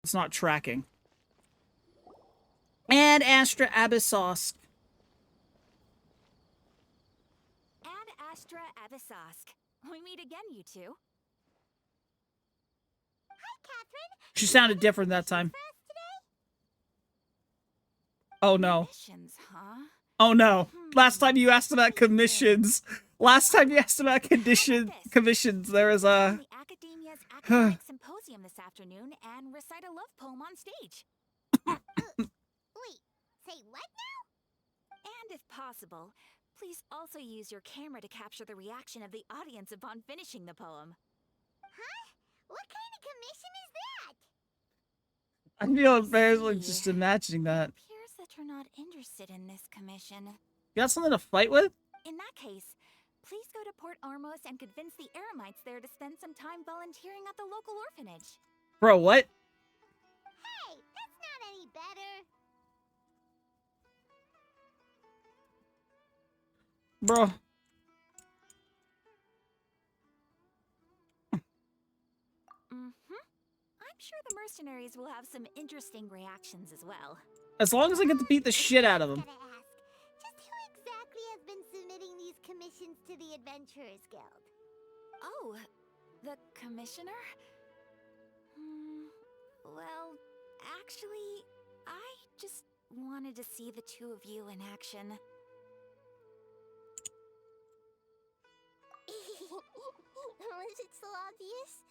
It's not tracking. And Astra Abyssosk. And Astra Abyssosk. We meet again, you two. Hi, Catherine. She sounded different that time. Oh no. Commissions, huh? Oh no. Last time you asked about commissions. Last time you asked about commissions, there was a... The Academia's academic symposium this afternoon and recite a love poem on stage. Wait, say what now? And if possible, please also use your camera to capture the reaction of the audience upon finishing the poem. Huh? What kind of commission is that? I feel embarrassed like just imagining that. It appears that you're not interested in this commission. You got something to fight with? In that case, please go to Port Armos and convince the Eremites there to spend some time volunteering at the local orphanage. Bro, what? Hey, that's not any better. Bro. I'm sure the mercenaries will have some interesting reactions as well. As long as I get to beat the shit out of them. Just who exactly has been submitting these commissions to the Adventurers Guild? Oh, the commissioner? Well, actually, I just wanted to see the two of you in action. Was it so obvious?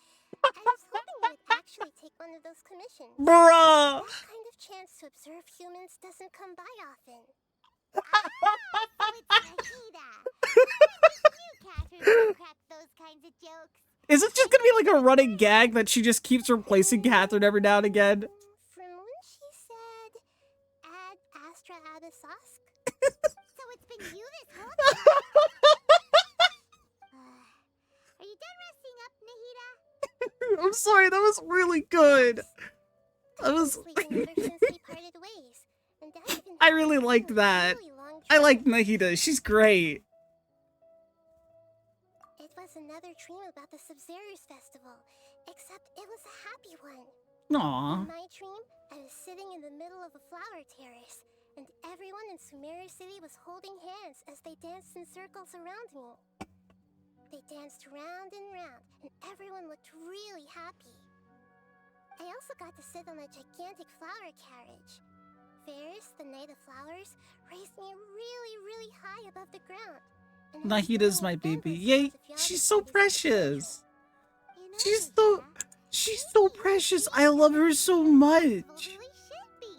I was hoping you would actually take one of those commissions. Bruh! That kind of chance to observe humans doesn't come by often. It's Nahida. You, Catherine, crack those kinds of jokes. Is it just gonna be like a running gag that she just keeps replacing Catherine every now and again? From when she said, add Astra Abyssosk? So it's been you this whole time? Are you done resting up, Nahida? I'm sorry, that was really good. That was... I really liked that. I like Nahida, she's great. It was another dream about the Sumeru festival, except it was a happy one. Aww. In my dream, I was sitting in the middle of a flower terrace, and everyone in Sumeru City was holding hands as they danced in circles around me. They danced round and round, and everyone looked really happy. I also got to sit on a gigantic flower carriage. Ferris, the Knight of Flowers, raised me really, really high above the ground. Nahida's my baby. Yay, she's so precious. She's so precious. I love her so much. It really should be.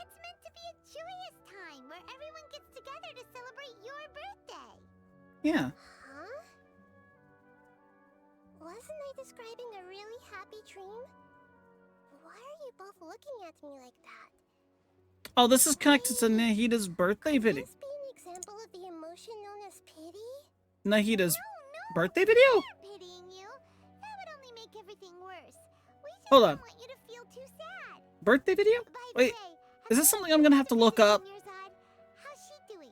It's meant to be a joyous time where everyone gets together to celebrate your birthday. Yeah. Huh? Wasn't I describing a really happy dream? Why are you both looking at me like that? Oh, this is connected to Nahida's birthday video. Could this be an example of the emotion known as pity? Nahida's No, birthday video? we're not pitying you. That would only make everything worse. We just Hold don't on. want you to feel too sad. Birthday video? By the Wait, way, is this something I'm gonna have to look up? How's she doing?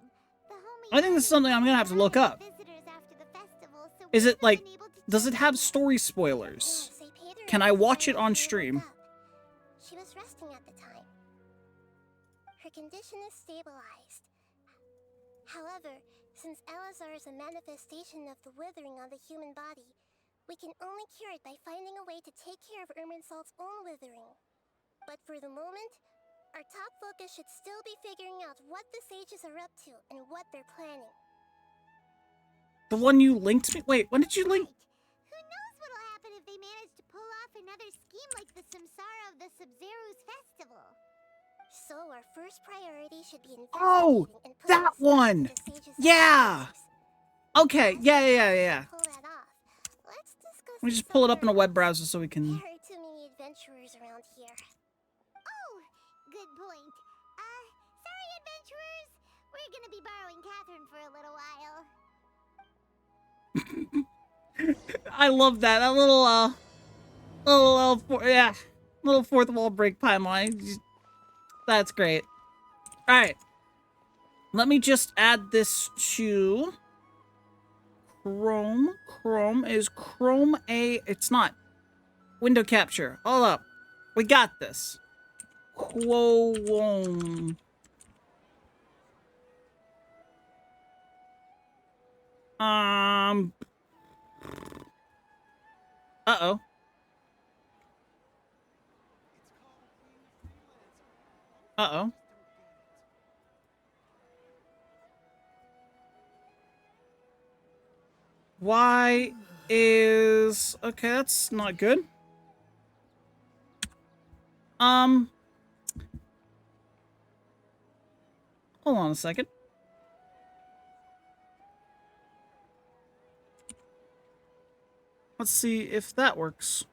The homie I think this is something I'm gonna have to look up. visitors after the festival, so Is we it like, haven't been able to does check it have on her. story spoilers? Say Pedro Can I was watch it saying on she woke stream? up. She was resting at the time. Her condition is stabilized. However, since Elazar is a manifestation of the withering on the human body, we can only cure it by finding a way to take care of Irminsul's own withering. But for the moment, our top focus should still be figuring out what the sages are up to and what they're planning. The one you linked me? Wait, when did you link? Who knows what'll happen if they manage to pull off another scheme like the Samsara of the Sumeru's festival. So our first priority should be Oh, investigating and putting that a stop to one. the sages' Yeah. activities. Okay, yeah. Pull that off. Let's discuss Let me this just pull it up in a somewhere web else. browser so we can... There are too many adventurers around here. Oh, good point. Sorry, adventurers. We're gonna be borrowing Catherine for a little while. I love that. That little fourth wall break pipeline. That's great. All right. Let me just add this to Chrome. Chrome is Chrome A. It's not. Window capture. Hold up. We got this. Quo-wom. Uh-oh. Uh-oh. Why is... Okay, that's not good. Hold on a second. Let's see if that works.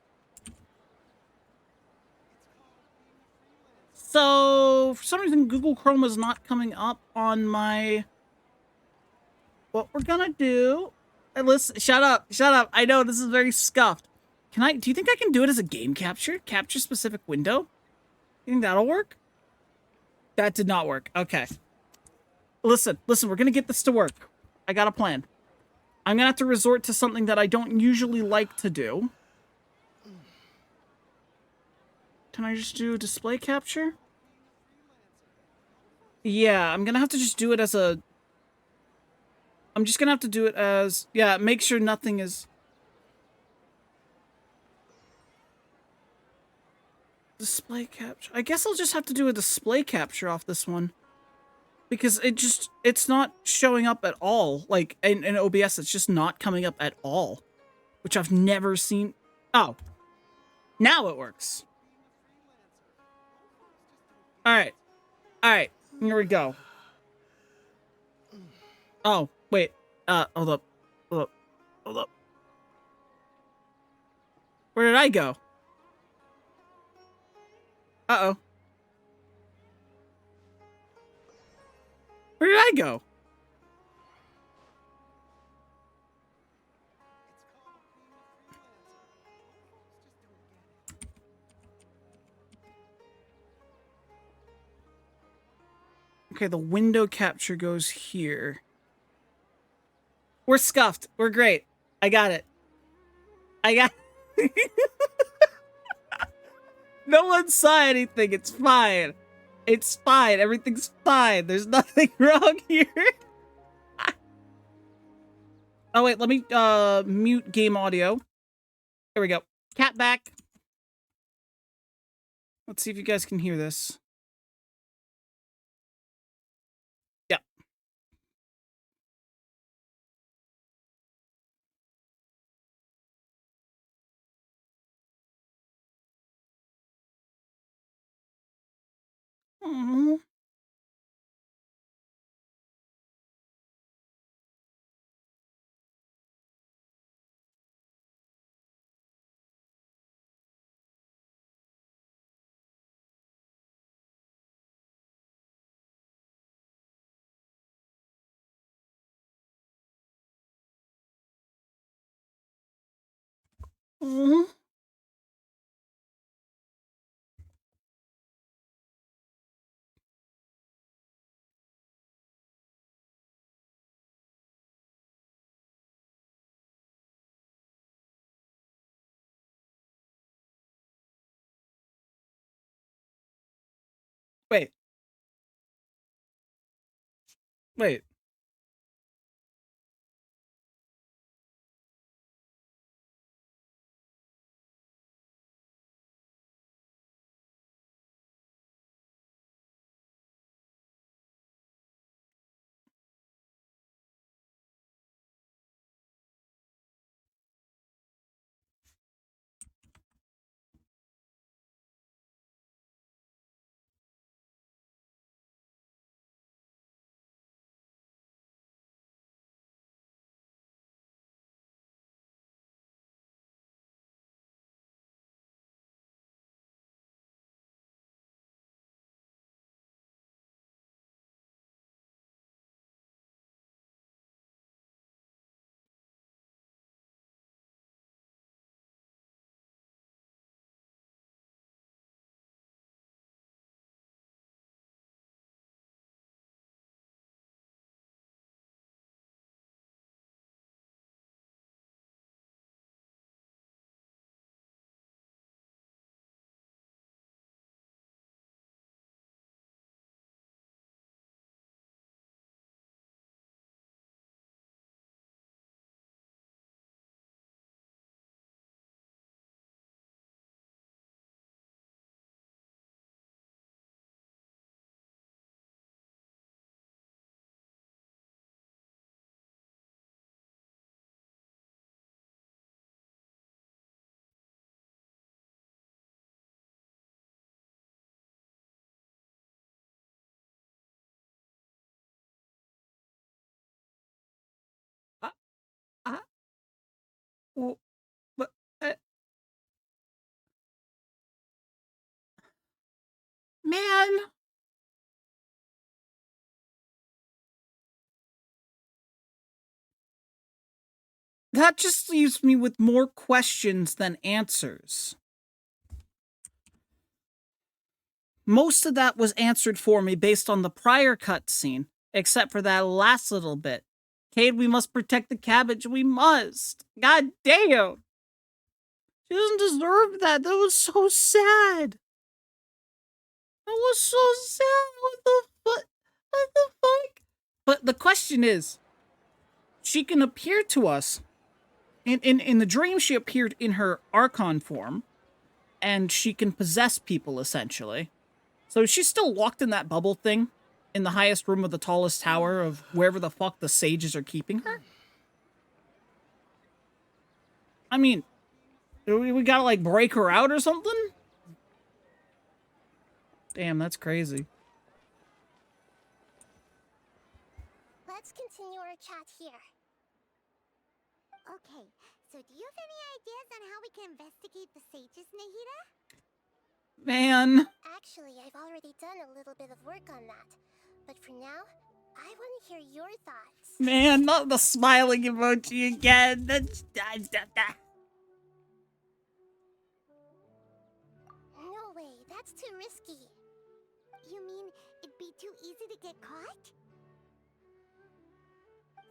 So, for some reason, Google Chrome is not coming up on my... What we're gonna do... Hey, listen, shut up, shut up. I know, this is very scuffed. Do you think I can do it as a game capture? Capture specific window? You think that'll work? That did not work. Okay. Listen, we're gonna get this to work. I got a plan. I'm gonna have to resort to something that I don't usually like to do. Can I just do display capture? Yeah, I'm gonna have to just do it as a... I'm just gonna have to do it as... Yeah, make sure nothing is... Display capture. I guess I'll just have to do a display capture off this one. Because it's not showing up at all. Like, in OBS, it's just not coming up at all. Which I've never seen. Oh. Now it works. Alright. Alright. Here we go. Oh, wait. Hold up. Hold up. Hold up. Where did I go? Uh-oh. Where did I go? Okay, the window capture goes here. We're scuffed. We're great. I got it. I got... No one saw anything. It's fine. It's fine. Everything's fine. There's nothing wrong here. Oh, wait. Let me mute game audio. There we go. Cat back. Let's see if you guys can hear this. Yeah. Aww. Aww. Wait. Wait. man! That just leaves me with more questions than answers. Most of that was answered for me based on the prior cutscene, except for that last little bit. Cade, we must protect the cabbage. We must. God damn. She doesn't deserve that. That was so sad. That was so sad. What the fuck? What the fuck? But the question is, she can appear to us. In the dream, she appeared in her Archon form, and she can possess people, essentially. So she's still locked in that bubble thing in the highest room of the tallest tower of wherever the fuck the sages are keeping her? I mean, we gotta, like, break her out or something? Damn, that's crazy. Let's continue our chat here. Okay, so do you have any ideas on how we can investigate the sages, Nahida? Man. Actually, I've already done a little bit of work on that. But for now, I want to hear your thoughts. Man, not the smiling emoji again. No way, that's too risky. You mean it'd be too easy to get caught?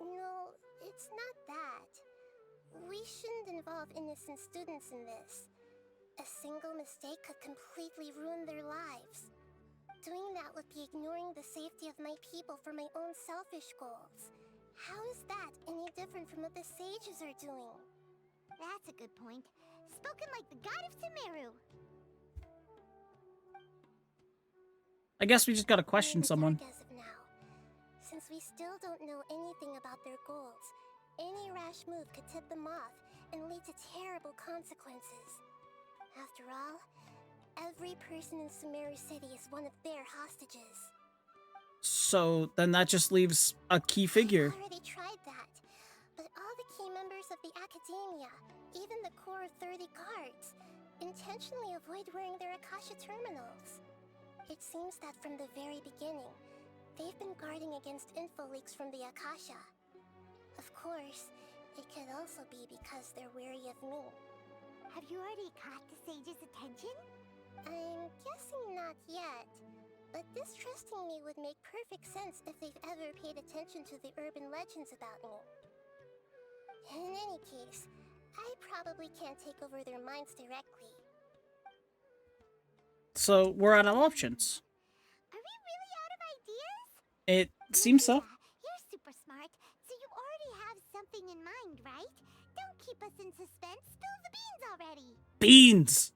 No, it's not that. We shouldn't involve innocent students in this. A single mistake could completely ruin their lives. Doing that would be ignoring the safety of my people for my own selfish goals. How is that any different from what the sages are doing? That's a good point. Spoken like the god of Sumeru. I guess we just gotta question someone. As of now, since we still don't know anything about their goals, any rash move could tip them off and lead to terrible consequences. After all, every person in Sumeru City is one of their hostages. So then that just leaves a key figure. I already tried that, but all the key members of the Academia, even the core 30 guards, intentionally avoid wearing their Akasha terminals. It seems that from the very beginning, they've been guarding against info leaks from the Akasha. Of course, it could also be because they're wary of me. Have you already caught the sage's attention? I'm guessing not yet, but distrusting me would make perfect sense if they've ever paid attention to the urban legends about me. In any case, I probably can't take over their minds directly. So we're out of options. Are we really out of ideas? It seems so. You're super smart, so you already have something in mind, right? Don't keep us in suspense. Spill the beans already. Beans!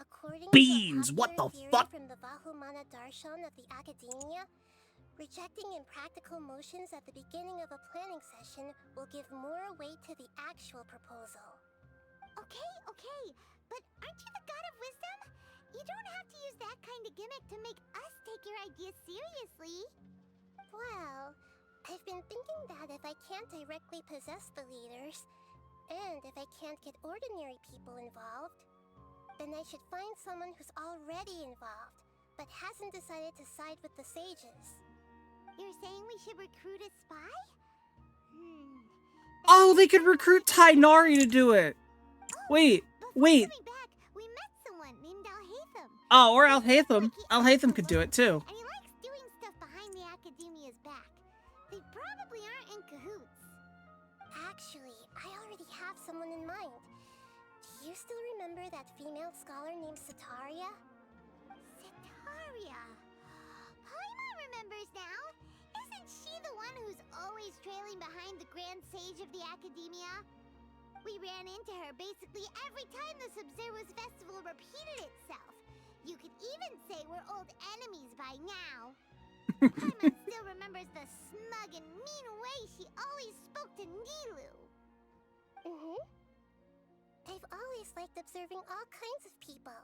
According Beans! to a What the popular fuck? theory from the Vahumana Darshan of the Academia, rejecting impractical motions at the beginning of a planning session will give more weight to the actual proposal. Okay, but aren't you the god of wisdom? You don't have to use that kind of gimmick to make us take your ideas seriously. Well, I've been thinking that if I can't directly possess the leaders, and if I can't get ordinary people involved, then I should find someone who's already involved, but hasn't decided to side with the sages. You're saying we should recruit a spy? Oh, they could recruit Tainari to do it. Wait. Coming back, we met someone named Alhaitham. Oh, or Alhaitham. Alhaitham could do it too. And he likes doing stuff behind the Academia's back. They probably aren't in cahoots. Actually, I already have someone in mind. Do you still remember that female scholar named Setaria? Setaria? Paimon remembers now. Isn't she the one who's always trailing behind the Grand Sage of the Academia? We ran into her basically every time the Sumeru's festival repeated itself. You could even say we're old enemies by now. Paimon still remembers the smug and mean way she always spoke to Nilu. I've always liked observing all kinds of people,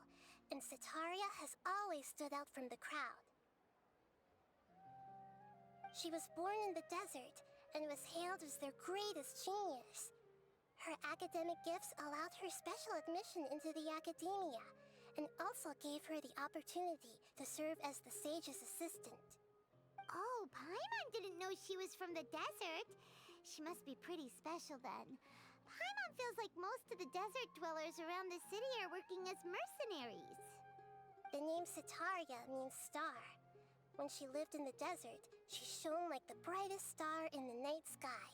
and Setaria has always stood out from the crowd. She was born in the desert and was hailed as their greatest genius. Her academic gifts allowed her special admission into the Academia, and also gave her the opportunity to serve as the sage's assistant. Oh, Paimon didn't know she was from the desert. She must be pretty special then. Paimon feels like most of the desert dwellers around the city are working as mercenaries. The name Sitaria means star. When she lived in the desert, she shone like the brightest star in the night sky.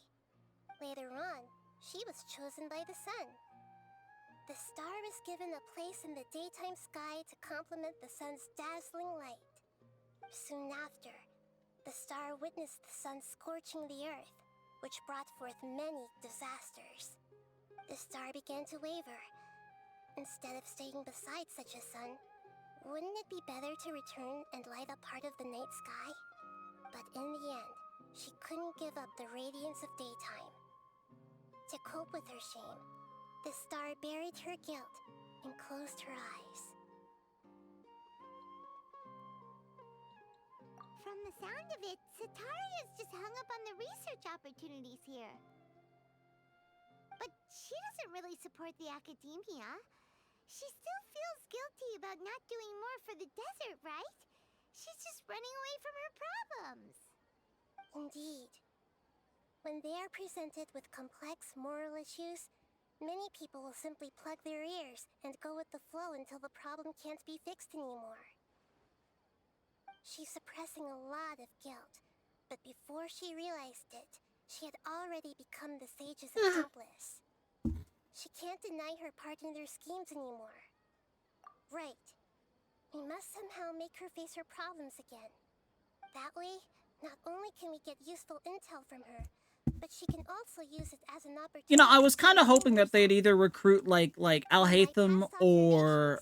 Later on, she was chosen by the sun. The star was given a place in the daytime sky to complement the sun's dazzling light. Soon after, the star witnessed the sun scorching the earth, which brought forth many disasters. The star began to waver. Instead of staying beside such a sun, wouldn't it be better to return and light up part of the night sky? But in the end, she couldn't give up the radiance of daytime. To cope with her shame, the star buried her guilt and closed her eyes. From the sound of it, Sitaria's just hung up on the research opportunities here. But she doesn't really support the academia. She still feels guilty about not doing more for the desert, right? She's just running away from her problems. Indeed. When they are presented with complex moral issues, many people will simply plug their ears and go with the flow until the problem can't be fixed anymore. She's suppressing a lot of guilt, but before she realized it, she had already become the sage's accomplice. She can't deny her part in their schemes anymore. Right. We must somehow make her face her problems again. That way, not only can we get useful intel from her, but she can also use it as an opportunity. You know, I was kind of hoping that they'd either recruit like Alhaitham or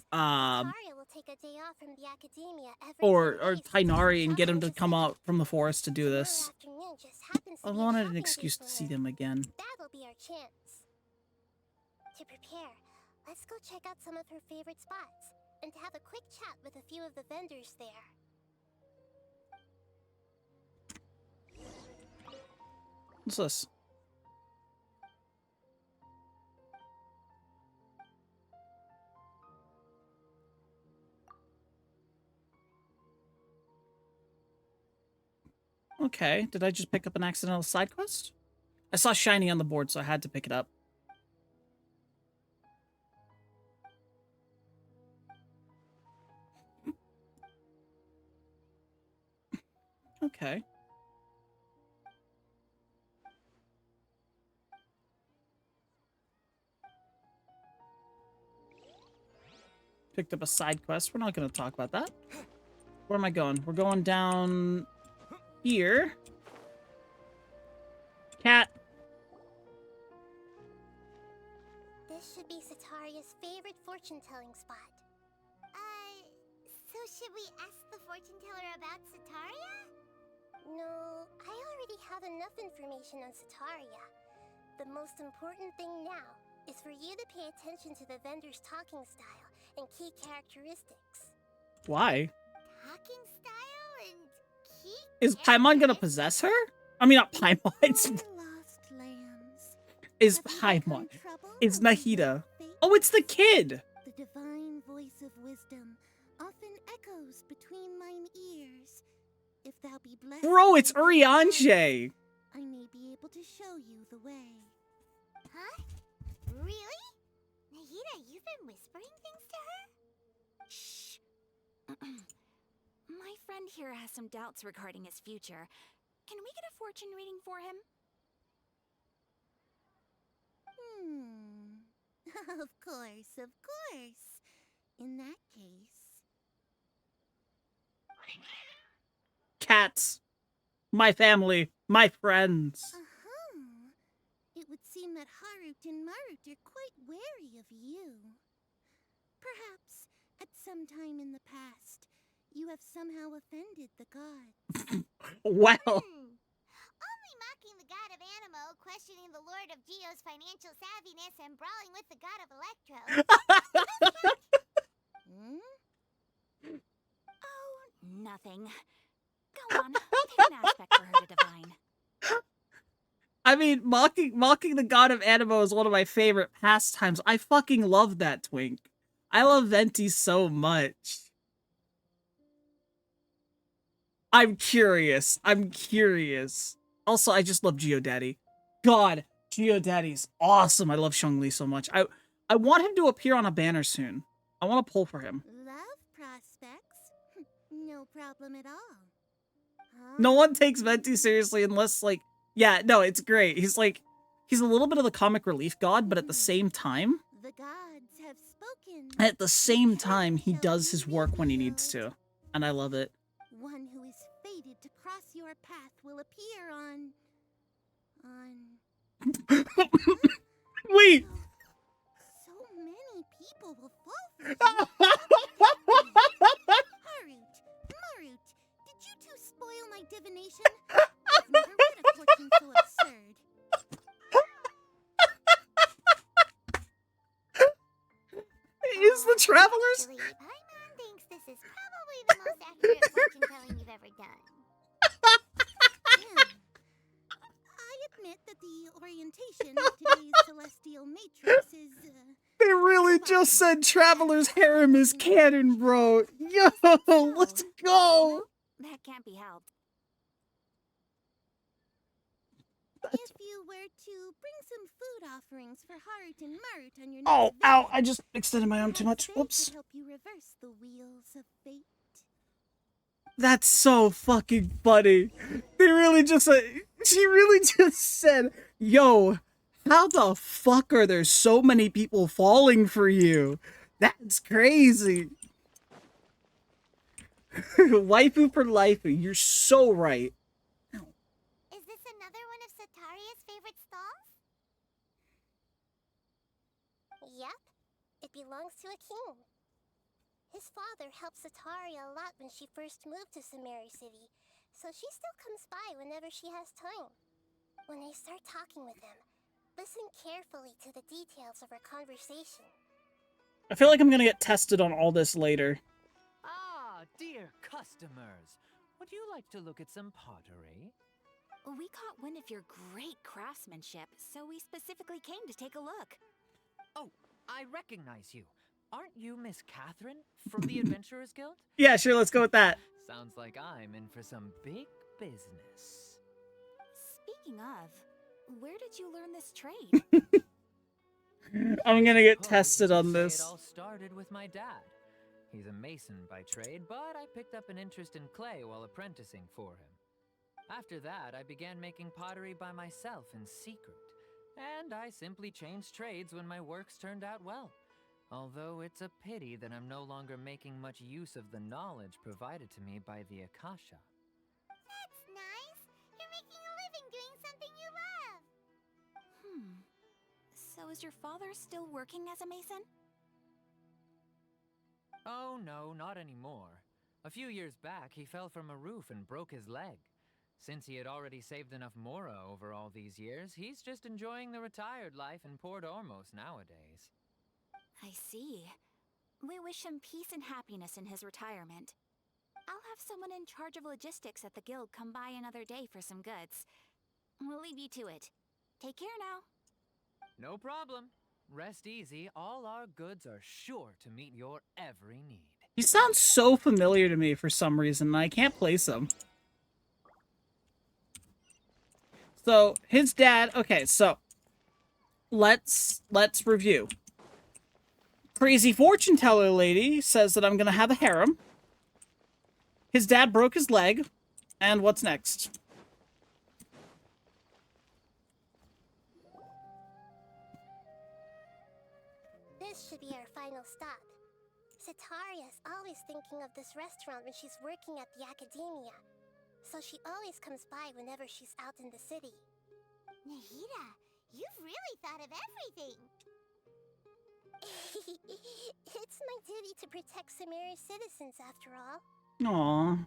Tainari and get him to come out from the forest to do this. I wanted an excuse to see them again. That'll be our chance. To prepare, let's go check out some of her favorite spots and have a quick chat with a few of the vendors there. What's this? Okay, did I just pick up an accidental side quest? I saw shiny on the board, so I had to pick it up. Okay. Picked up a side quest. We're not going to talk about that. Where am I going? We're going down here. Cat. This should be Sitaria's favorite fortune-telling spot. So should we ask the fortune teller about Sitaria? No, I already have enough information on Sitaria. The most important thing now is for you to pay attention to the vendor's talking style and key characteristics. Why? Talking style and key Is Paimon gonna possess her? I mean, not Paimon. It's... lost lands. Is Paimon. It's Nahida. Oh, it's the kid! The divine voice of wisdom often echoes between mine ears. If thou be blessed... Bro, it's Urianger! I may be able to show you the way. Huh? Really? Nahida, you've been whispering things to her? Shh. My friend here has some doubts regarding his future. Can we get a fortune reading for him? Of course, of course. In that case... Cats. My family. My friends. It would seem that Harut and Marut are quite wary of you. Perhaps, at some time in the past, you have somehow offended the gods. Well. Only mocking the god of Animo, questioning the lord of Geo's financial savviness, and brawling with the god of Electro. Oh, nothing. Go on, pick an aspect for her to divine. I mean, mocking the god of Animo is one of my favorite pastimes. I fucking love that twink. I love Venti so much. I'm curious. I'm curious. Also, I just love Geodaddy. God, Geodaddy's awesome. I love Shangli so much. I want him to appear on a banner soon. I want to pull for him. Love prospects? No problem at all. No one takes Venti seriously unless, like, yeah, no, it's great. He's like, he's a little bit of the comic relief god, but at the same time, The gods have spoken. at the same time, he does his work when he needs to. And I love it. One who is fated to cross your path will appear on... Wait! So many people will fall for you. Harut, Marut, did you two spoil my divination? I've never read a fortune so absurd. Is the Travelers? Actually, Paimon thinks this is probably the most accurate fortune telling you've ever done. I admit that the orientation of today's celestial matrix is... They really just said Traveler's Harem is canon, bro. Yo, let's go. That can't be helped. If you were to bring some food offerings for Harut and Marut on your Oh, next ow, visit, I just extended my arm too much. perhaps they Whoops. could help you reverse the wheels of fate. That's so fucking funny. They really just said, she really just said, yo, how the fuck are there so many people falling for you? That's crazy. Waifu for life, you're so right. Is this another one of Sataria's favorite stalls? Yep. It belongs to a king. His father helped Sataria a lot when she first moved to Sumeru City, so she still comes by whenever she has time. When I start talking with him, listen carefully to the details of our conversation. I feel like I'm gonna get tested on all this later. Ah, dear customers, would you like to look at some pottery? We caught wind of your great craftsmanship, so we specifically came to take a look. Oh, I recognize you. Aren't you Miss Catherine from the Adventurers Guild? Yeah, sure, let's go with that. Sounds like I'm in for some big business. Speaking of, where did you learn this trade? I'm gonna get Suppose tested you on could say this. It all started with my dad. He's a mason by trade, but I picked up an interest in clay while apprenticing for him. After that, I began making pottery by myself in secret, and I simply changed trades when my works turned out well. Although it's a pity that I'm no longer making much use of the knowledge provided to me by the Akasha. That's nice. You're making a living doing something you love. So is your father still working as a mason? Oh no, not anymore. A few years back, he fell from a roof and broke his leg. Since he had already saved enough mora over all these years, he's just enjoying the retired life in Port Ormos nowadays. I see. We wish him peace and happiness in his retirement. I'll have someone in charge of logistics at the guild come by another day for some goods. We'll leave you to it. Take care now. No problem. Rest easy, all our goods are sure to meet your every need. He sounds so familiar to me for some reason, and I can't place him. So, his dad, okay, so let's review. Crazy fortune teller lady says that I'm gonna have a harem. His dad broke his leg, and what's next? This should be our final stop. Sataria's always thinking of this restaurant when she's working at the academia, so she always comes by whenever she's out in the city. Nahida, you've really thought of everything! It's my duty to protect Sumeru's citizens, after all. Aww.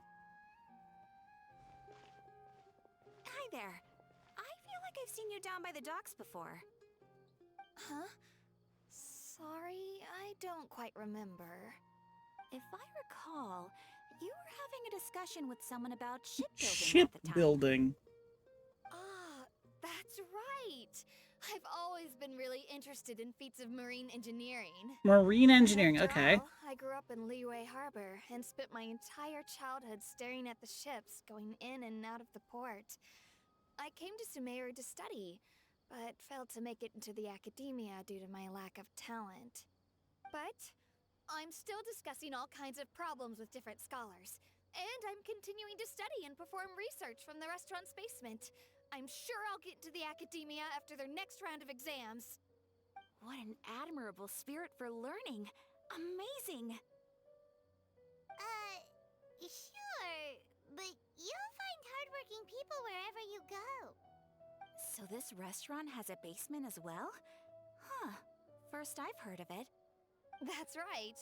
Hi there. I feel like I've seen you down by the docks before. Huh? Sorry, I don't quite remember. If I recall, you were having a discussion with someone about shipbuilding at the time. Shipbuilding. Ah, that's right. I've always been really interested in feats of marine engineering. Marine engineering, After okay. all, I grew up in Liyue Harbor and spent my entire childhood staring at the ships going in and out of the port. I came to Sumeru to study, but failed to make it into the academia due to my lack of talent. But I'm still discussing all kinds of problems with different scholars, and I'm continuing to study and perform research from the restaurant's basement. I'm sure I'll get to the academia after their next round of exams. What an admirable spirit for learning. Amazing. Sure, but you'll find hardworking people wherever you go. So this restaurant has a basement as well? Huh. First I've heard of it. That's right.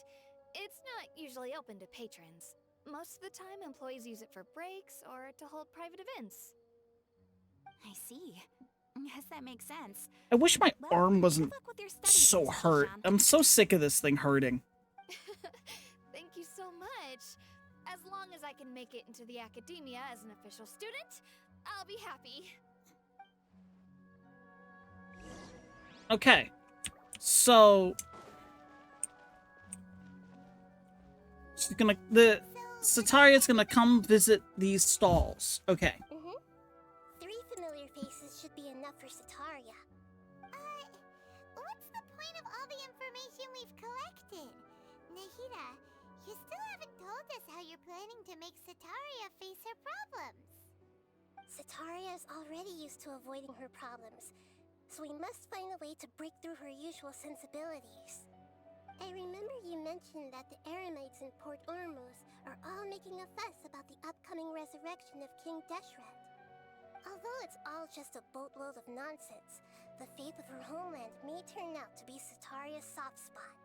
It's not usually open to patrons. Most of the time, employees use it for breaks or to hold private events. I see. Yes, that makes sense. I wish my Well, arm good wasn't luck with your studies, so Mr. hurt. Archon. I'm so sick of this thing hurting. Thank you so much. As long as I can make it into the academia as an official student, I'll be happy. Okay. So she's gonna Sataria's gonna come visit these stalls. Okay. Mm-hmm. 3 familiar faces should be enough for Sataria. What's the point of all the information we've collected? Nahida, you still haven't told us how you're planning to make Sataria face her problems. Sataria is already used to avoiding her problems, so we must find a way to break through her usual sensibilities. I remember you mentioned that the Eremites in Port Ormuz are all making a fuss about the upcoming resurrection of King Deshret. Although it's all just a boatload of nonsense, the fate of her homeland may turn out to be Sataria's soft spot.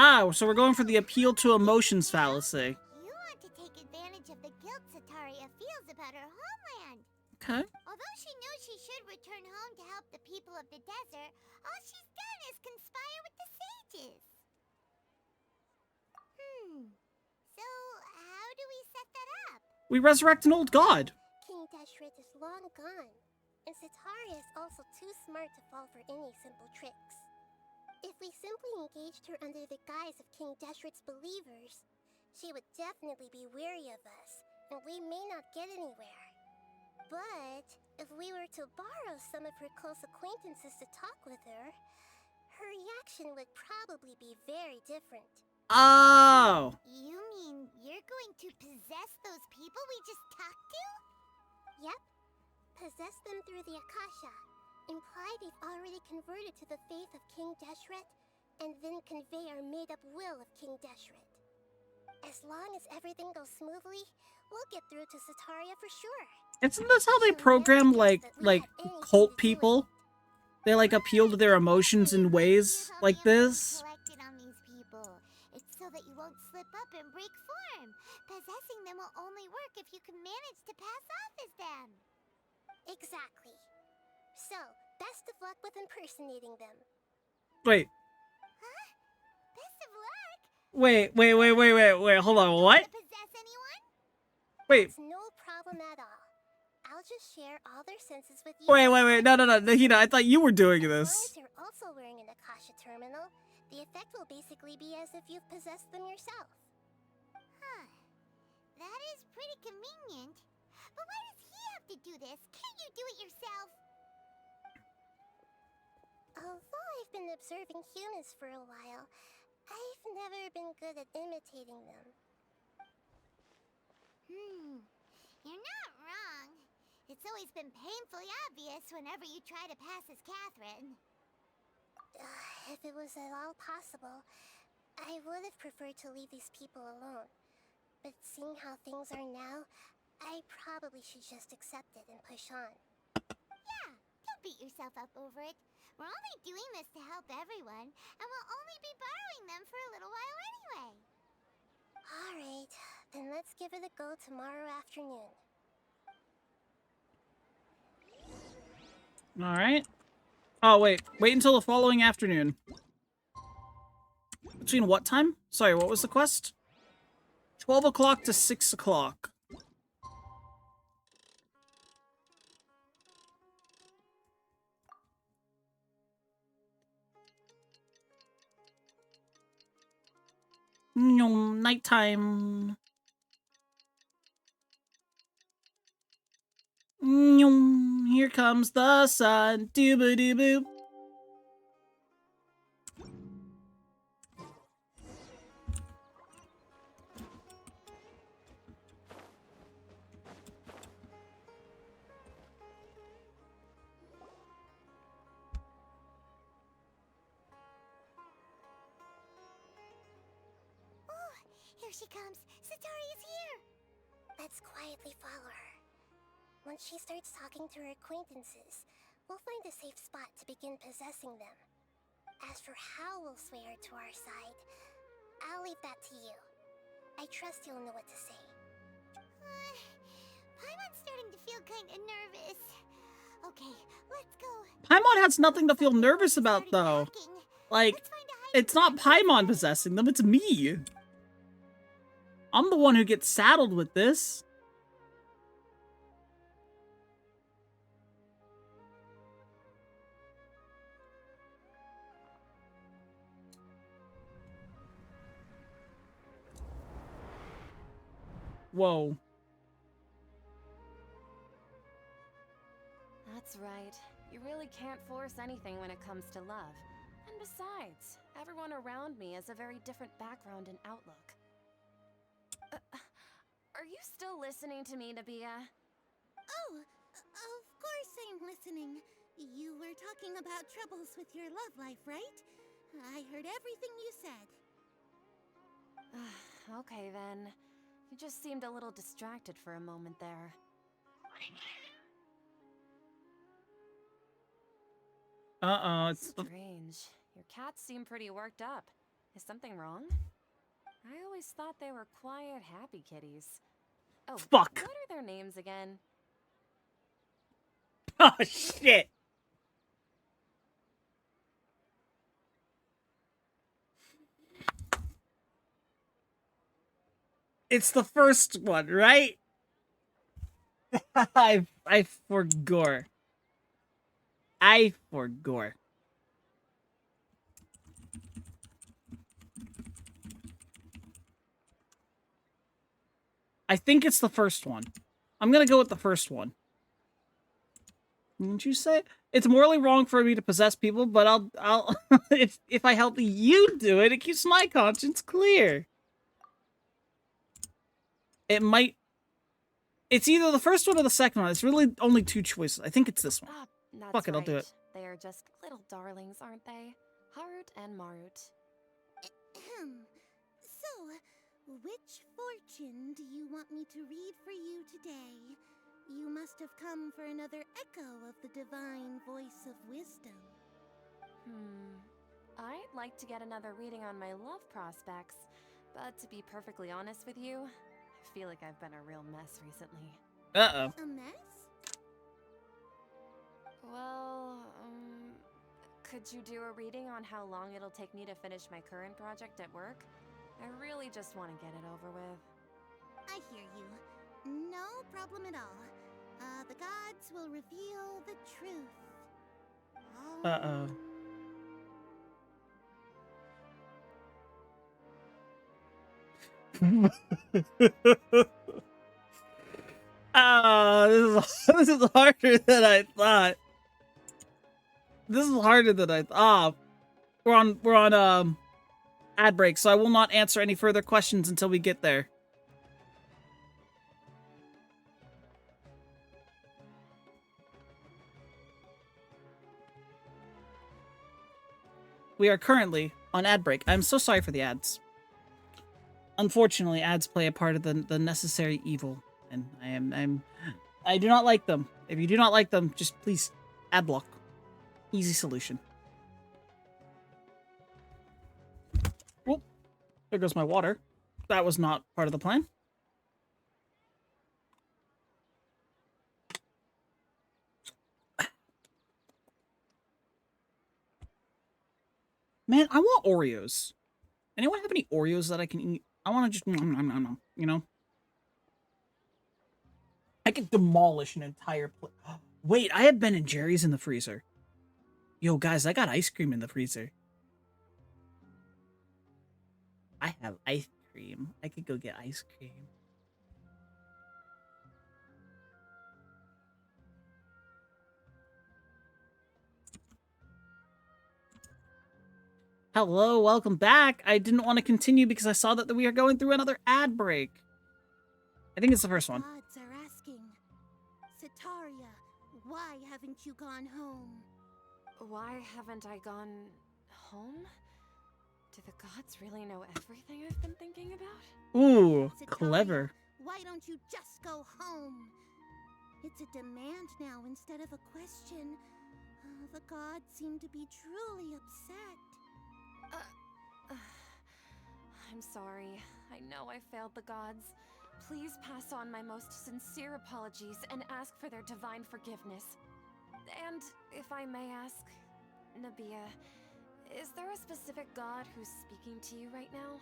Ah, so we're going for the appeal to emotions fallacy. You want to take advantage of the guilt Sataria feels about her homeland. Okay. Although she knows she should return home to help the people of the desert, all she's done is conspire with the sages. So how do we set that up? We resurrect an old god. King Deshret is long gone, and Sataria is also too smart to fall for any simple tricks. If we simply engaged her under the guise of King Deshret's believers, she would definitely be weary of us, and we may not get anywhere. But if we were to borrow some of her close acquaintances to talk with her, her reaction would probably be very different. Oh. You mean you're going to possess those people we just talked to? Yep. Possess them through the Akasha. Imply they've already converted to the faith of King Deshret, and then convey our made-up will of King Deshret. As long as everything goes smoothly, we'll get through to Sataria for sure. Isn't this how they program like cult people? They like appeal to their emotions in ways like this. Collected on these people. It's so that you won't slip up and break form. Possessing them will only work if you can manage to pass off as them. Exactly. So, best of luck with impersonating them. Wait. Huh? Best of luck? Wait. Hold on. What? To possess anyone? Wait. It's no problem at all. I'll just share all their senses with you. Wait. No. Nahida, I thought you were doing As long this. as you're also wearing an Akasha terminal, the effect will basically be as if you've possessed them yourself. Huh. That is pretty convenient. But why does he have to do this? Can't you do it yourself? Although I've been observing humans for a while, I've never been good at imitating them. You're not wrong. It's always been painfully obvious whenever you try to pass as Catherine. If it was at all possible, I would have preferred to leave these people alone. But seeing how things are now, I probably should just accept it and push on. Yeah, don't beat yourself up over it. We're only doing this to help everyone, and we'll only be borrowing them for a little while anyway. Alright, then let's give it a go tomorrow afternoon. Alright. Oh, wait until the following afternoon. Between what time? Sorry, what was the quest? 12 o'clock to 6 o'clock. Nighttime. Here comes the sun. Doo-ba-doo-boo. Oh, here she comes. Satori is here. Let's quietly follow her. Once she starts talking to her acquaintances, we'll find a safe spot to begin possessing them. As for how we'll sway her to our side, I'll leave that to you. I trust you'll know what to say. Paimon's starting to feel kind of nervous. Okay, let's go. Paimon has nothing to feel nervous about, though. Like, it's not Paimon possessing them, it's me. I'm the one who gets saddled with this. Whoa. That's right. You really can't force anything when it comes to love. And besides, everyone around me has a very different background and outlook. Are you still listening to me, Nabia? Oh, of course I'm listening. You were talking about troubles with your love life, right? I heard everything you said. Okay then. You just seemed a little distracted for a moment there. It's Strange. Your cats seem pretty worked up. Is something wrong? I always thought they were quiet, happy kitties. Oh, fuck. What are their names again? Oh, shit. It's the first one, right? I forgore. I forgore. I think it's the first one. I'm gonna go with the first one. Wouldn't you say? It's morally wrong for me to possess people, but I'll if I help you do it, it keeps my conscience clear. It might. It's either the first one or the second one. It's really only two choices. I think it's this one. That's Fuck it, right. I'll do it. They are just little darlings, aren't they? Harut and Marut. So, which fortune do you want me to read for you today? You must have come for another echo of the divine voice of wisdom. I'd like to get another reading on my love prospects, but to be perfectly honest with you, I feel like I've been a real mess recently. Uh-oh. A mess? Well, could you do a reading on how long it'll take me to finish my current project at work? I really just want to get it over with. I hear you. No problem at all. The gods will reveal the truth. Uh-oh. This is harder than I thought. This is harder than I thought. We're on ad break, so I will not answer any further questions until we get there. We are currently on ad break. I'm so sorry for the ads. Unfortunately, ads play a part of the necessary evil, and I do not like them. If you do not like them, just please ad block. Easy solution. Whoop. There goes my water. That was not part of the plan. Man, I want Oreos. Anyone have any Oreos that I can eat? I want to just, you know? I could demolish an entire plate. Wait, I have Ben & Jerry's in the freezer. Yo, guys, I got ice cream in the freezer. I have ice cream. I could go get ice cream. Hello, welcome back. I didn't want to continue because I saw that we are going through another ad break. I think it's the first one. Gods are asking, Sataria, why haven't you gone home? Why haven't I gone home? Do the gods really know everything I've been thinking about? Ooh, Sataria, clever. why don't you just go home? It's a demand now instead of a question. The gods seem to be truly upset. I'm sorry. I know I failed the gods. Please pass on my most sincere apologies and ask for their divine forgiveness. And if I may ask, Nabia, is there a specific god who's speaking to you right now?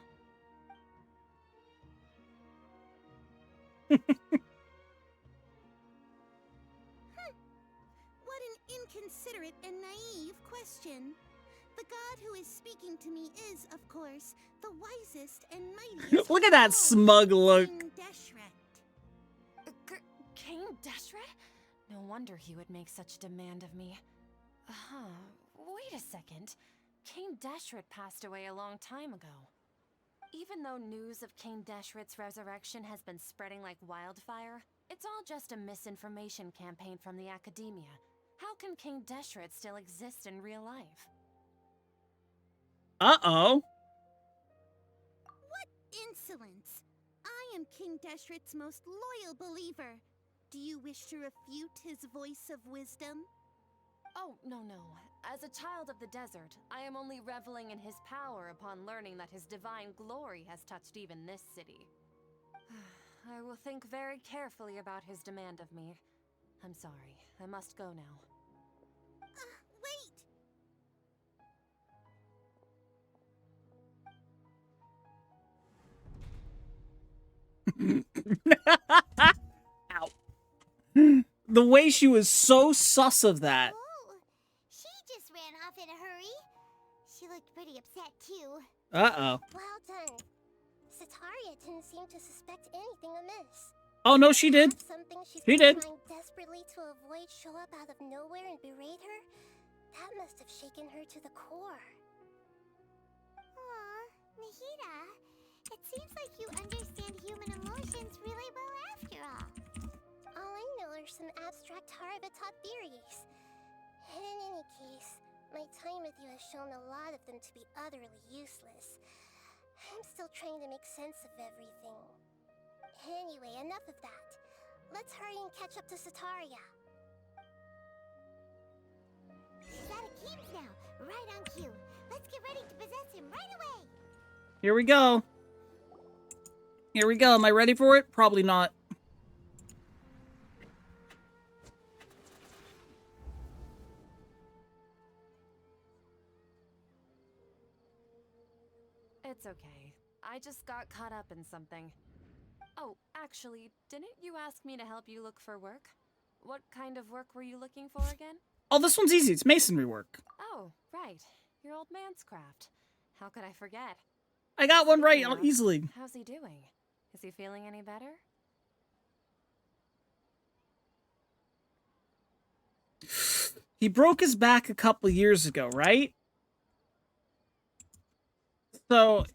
What an inconsiderate and naive question. The god who is speaking to me is, of course, the wisest and mightiest. Look at that smug look. King Deshret. King Deshret? No wonder he would make such demand of me. Wait a second. King Deshret passed away a long time ago. Even though news of King Deshret's resurrection has been spreading like wildfire, it's all just a misinformation campaign from the academia. How can King Deshret still exist in real life? Uh-oh. What insolence! I am King Deshret's most loyal believer. Do you wish to refute his voice of wisdom? Oh, no. As a child of the desert, I am only reveling in his power upon learning that his divine glory has touched even this city. I will think very carefully about his demand of me. I'm sorry. I must go now. Wait! Ow. The way she was so sus of that. Oh, she just ran off in a hurry. She looked pretty upset, too. Uh-oh. Well done. Sataria didn't seem to suspect anything amiss. Oh, no, she did. Perhaps something she's She been did. trying desperately to avoid show up out of nowhere and berate her? That must have shaken her to the core. Aw, Nahida, it seems like you understand human emotions really well after all. All I know are some abstract Harabatot theories. And in any case, my time with you has shown a lot of them to be utterly useless. I'm still trying to make sense of everything. Anyway, enough of that. Let's hurry and catch up to Sataria. She's out of Keems now, right on cue. Let's get ready to possess him right away. Here we go. Here we go. Am I ready for it? Probably not. It's okay. I just got caught up in something. Oh, actually, didn't you ask me to help you look for work? What kind of work were you looking for again? Oh, this one's easy. It's masonry work. Oh, right. Your old man's craft. How could I forget? I got one right Speaking of, easily. How's he doing? Is he feeling any better? He broke his back a couple years ago, right? So,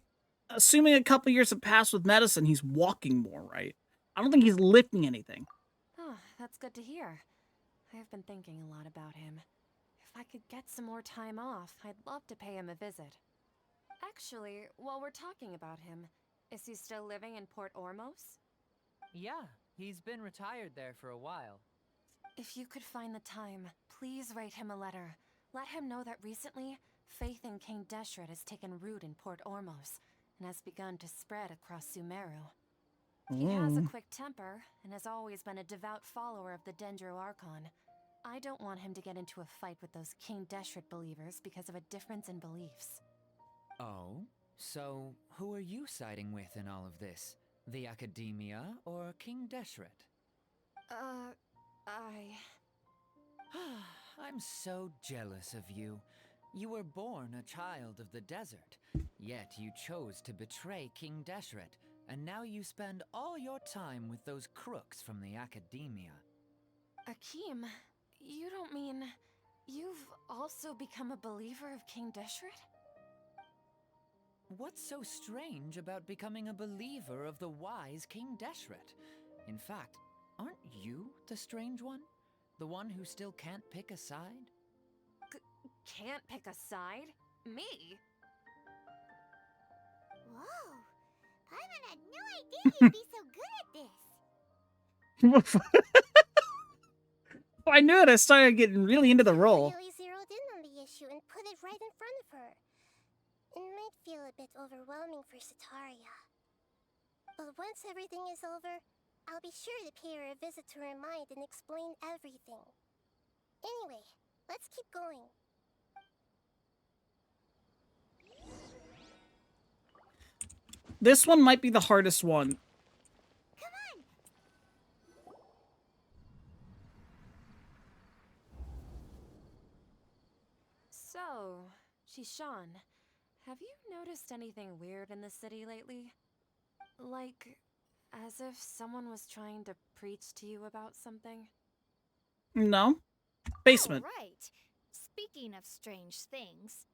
assuming a couple years have passed with medicine, he's walking more, right? I don't think he's lifting anything. Oh, that's good to hear. I have been thinking a lot about him. If I could get some more time off, I'd love to pay him a visit. Actually, while we're talking about him, is he still living in Port Ormos? Yeah, he's been retired there for a while. If you could find the time, please write him a letter. Let him know that recently, faith in King Deshret has taken root in Port Ormos and has begun to spread across Sumeru. He has a quick temper and has always been a devout follower of the Dendro Archon. I don't want him to get into a fight with those King Deshret believers because of a difference in beliefs. Oh? So, who are you siding with in all of this? The Academia or King Deshret? I... I'm so jealous of you. You were born a child of the desert, yet you chose to betray King Deshret, and now you spend all your time with those crooks from the Academia. Akeem, you don't mean you've also become a believer of King Deshret? What's so strange about becoming a believer of the wise King Deshret? In fact, aren't you the strange one? The one who still can't pick a side? Can't pick a side? Me? Whoa! Paimon had no idea you'd be so good at this. I knew it. I started getting really into the role. Really zeroed in on the issue and put it right in front of her. It might feel a bit overwhelming for Sataria. But once everything is over, I'll be sure to pay her a visit to her mind and explain everything. Anyway, let's keep going. This one might be the hardest one. Come on! So, Shishan, have you noticed anything weird in the city lately? Like, as if someone was trying to preach to you about something? No. Basement. Oh, right. Speaking of strange things,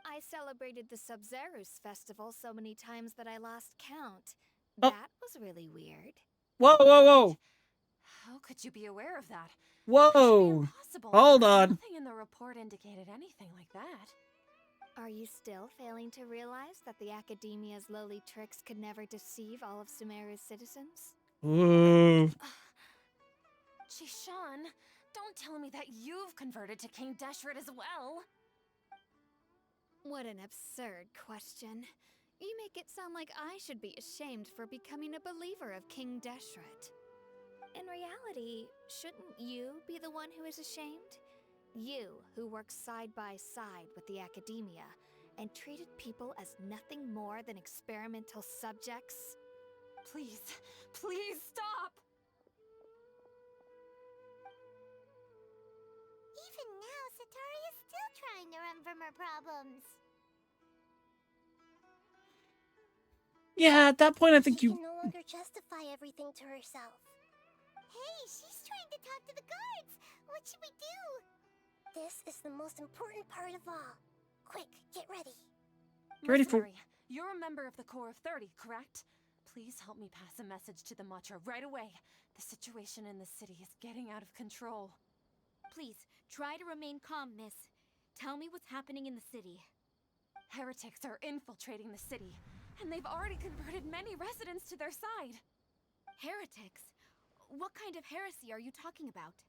I celebrated the Sub-Zerus festival so many times that I lost count. Oh. That was really weird. Whoa, whoa, whoa. How could you be aware of that? Whoa. That should be impossible. Hold on. Nothing in the report indicated anything like that. Are you still failing to realize that the Academia's lowly tricks could never deceive all of Sumeru's citizens? Ooh. Shishan, don't tell me that you've converted to King Deshret as well. What an absurd question. You make it sound like I should be ashamed for becoming a believer of King Deshret. In reality, shouldn't you be the one who is ashamed? You, who worked side by side with the Academia and treated people as nothing more than experimental subjects? Please, please stop! Even now, Sataria's still trying to run from her problems. Yeah, at that point, I think She you... can no longer justify everything to herself. Hey, she's trying to talk to the guards! What should we do? This is the most important part of all. Quick, get ready. Ready for- Mercenary, you're a member of the Corps of 30, correct? Please help me pass a message to the Matcha right away. The situation in the city is getting out of control. Please, try to remain calm, miss. Tell me what's happening in the city. Heretics are infiltrating the city, and they've already converted many residents to their side. Heretics? What kind of heresy are you talking about?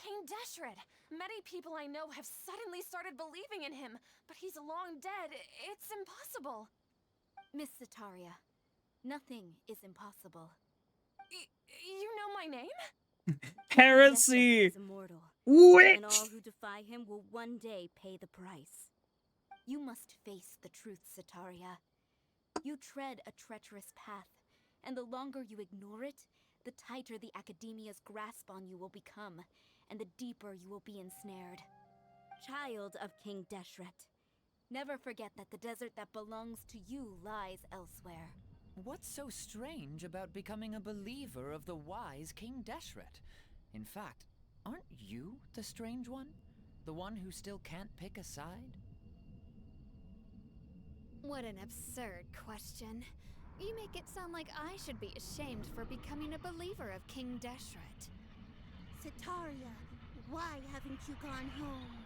King Deshret! Many people I know have suddenly started believing in him, but he's long dead. It's impossible. Miss Sataria, nothing is impossible. You know my name? Heresy! Is immortal, Witch! and all who defy him will one day pay the price. You must face the truth, Sataria. You tread a treacherous path, and the longer you ignore it, the tighter the Academia's grasp on you will become, and the deeper you will be ensnared. Child of King Deshret, never forget that the desert that belongs to you lies elsewhere. What's so strange about becoming a believer of the wise King Deshret? In fact, aren't you the strange one? The one who still can't pick a side? What an absurd question. You make it sound like I should be ashamed for becoming a believer of King Deshret. Sataria, why haven't you gone home?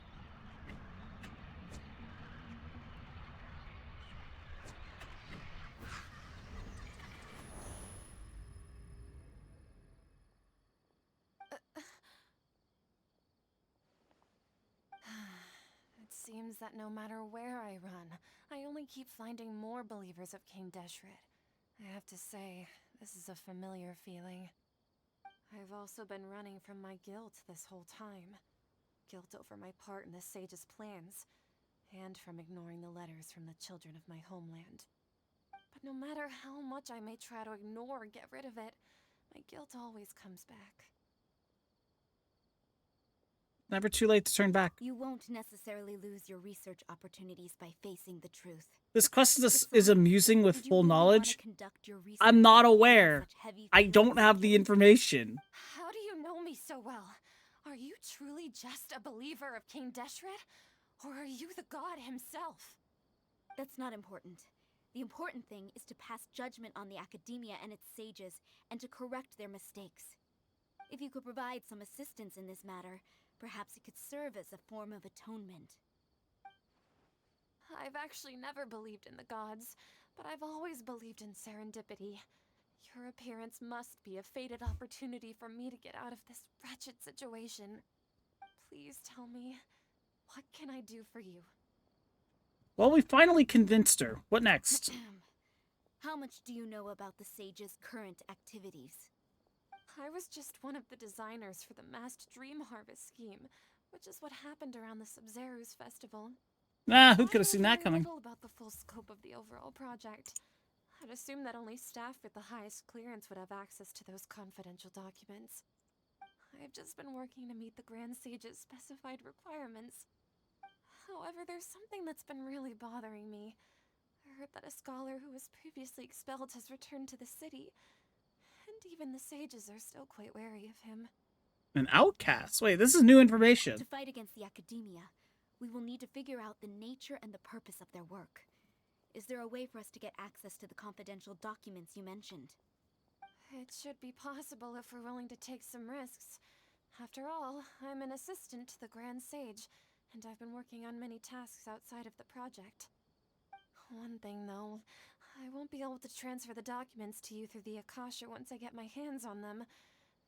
It seems that no matter where I run, I only keep finding more believers of King Deshret. I have to say, this is a familiar feeling. I've also been running from my guilt this whole time. Guilt over my part in the sage's plans, and from ignoring the letters from the children of my homeland. But no matter how much I may try to ignore or get rid of it, my guilt always comes back. Never too late to turn back. You won't necessarily lose your research opportunities by facing the truth. This quest is Besides, amusing with would you full really wanna knowledge. conduct your research I'm not by carrying aware. such heavy I don't feelings have of the guilt? information. How do you know me so well? Are you truly just a believer of King Deshret? Or are you the god himself? That's not important. The important thing is to pass judgment on the academia and its sages, and to correct their mistakes. If you could provide some assistance in this matter, perhaps it could serve as a form of atonement. I've actually never believed in the gods, but I've always believed in serendipity. Your appearance must be a fated opportunity for me to get out of this wretched situation. Please tell me, what can I do for you? Well, we finally convinced her. What next? How much do you know about the sage's current activities? I was just one of the designers for the massed dream harvest scheme, which is what happened around the Sumeru's festival. Nah, who I could have seen know that very coming? little about the full scope of the overall project. I'd assume that only staff with the highest clearance would have access to those confidential documents. I've just been working to meet the Grand Sage's specified requirements. However, there's something that's been really bothering me. I heard that a scholar who was previously expelled has returned to the city, and even the sages are still quite wary of him. An outcast? Wait, this is new information. To fight against the academia, we will need to figure out the nature and the purpose of their work. Is there a way for us to get access to the confidential documents you mentioned? It should be possible if we're willing to take some risks. After all, I'm an assistant to the Grand Sage, and I've been working on many tasks outside of the project. One thing, though, I won't be able to transfer the documents to you through the Akasha once I get my hands on them.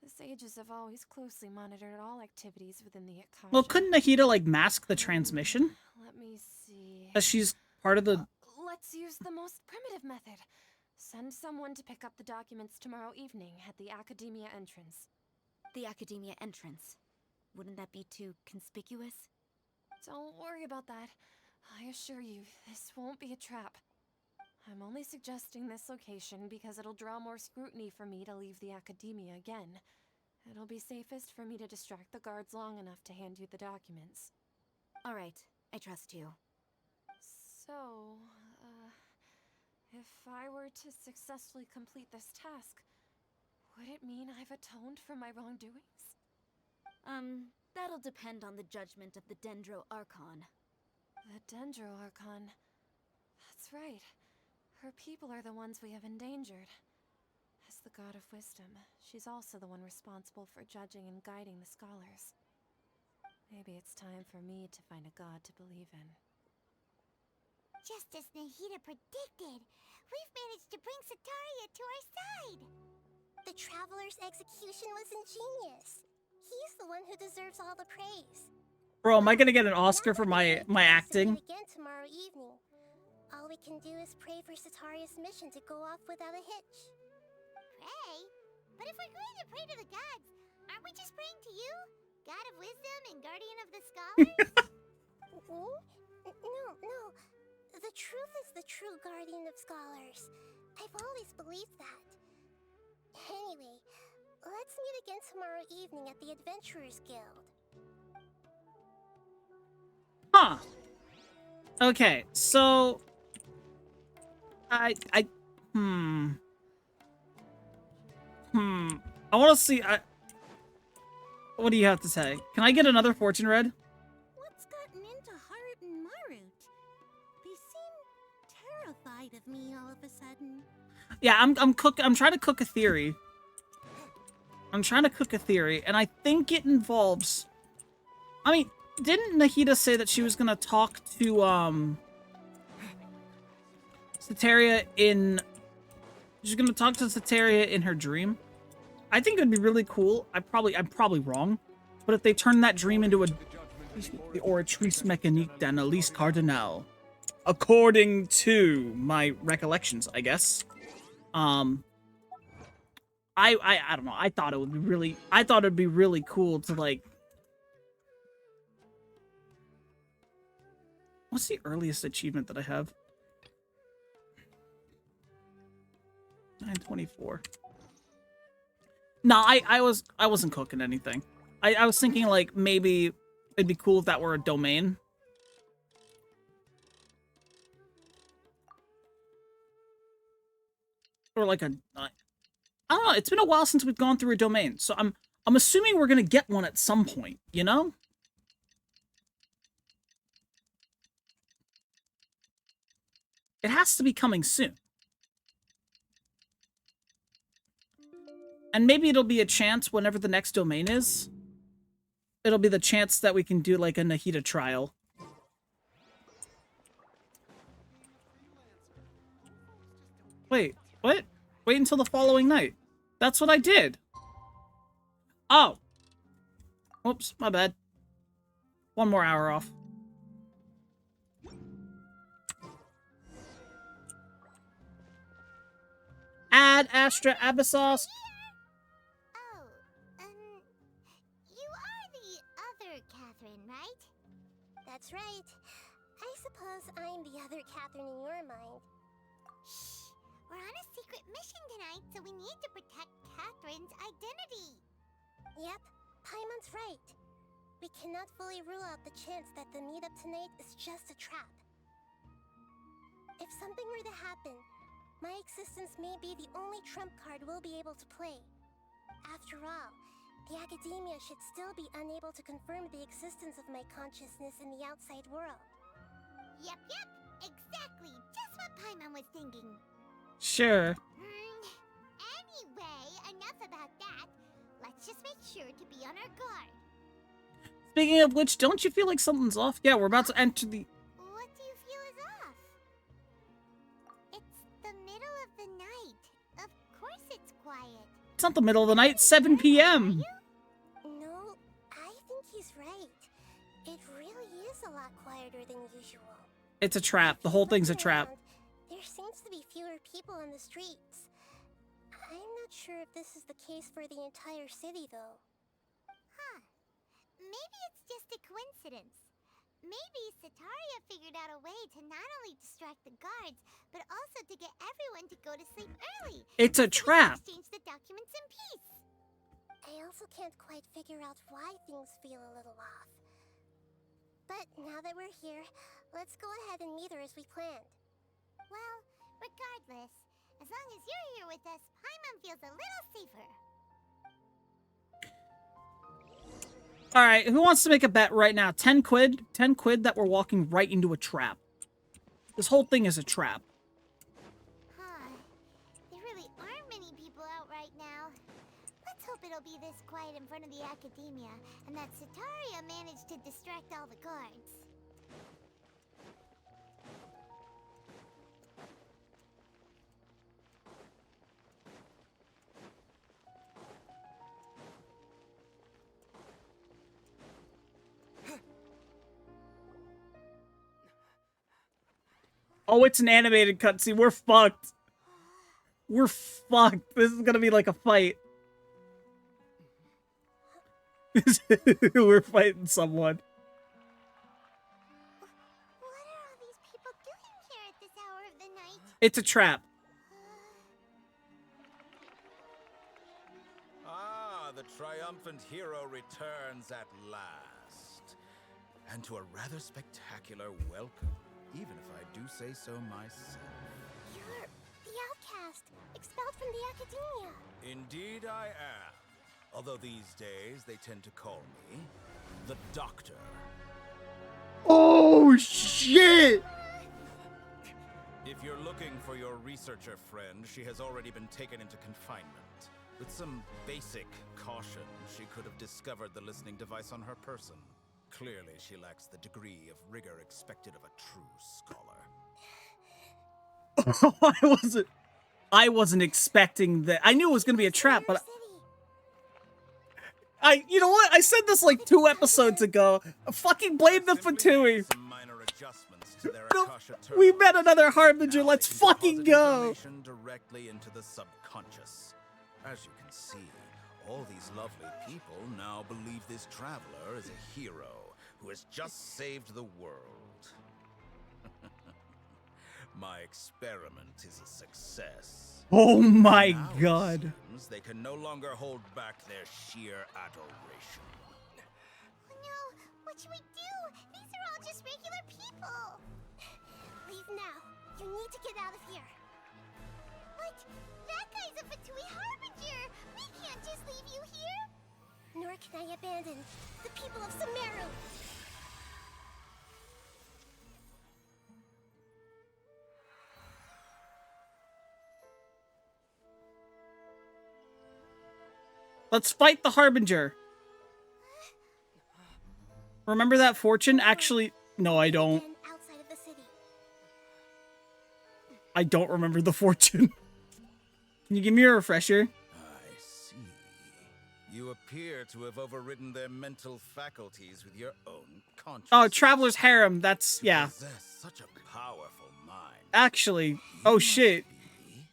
The sages have always closely monitored all activities within the Akasha. Well, couldn't Nahida, like, mask the transmission? Let me see. As she's part of the... Let's use the most primitive method. Send someone to pick up the documents tomorrow evening at the Academia entrance. The academia entrance. Wouldn't that be too conspicuous? Don't worry about that. I assure you, this won't be a trap. I'm only suggesting this location because it'll draw more scrutiny for me to leave the Academia again. It'll be safest for me to distract the guards long enough to hand you the documents. All right, I trust you. So, if I were to successfully complete this task, would it mean I've atoned for my wrongdoings? That'll depend on the judgment of the Dendro Archon. The Dendro Archon. That's right. Her people are the ones we have endangered. As the god of wisdom, she's also the one responsible for judging and guiding the scholars. Maybe it's time for me to find a god to believe in. Just as Nahida predicted, we've managed to bring Sataria to our side. The Traveler's execution was ingenious. He's the one who deserves all the praise. Bro, am I gonna get an Oscar for my acting? Again tomorrow evening. All we can do is pray for Sataria's mission to go off without a hitch. Pray? But if we're going to pray to the gods, aren't we just praying to you? God of wisdom and guardian of the scholars? No. The truth is the true guardian of scholars. I've always believed that. Anyway, let's meet again tomorrow evening at the Adventurers Guild. Huh. Okay, so... I want to see... What do you have to say? Can I get another fortune read? What's gotten into Haru and Marut? They seem terrified of me all of a sudden. Yeah, I'm trying to cook a theory. And I think it involves... I mean, didn't Nahida say that she was gonna talk to, Sataria in... She's gonna talk to Sataria in her dream? I think it'd be really cool. I'm probably wrong. But if they turn that dream into a oratrice mécanique d'analyse cardinale. According to my recollections, I guess. I don't know. I thought it'd be really cool to, like... What's the earliest achievement that I have? 924. No, I wasn't cooking anything. I was thinking, like, maybe It'd be cool if that were a domain. Or like a... I don't know. It's been a while since we've gone through a domain. So I'm assuming we're going to get one at some point, you know? It has to be coming soon. And maybe it'll be a chance whenever the next domain is. It'll be the chance that we can do like a Nahida trial. Wait, what? Wait until the following night. That's what I did. Oh. Oops, my bad. One more hour off. Add Astra Abyssos. Oh, you are the other Catherine, right? That's right. I suppose I'm the other Catherine in your mind. Shh! We're on a secret mission tonight, so we need to protect Catherine's identity. Yep, Paimon's right. We cannot fully rule out the chance that the meetup tonight is just a trap. If something were to happen, my existence may be the only trump card we'll be able to play. After all, the Academia should still be unable to confirm the existence of my consciousness in the outside world. Yep, exactly. Just what Paimon was thinking. Sure. Anyway, enough about that. Let's just make sure to be on our guard. Speaking of which, don't you feel like something's off? Yeah, we're about to enter the... What do you feel is off? It's the middle of the night. Of course it's quiet. It's not the middle of the night, 7 p.m. No, I think he's right. It really is a lot quieter than usual. It's a trap. The whole thing's a trap. There seems to be fewer people on the streets. I'm not sure if this is the case for the entire city, though. Huh. Maybe it's just a coincidence. Maybe Sataria figured out a way to not only distract the guards, but also to get everyone to go to sleep early. It's a so we can trap. exchange the documents in peace. I also can't quite figure out why things feel a little off. But now that we're here, let's go ahead and meet her as we planned. Well, regardless, as long as you're here with us, Paimon feels a little safer. Alright, who wants to make a bet right now? 10 quid? 10 quid that we're walking right into a trap. This whole thing is a trap. Huh. There really aren't many people out right now. Let's hope it'll be this quiet in front of the Academia, and that Sataria managed to distract all the guards. Oh, it's an animated cutscene. We're fucked. We're fucked. This is gonna be like a fight. We're fighting someone. What are all these people doing here at this hour of the night? It's a trap. Ah, the triumphant hero returns at last. And to a rather spectacular welcome, even if I do say so myself. You're the outcast, expelled from the Academia. Indeed I am. Although these days they tend to call me the Doctor. Oh, shit! If you're looking for your researcher friend, she has already been taken into confinement. With some basic caution, she could have discovered the listening device on her person. Clearly, she lacks the degree of rigor expected of a true scholar. I wasn't expecting that. I knew it was gonna be a trap, but you know what? I said this like 2 episodes ago. Fucking blame the Fatui. Some minor adjustments to their No, Akasha we turtle. met another Harbinger. Now Let's they can fucking deposit go. information directly into the subconscious. As you can see, all these lovely people now believe this traveler is a hero who has just saved the world. My experiment is a success. Oh my Now it god. seems they can no longer hold back their sheer adoration. No, What should we do? These are all just regular people. Leave now. You need to get out of here. What? That guy's a Fatui Harbinger. We can't just leave you here. Nor can I abandon the people of Sumeru. Let's fight the Harbinger. Remember that fortune? Actually, no, I don't. Outside of the city. I don't remember the fortune. Can you give me a refresher? I see. You appear to have overridden their mental faculties with your own conscience. Oh, Traveler's Harem. That's, yeah. Possess such a powerful mind. Actually, oh shit. Be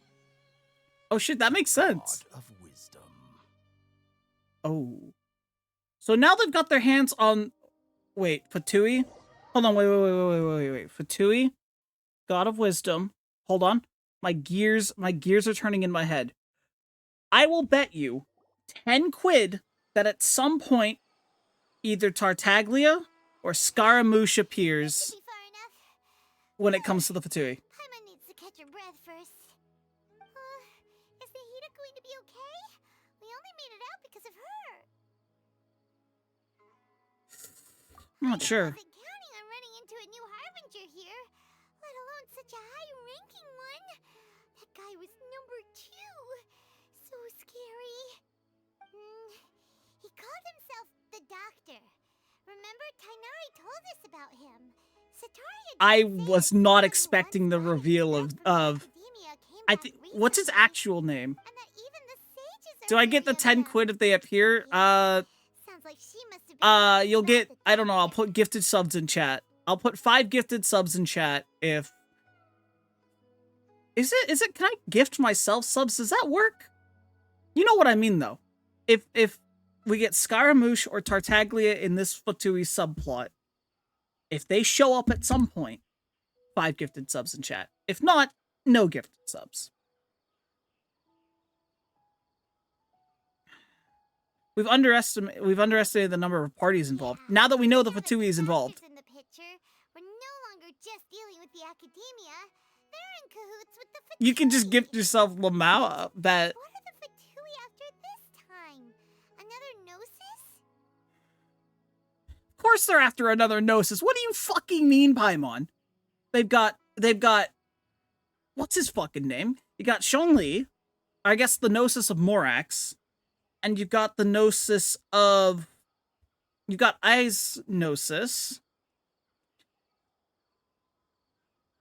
Oh shit, that makes sense. God of wisdom. Oh. So now they've got their hands on... Wait, Fatui? Hold on, wait. Fatui? God of Wisdom. Hold on. My gears are turning in my head. I will bet you 10 quid that at some point either Tartaglia or Scaramouche appears Be far enough. when it comes to the Fatui. Paimon needs to catch her breath first. Is Nahida going to be okay? We only made it out because of her. I'm not sure. I wasn't counting on running into a new Harbinger here, let alone such a high-ranking one. That guy was number 2. So scary. He called himself the Doctor. Remember, Tainari told us about him. Sataria I didn't say was his not name expecting was the that. reveal That of Academia came I back think what's his recently, actual name? and that even the sages Do are I get the wary of 10 him. quid if they appear? Sounds like she must have been You'll about get, the I don't know, I'll Doctor. put gifted subs in chat. I'll put 5 gifted subs in chat if... Is it, can I gift myself subs? Does that work? You know what I mean, though. If we get Scaramouche or Tartaglia in this Fatui subplot, if they show up at some point, 5 gifted subs in chat. If not, no gifted subs. We've underestimated the number of parties involved. Yeah. Now that we know the Now that Fatui is involved. Doctor's in the picture, we're no longer just dealing with the Academia. They're in cahoots with the Fatui. You can just gift yourself Lamau that... What are the Fatui after this time? Another Gnosis? Of course they're after another Gnosis. What do you fucking mean, Paimon? They've got... What's his fucking name? You got Shonli, I guess the Gnosis of Morax, and you've got the Gnosis of... You got Ai's Gnosis.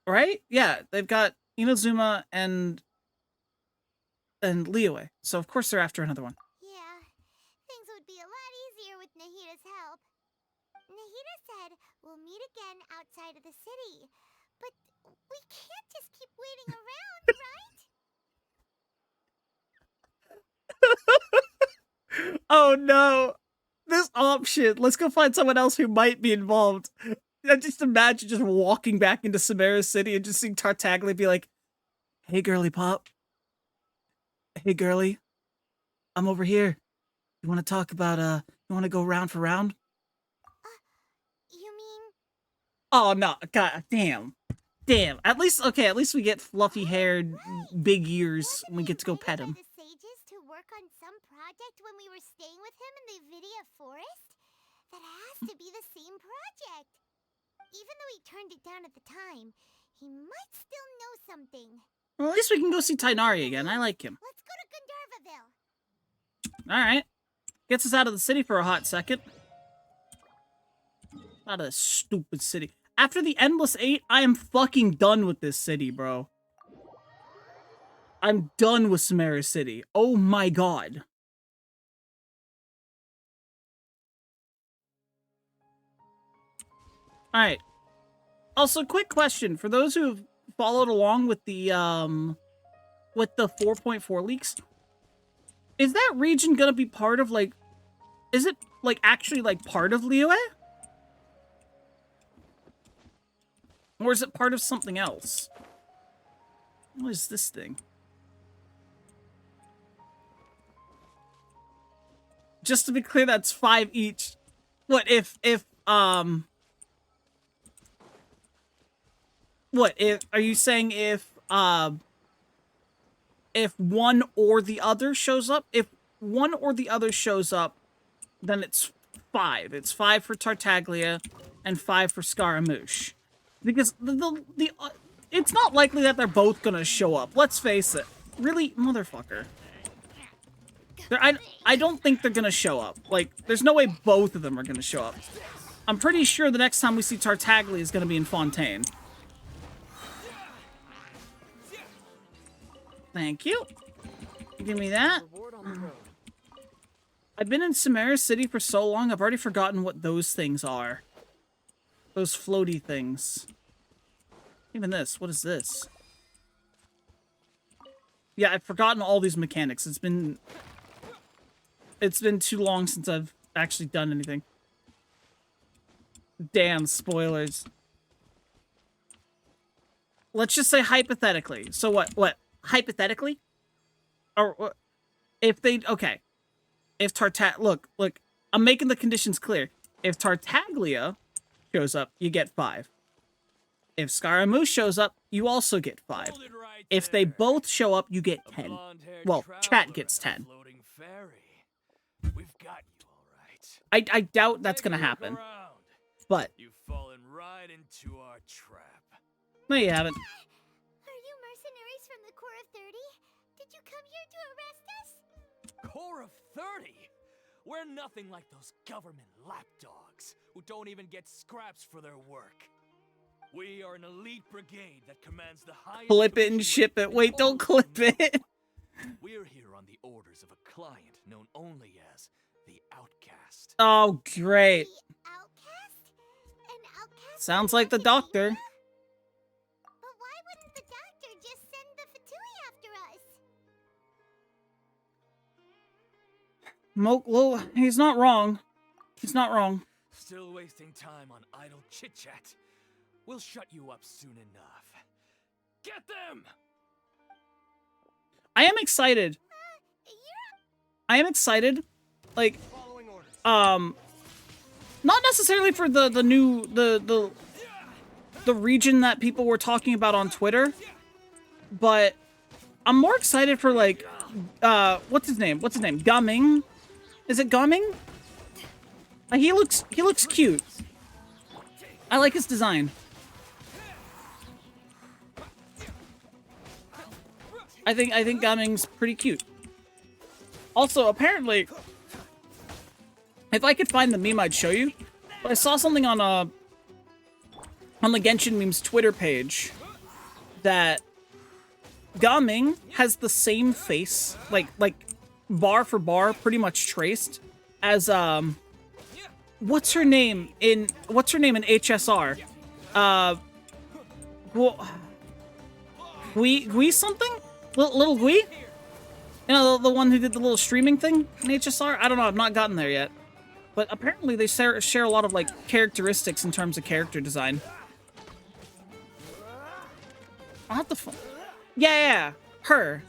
Right? Yeah, they've got Inazuma and Liyue. So of course they're after another one. Yeah, things would be a lot easier with Nahida's help. Nahida said we'll meet again outside of the city. But we can't just keep waiting around, right? Oh no. This option. Let's go find someone else who might be involved. I just imagine just walking back into Sumeru City and just seeing Tartaglia be like, "Hey girly pop. Hey girly. I'm over here. You wanna talk about you wanna go round for round?" You mean... Oh no, god damn. Damn. At least we get fluffy haired, big ears and we get to go pet him. The sages to work on some project when we were staying with him in the Vidia forest? That has to be the same project. Even though he turned it down at the time, he might still know something. Well, at least we can go see Tainari again. I like him. Let's go to Gandharvaville. Alright. Gets us out of the city for a hot second. Out of this stupid city. After the Endless 8, I am fucking done with this city, bro. I'm done with Sumeru City. Oh my god. Alright. Also, quick question. For those who have followed along with the 4.4 leaks, is that region gonna be part of, like... Is it, like, actually, like, part of Liyue? Or is it part of something else? What is this thing? Just to be clear, that's 5 each. What, if what if are you saying if one or the other shows up? If one or the other shows up, then it's 5. It's 5 for Tartaglia and 5 for Scaramouche. Because it's not likely that they're both gonna show up. Let's face it. Really, motherfucker. I don't think they're gonna show up. Like, there's no way both of them are gonna show up. I'm pretty sure the next time we see Tartaglia is gonna be in Fontaine. Thank you. Give me that. I've been in Sumeru City for so long, I've already forgotten what those things are. Those floaty things. Even this. What is this? Yeah, I've forgotten all these mechanics. It's been too long since I've actually done anything. Damn, spoilers. Let's just say hypothetically. So what? Hypothetically? Or if they... Okay. If look, I'm making the conditions clear. If Tartaglia shows up, you get 5. If Scaramouche shows up, you also get 5. If they both show up, you get 10. Well, chat gets 10. We've got you all right. I doubt that's gonna happen. But You've fallen right into our trap. no, you haven't. Are you mercenaries from the Corps of 30? Did you come here to arrest us? Corps of 30? We're nothing like those government lapdogs who don't even get scraps for their work. We are an elite brigade that commands the highest... Clip it and ship it. Wait, don't clip it. We're here on the orders of a client known only as the Outcast. Oh, great. The outcast? An outcast? Sounds like the doctor. But why wouldn't the doctor just send the Fatui after us? He's not wrong. He's not wrong. Still wasting time on idle chit-chat. We'll shut you up soon enough. Get them! I am excited. I am excited. Like, not necessarily for the new the region that people were talking about on Twitter, but I'm more excited for like what's his name? Gumming? Is it Gumming? He looks cute. I like his design. I think Gumming's pretty cute. Also, apparently, if I could find the meme, I'd show you. But I saw something on the Genshin Memes Twitter page that Gumming has the same face, like bar for bar, pretty much traced, as what's her name in HSR? Gui something? Little Gui? You know, the one who did the little streaming thing in HSR? I don't know, I've not gotten there yet. But apparently they share a lot of, like, characteristics in terms of character design. I'll have to yeah, her.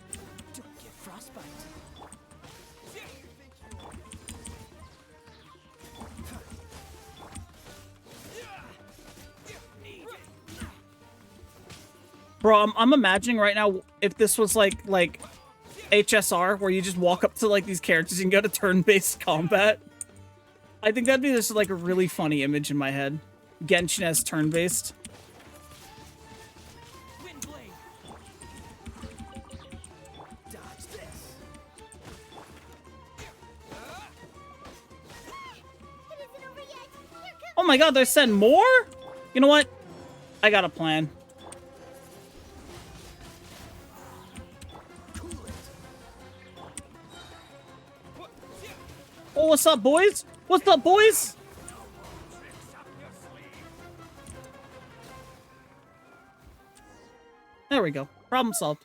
Bro, I'm imagining right now if this was like HSR, where you just walk up to like these characters and go to turn-based combat. I think that'd be just like a really funny image in my head. Genshin as turn-based. Oh my god, they're sending more? You know what? I got a plan. Oh, what's up, boys? What's up, boys? There we go. Problem solved.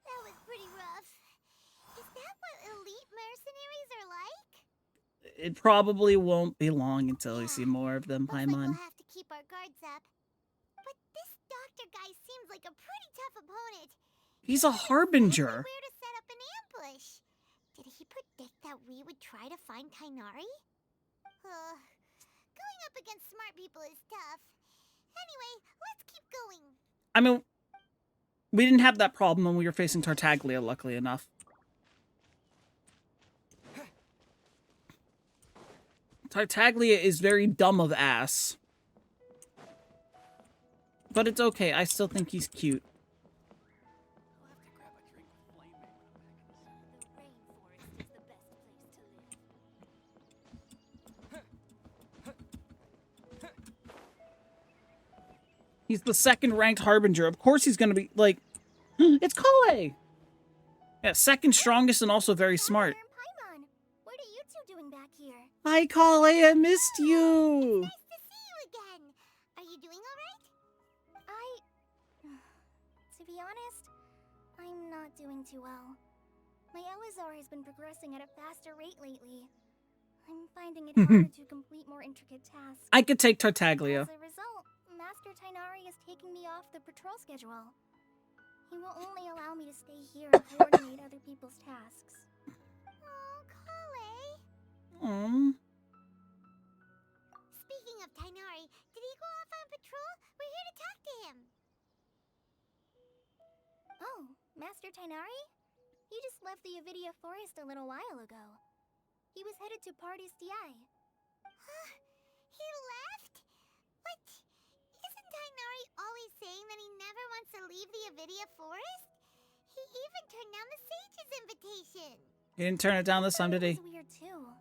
That was pretty rough. Is that what elite mercenaries are like? It probably won't be long until we see more of them, Looks like Paimon. we'll have to keep our guards up. But this doctor guy seems like a pretty tough opponent. He's a harbinger. Where to set up an ambush? Did he predict that we would try to find Tainari? Going up against smart people is tough. Anyway, let's keep going. I mean, we didn't have that problem when we were facing Tartaglia, luckily enough. Tartaglia is very dumb of ass. But it's okay, I still think he's cute. He's the second ranked Harbinger. Of course he's gonna be, like... It's Kale! Yeah, second strongest and also very smart. Paimon, what are you two doing back here? Hi, Kale, I missed you! Nice to see you again. Are you doing alright? To be honest, I'm not doing too well. My Elazar has been progressing at a faster rate lately. I'm finding it harder to complete more intricate tasks. I could take Tartaglia. As a result, Master Tainari is taking me off the patrol schedule. He will only allow me to stay here and coordinate other people's tasks. Oh, Kale. Aww. Speaking of Tainari, did he go off on patrol? We're here to talk to him. Oh, Master Tainari? He just left the Avidia Forest a little while ago. He was headed to Party's DI. He left? What? Isn't Tainari always saying that he never wants to leave the Avidia Forest? He even turned down the Sage's invitation. He didn't turn it down this time, did he? That was weird too.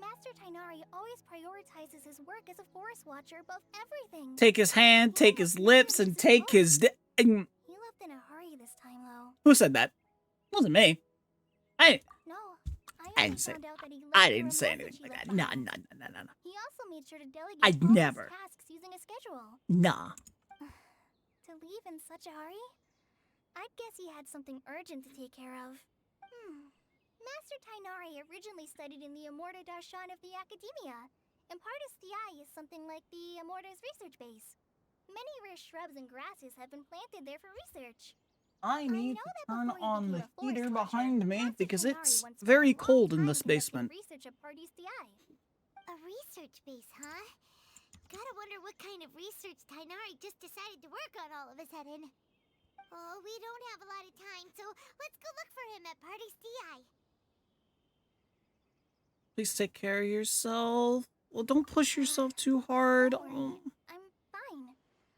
Master Tainari always prioritizes his work as a forest watcher above everything. Take his hand, take his lips, and take his... He left in a hurry this time, though. Who said that? It wasn't me. No, I didn't say. found out that he left I for a didn't say message anything he like left that. No. behind. He also made sure to delegate I'd all his never. tasks using a schedule. Nah. To leave in such a hurry? I'd guess he had something urgent to take care of. Master Tainari originally studied in the Amorta Darshan of the Academia, and Partis DI is something like the Amorta's research base. Many rare shrubs and grasses have been planted there for research. I need know to that turn before you on became the a forest heater watcher, behind me Master because Tainari it's once spent very a long cold in time this conducting basement. Research at Party's DI. A research base, huh? Gotta wonder what kind of research Tainari just decided to work on all of a sudden. Oh, we don't have a lot of time, so let's go look for him at Party's DI. Please take care of yourself. Well, don't push yourself too hard. Don't worry. I'm fine.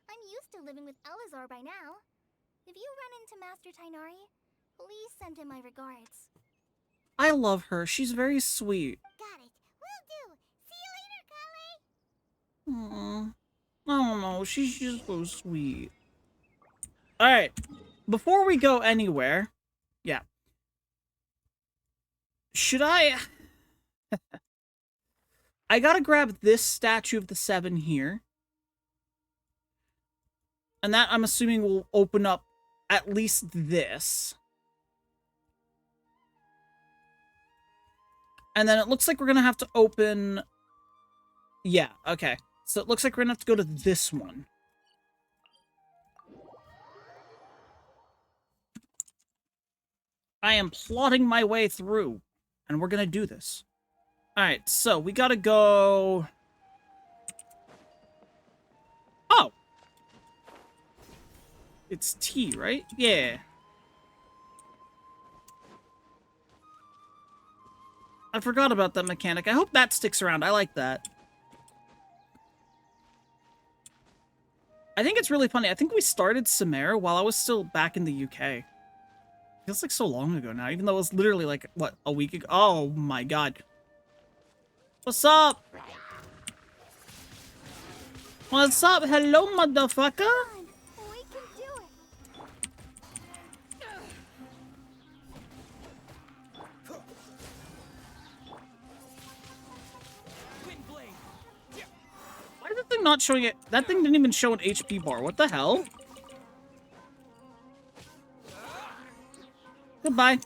I'm used to living with Elazar by now. If you run into Master Tainari, please send him my regards. I love her. She's very sweet. Got it. Will do. See you later, Kale. Aww. I don't know. She's just so sweet. Alright. Before we go anywhere... Yeah. Should I... I gotta grab this statue of the Seven here. And that, I'm assuming, will open up at least this. And then it looks like we're gonna have to open... Yeah, okay. So it looks like we're gonna have to go to this one. I am plotting my way through. And we're gonna do this. Alright, so we gotta go... Oh! It's T, right? Yeah. I forgot about that mechanic. I hope that sticks around. I like that. I think it's really funny. I think we started Sumeru while I was still back in the UK. Feels like so long ago now, even though it was literally like, what, a week ago? Oh my god. What's up? What's up? Hello, motherfucker? We can do it. Why is that thing not showing it? That thing didn't even show an HP bar. What the hell? Goodbye.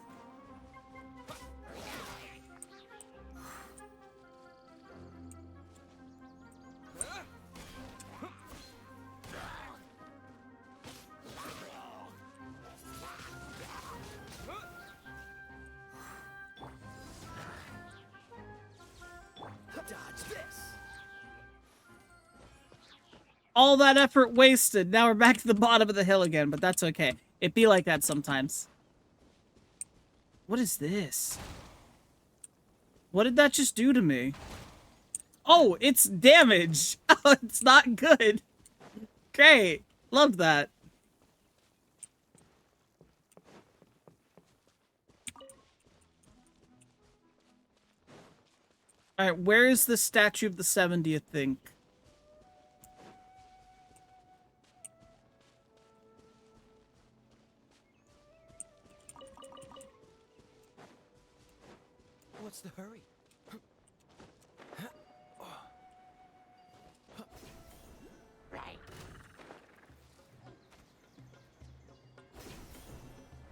Dodge this. All that effort wasted. Now we're back to the bottom of the hill again, but that's okay. It be like that sometimes. What is this? What did that just do to me? Oh, it's damage. Oh, it's not good. Great. Love that. Alright, where is the statue of the 70th thing? What's the hurry?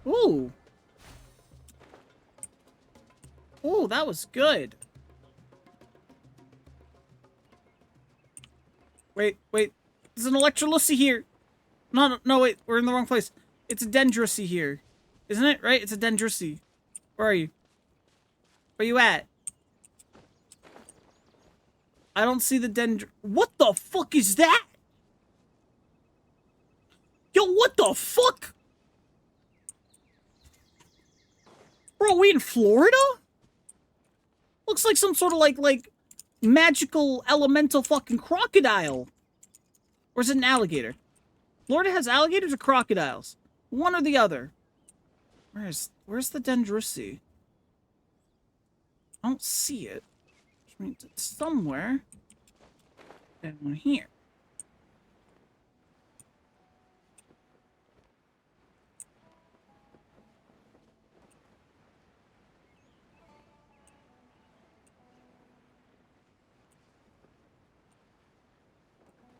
Ooh. Ooh, that was good. Wait. There's an Electrolysi here. No, wait. We're in the wrong place. It's a Dendrosi here. Isn't it? Right? It's a Dendrosi. Where are you? Where you at? I don't see the What the fuck is that? Yo, what the fuck? Bro, we in Florida? Looks like some sort of like magical elemental fucking crocodile. Or is it an alligator? Florida has alligators or crocodiles? One or the other. Where's the Dendrosi? I don't see it. Which means it's somewhere down here.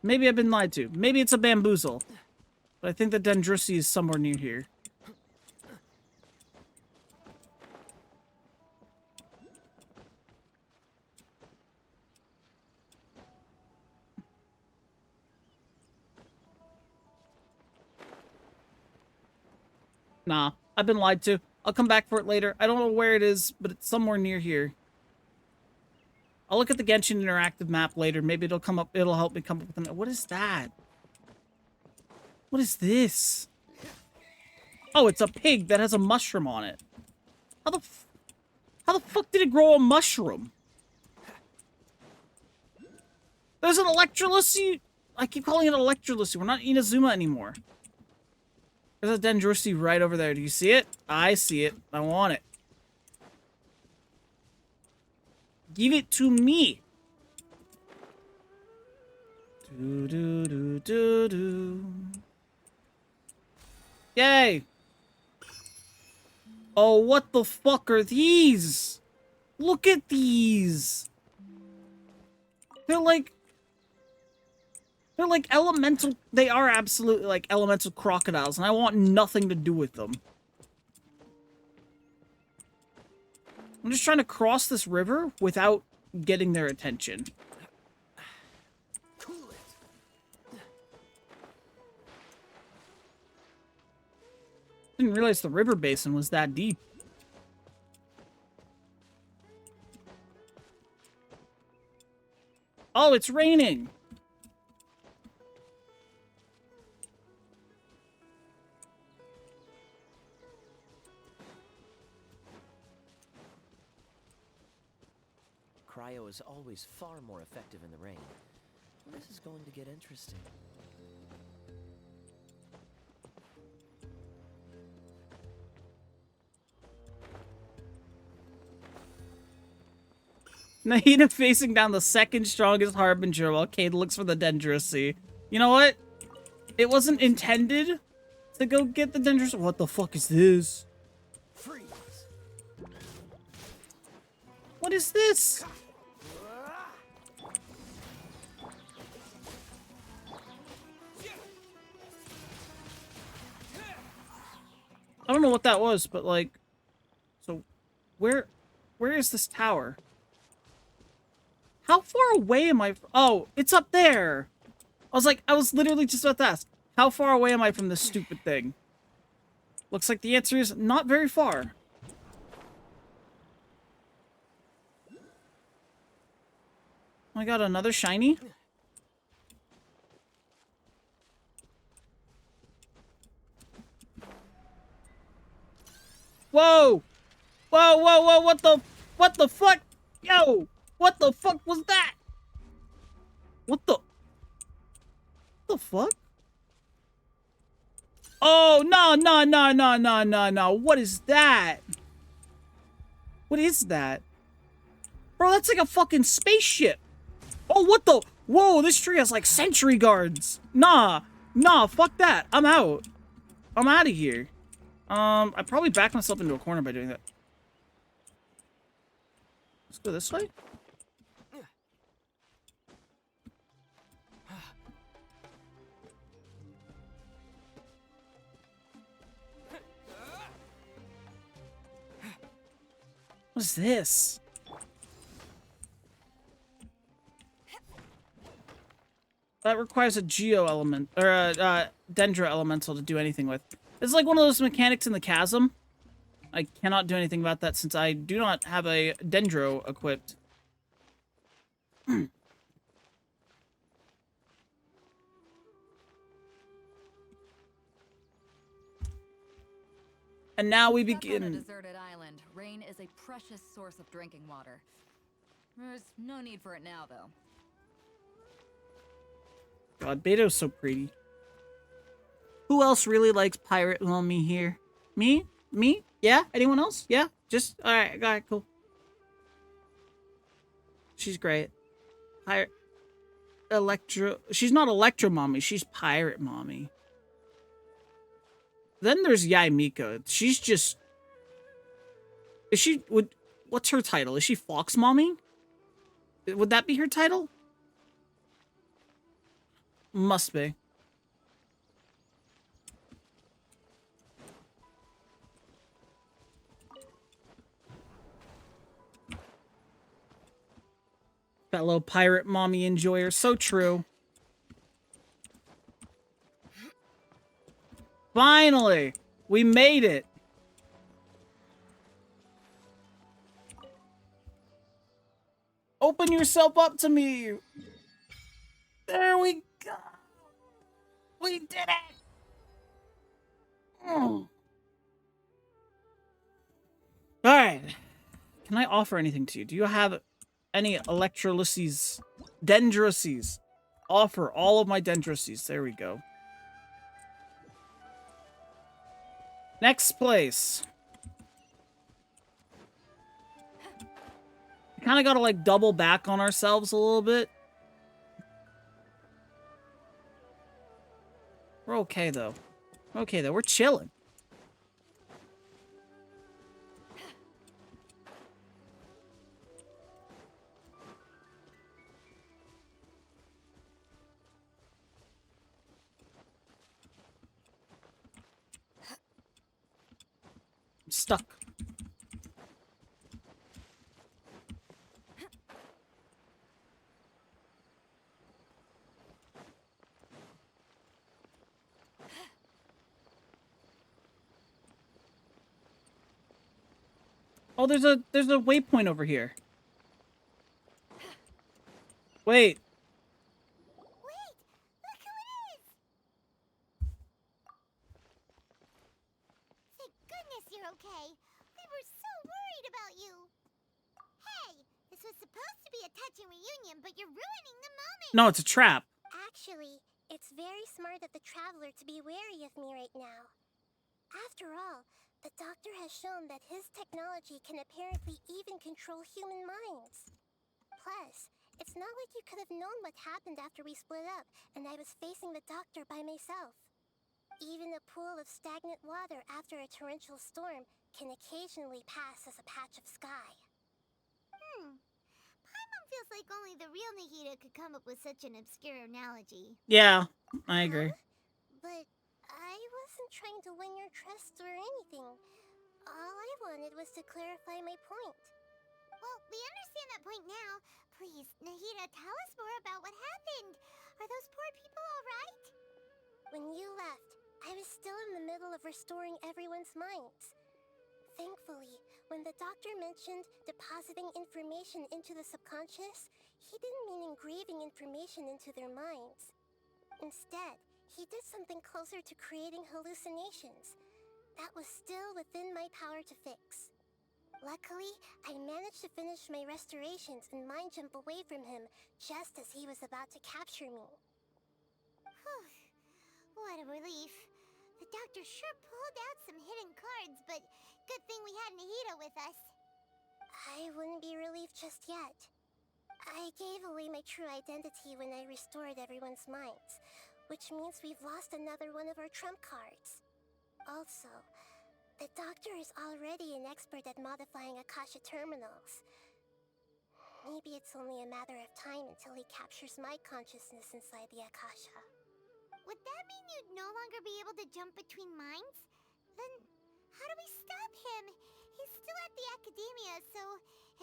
Maybe I've been lied to. Maybe it's a bamboozle. But I think the Dendrosi is somewhere near here. Nah, I've been lied to. I'll come back for it later. I don't know where it is, but it's somewhere near here. I'll look at the Genshin interactive map later. Maybe it'll come up. It'll help me come up with an. What is that? What is this? Oh, it's a pig that has a mushroom on it. How the fuck did it grow a mushroom? There's an Electrolysi. I keep calling it Electrolysi. We're not Inazuma anymore. There's a Dendrosi right over there. Do you see it? I see it. I want it. Give it to me. Do. Yay. Oh, what the fuck are these? Look at these. They're like elemental. They are absolutely like elemental crocodiles, and I want nothing to do with them. I'm just trying to cross this river without getting their attention. Cool it. Didn't realize the river basin was that deep. Oh, it's raining. Cryo is always far more effective in the rain. This is going to get interesting. Nahida facing down the second strongest Harbinger while Cade looks for the Dendrosi. You know what? It wasn't intended to go get the Dendrosi. What the fuck is this? Freeze. What is this? I don't know what that was, but like, so where is this tower? How far away am I? Oh, it's up there. I was literally just about to ask, how far away am I from this stupid thing? Looks like the answer is not very far. I got another shiny. Whoa! Whoa, whoa, whoa, what the fuck? Yo! What the fuck was that? What the fuck? Oh, no, no, no, no, no, no, no. What is that? What is that? Bro, that's like a fucking spaceship. Oh, what the? Whoa, this tree has like sentry guards. Nah, fuck that. I'm out. I'm out of here. I probably backed myself into a corner by doing that. Let's go this way. What's this? That requires a geo element or a dendro elemental to do anything with. It's like one of those mechanics in the chasm. I cannot do anything about that since I do not have a dendro equipped. And now we begin. On a deserted island, rain is a precious source of drinking water. There's no need for it now, though. God, Beto's so pretty. Who else really likes Pirate Mommy here? Me? Me? Yeah? Anyone else? Yeah? Just, alright, cool. She's great. Pirate... She's not Electro Mommy, she's Pirate Mommy. Then there's Yai Miko. She's just... Is she... What's her title? Is she Fox Mommy? Would that be her title? Must be. Fellow Pirate Mommy enjoyer. So true. Finally! We made it! Open yourself up to me! There we go! We did it! Alright. Can I offer anything to you? Do you have any electrolyses? Dendroses. Offer all of my dendroses. There we go. Next place. We kind of got to like double back on ourselves a little bit. We're okay though. Okay though. We're chilling. I'm stuck. Oh, there's a waypoint over here. Wait. Wait! Look who it is! Thank goodness you're okay. We were so worried about you. Hey, this was supposed to be a touching reunion, but you're ruining the moment. No, it's a trap. Actually, it's very smart of the Traveler to be wary of me right now. After all, the Doctor has shown that his technology can apparently even control human minds. Plus, it's not like you could have known what happened after we split up and I was facing the Doctor by myself. Even a pool of stagnant water after a torrential storm can occasionally pass as a patch of sky. Paimon feels like only the real Nahida could come up with such an obscure analogy. Yeah, I agree. But I wasn't trying to win your trust or anything. All I wanted was to clarify my point. Well, we understand that point now. Please, Nahida, tell us more about what happened. Are those poor people all right? When you left, I was still in the middle of restoring everyone's minds. Thankfully, when the Doctor mentioned depositing information into the subconscious, he didn't mean engraving information into their minds. Instead, he did something closer to creating hallucinations. that was still within my power to fix. Luckily, I managed to finish my restorations and mind jump away from him just as he was about to capture me. Whew. What a relief. The doctor sure pulled out some hidden cards, but good thing we had Nahida with us. I wouldn't be relieved just yet. I gave away my true identity when I restored everyone's minds, which means we've lost another one of our trump cards. Also, the doctor is already an expert at modifying Akasha terminals. Maybe it's only a matter of time until he captures my consciousness inside the Akasha. Would that mean you'd no longer be able to jump between minds? Then how do we stop him? He's still at the academia, so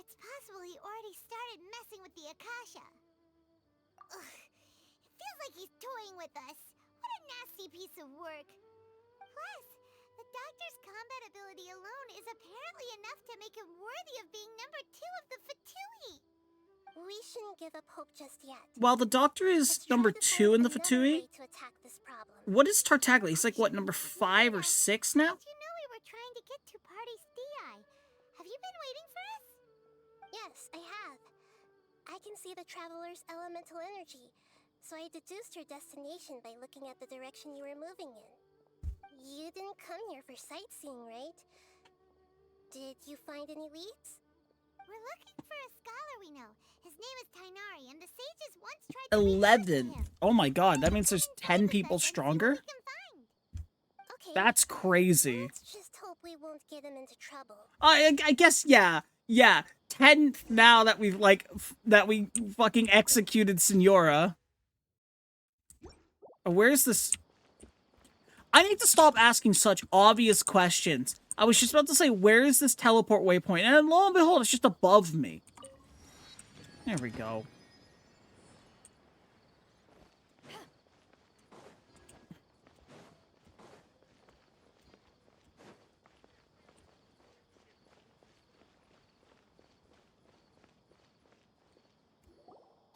it's possible he already started messing with the Akasha. Ugh, it feels like he's toying with us. What a nasty piece of work. Plus, the doctor's combat ability alone is apparently enough to make him worthy of being number 2 of the Fatui. We shouldn't give up hope just yet. While the doctor is number 2 in the Fatui, what is Tartaglia? He's like, what, number 5 or 6 now? Did you know we were trying to get to Party's DI? Have you been waiting for us? Yes, I have. I can see the Traveler's elemental energy, so I deduced your destination by looking at the direction you were moving in. You didn't come here for sightseeing, right? Did you find any leads? We're looking for a scholar we know. His name is Tainari, and the sages once tried to 11. Oh my god, that means there's 10 people stronger? Okay, That's crazy. let's just hope we won't get him into trouble. I guess, yeah. Yeah. 10 now that we've, like, that we fucking executed Signora. Where's this? I need to stop asking such obvious questions. I was just about to say, where is this teleport waypoint? And lo and behold, it's just above me. There we go.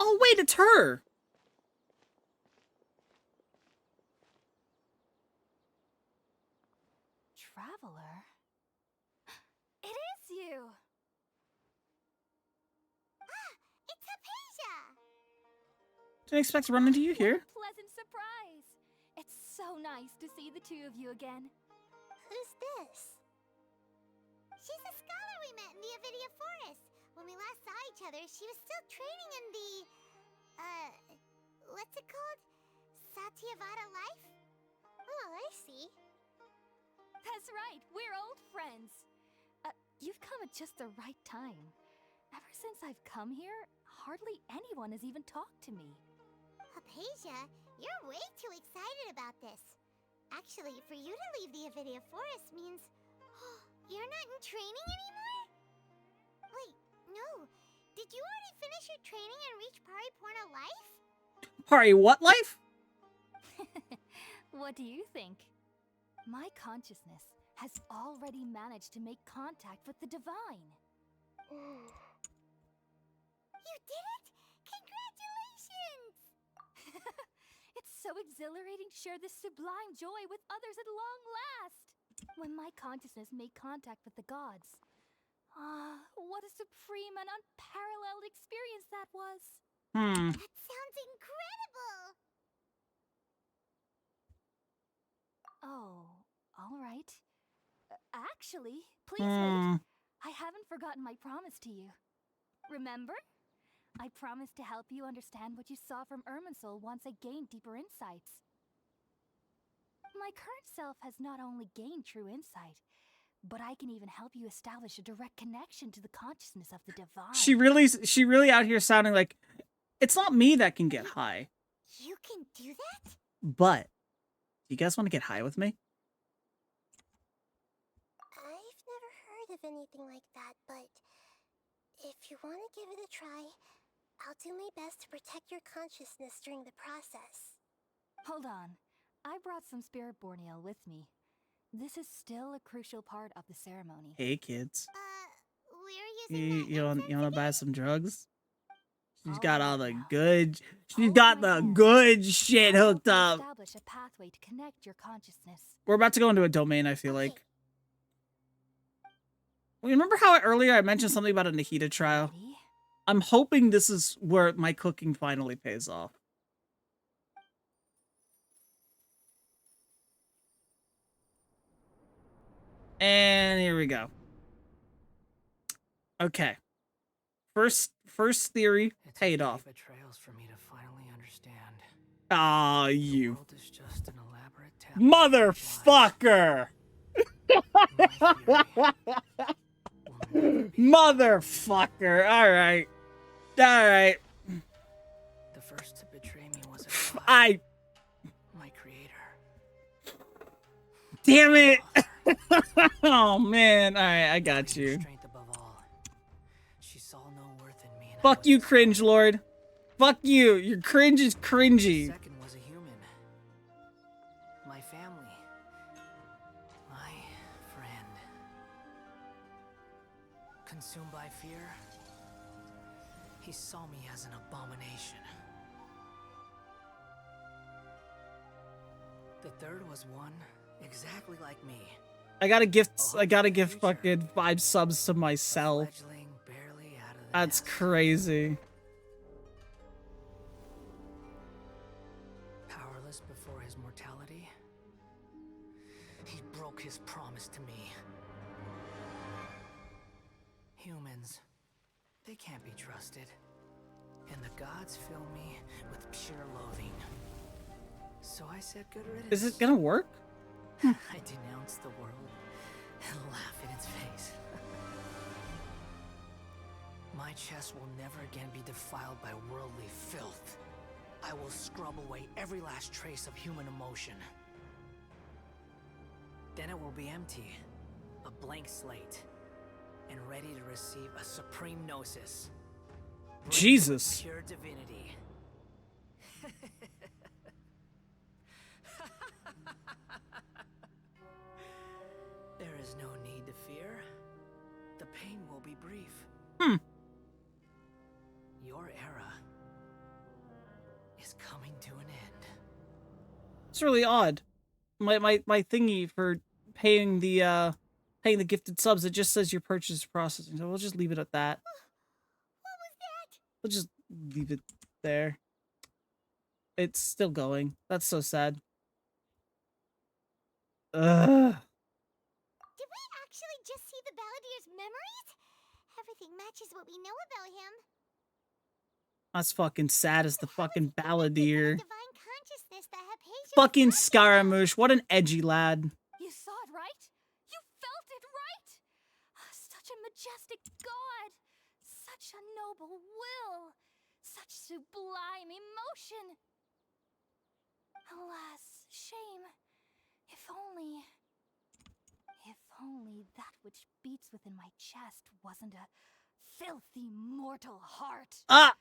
Oh, wait, it's her! Traveler? It is you! Ah, it's Hypatia! Didn't expect to run into you here. What a pleasant surprise! It's so nice to see the two of you again. Who's this? She's a scholar we met in the Avidia Forest. When we last saw each other, she was still training in the... what's it called? Satyavada life? Oh, I see. That's right, we're old friends. You've come at just the right time. Ever since I've come here, hardly anyone has even talked to me. Hypatia, you're way too excited about this. Actually, for you to leave the Avidia Forest means... you're not in training anymore? Wait, no. Did you already finish your training and reach Pariporna life? Pari, what life? What do you think? My consciousness has already managed to make contact with the divine. You did it! Congratulations! It's so exhilarating to share this sublime joy with others at long last! When my consciousness made contact with the gods. What a supreme and unparalleled experience that was! That sounds incredible! Oh, all right. Actually, please wait. I haven't forgotten my promise to you. Remember? I promised to help you understand what you saw from Irminsul once I gained deeper insights. My current self has not only gained true insight, but I can even help you establish a direct connection to the consciousness of the divine. She really out here sounding like, it's not me that can get high. You can do that? But, do you guys want to get high with me? I've never heard of anything like that, but if you want to give it a try, I'll do my best to protect your consciousness during the process. Hold on. I brought some spirit borneal with me. This is still a crucial part of the ceremony. Hey, kids. We're using You want to buy some drugs? She's All got right all the now. good... She's Hold got my the hand. good shit I hope hooked to up. establish a pathway to connect your consciousness. We're about to go into a domain, I feel like. Remember how earlier I mentioned something about a Nahida trial? Ready? I'm hoping this is where my cooking finally pays off. And here we go. Okay. First theory paid off. Betrayals for me to finally understand. Ah, The you world is just an elaborate tapestry motherfucker! Motherfucker! Alright. Alright. The first to betray me was a god, my creator. Damn it! Oh man. Alright, I got you. Strength above all. She saw no worth in me. Fuck you, cringe lord. Fuck you. Your cringe is cringy. Second was a human. My family. My friend. Consumed by fear, he saw me as an abomination. The third was one exactly like me. I gotta give fucking 5 subs to myself. Fledgling barely out of the That's nest. crazy. Powerless before his mortality, he broke his promise to me. Humans, they can't be trusted. And the gods fill me with pure loathing. So I said good riddance. Is it gonna work? I denounced the world and laugh in its face. My chest will never again be defiled by worldly filth. I will scrub away every last trace of human emotion. Then it will be empty, a blank slate, and ready to receive a supreme gnosis. Jesus. Pure divinity. There is no need to fear. The pain will be brief. Your era is coming to an end. It's really odd. My thingy for paying the gifted subs, it just says your purchase is processing. So we'll just leave it at that. What was that? We'll just leave it there. It's still going. That's so sad. Ugh. Did we actually just see the Balladeer's memories? Everything matches what we know about him. That's fucking sad as the fucking Balladeer. Divine consciousness that Hypatia Fucking was Scaramouche. What an edgy lad. You saw it, right? You felt it, right? Such a majestic god. Such a noble will. Such sublime emotion. Alas, shame. If only that which beats within my chest wasn't a filthy mortal heart. Ah!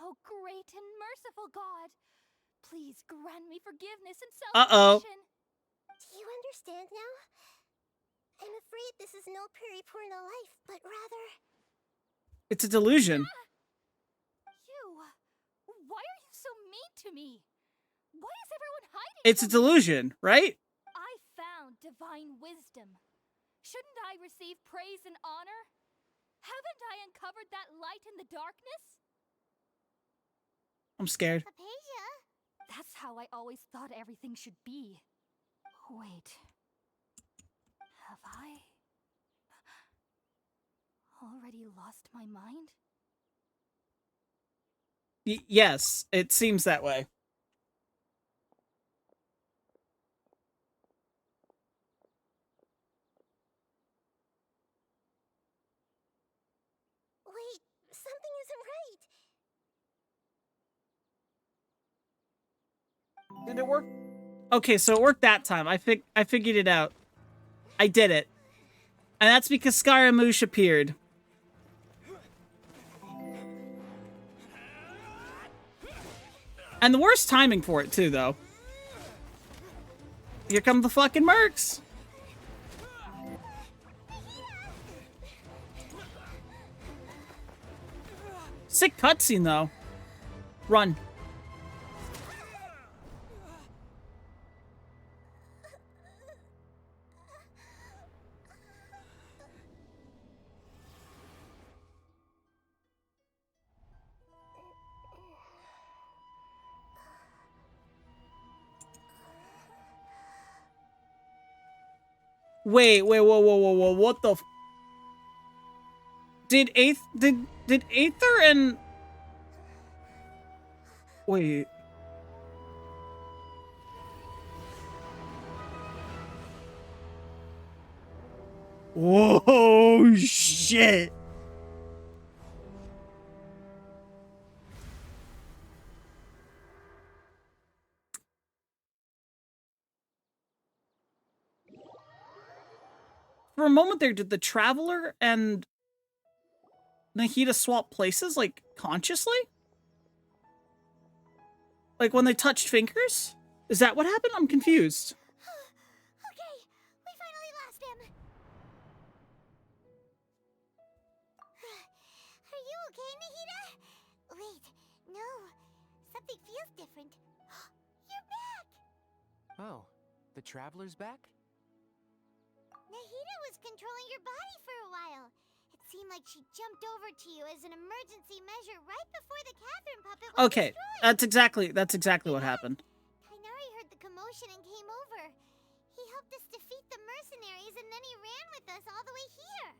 Oh, great and merciful God, please grant me forgiveness and Uh-oh. salvation. Do you understand now? I'm afraid this is no Purina life, but rather... It's a delusion. Why are you so mean to me? Why is everyone hiding It's a from me? delusion, right? I found divine wisdom. Shouldn't I receive praise and honor? Haven't I uncovered that light in the darkness? I'm scared. Hypatia? That's how I always thought everything should be. Wait. Have I already lost my mind? Yes, it seems that way. Wait, something isn't right. Did it work? Okay, so it worked that time. I figured it out. I did it. And that's because Scaramouche appeared. And the worst timing for it, too, though. Here come the fucking mercs. Sick cutscene, though. Run. Wait, whoa, what the did Aether and... Wait. Whoa, shit. For a moment there, did the Traveler and Nahida swap places, like, consciously? Like, when they touched fingers? Is that what happened? I'm confused. Okay, we finally lost him. Are you okay, Nahida? Wait, no. Something feels different. You're back! Oh, the Traveler's back? Nahida was controlling your body for a while. It seemed like she jumped over to you as an emergency measure right before the Catherine puppet was Okay, destroyed. that's exactly what happened. Tainari heard the commotion and came over. He helped us defeat the mercenaries and then he ran with us all the way here.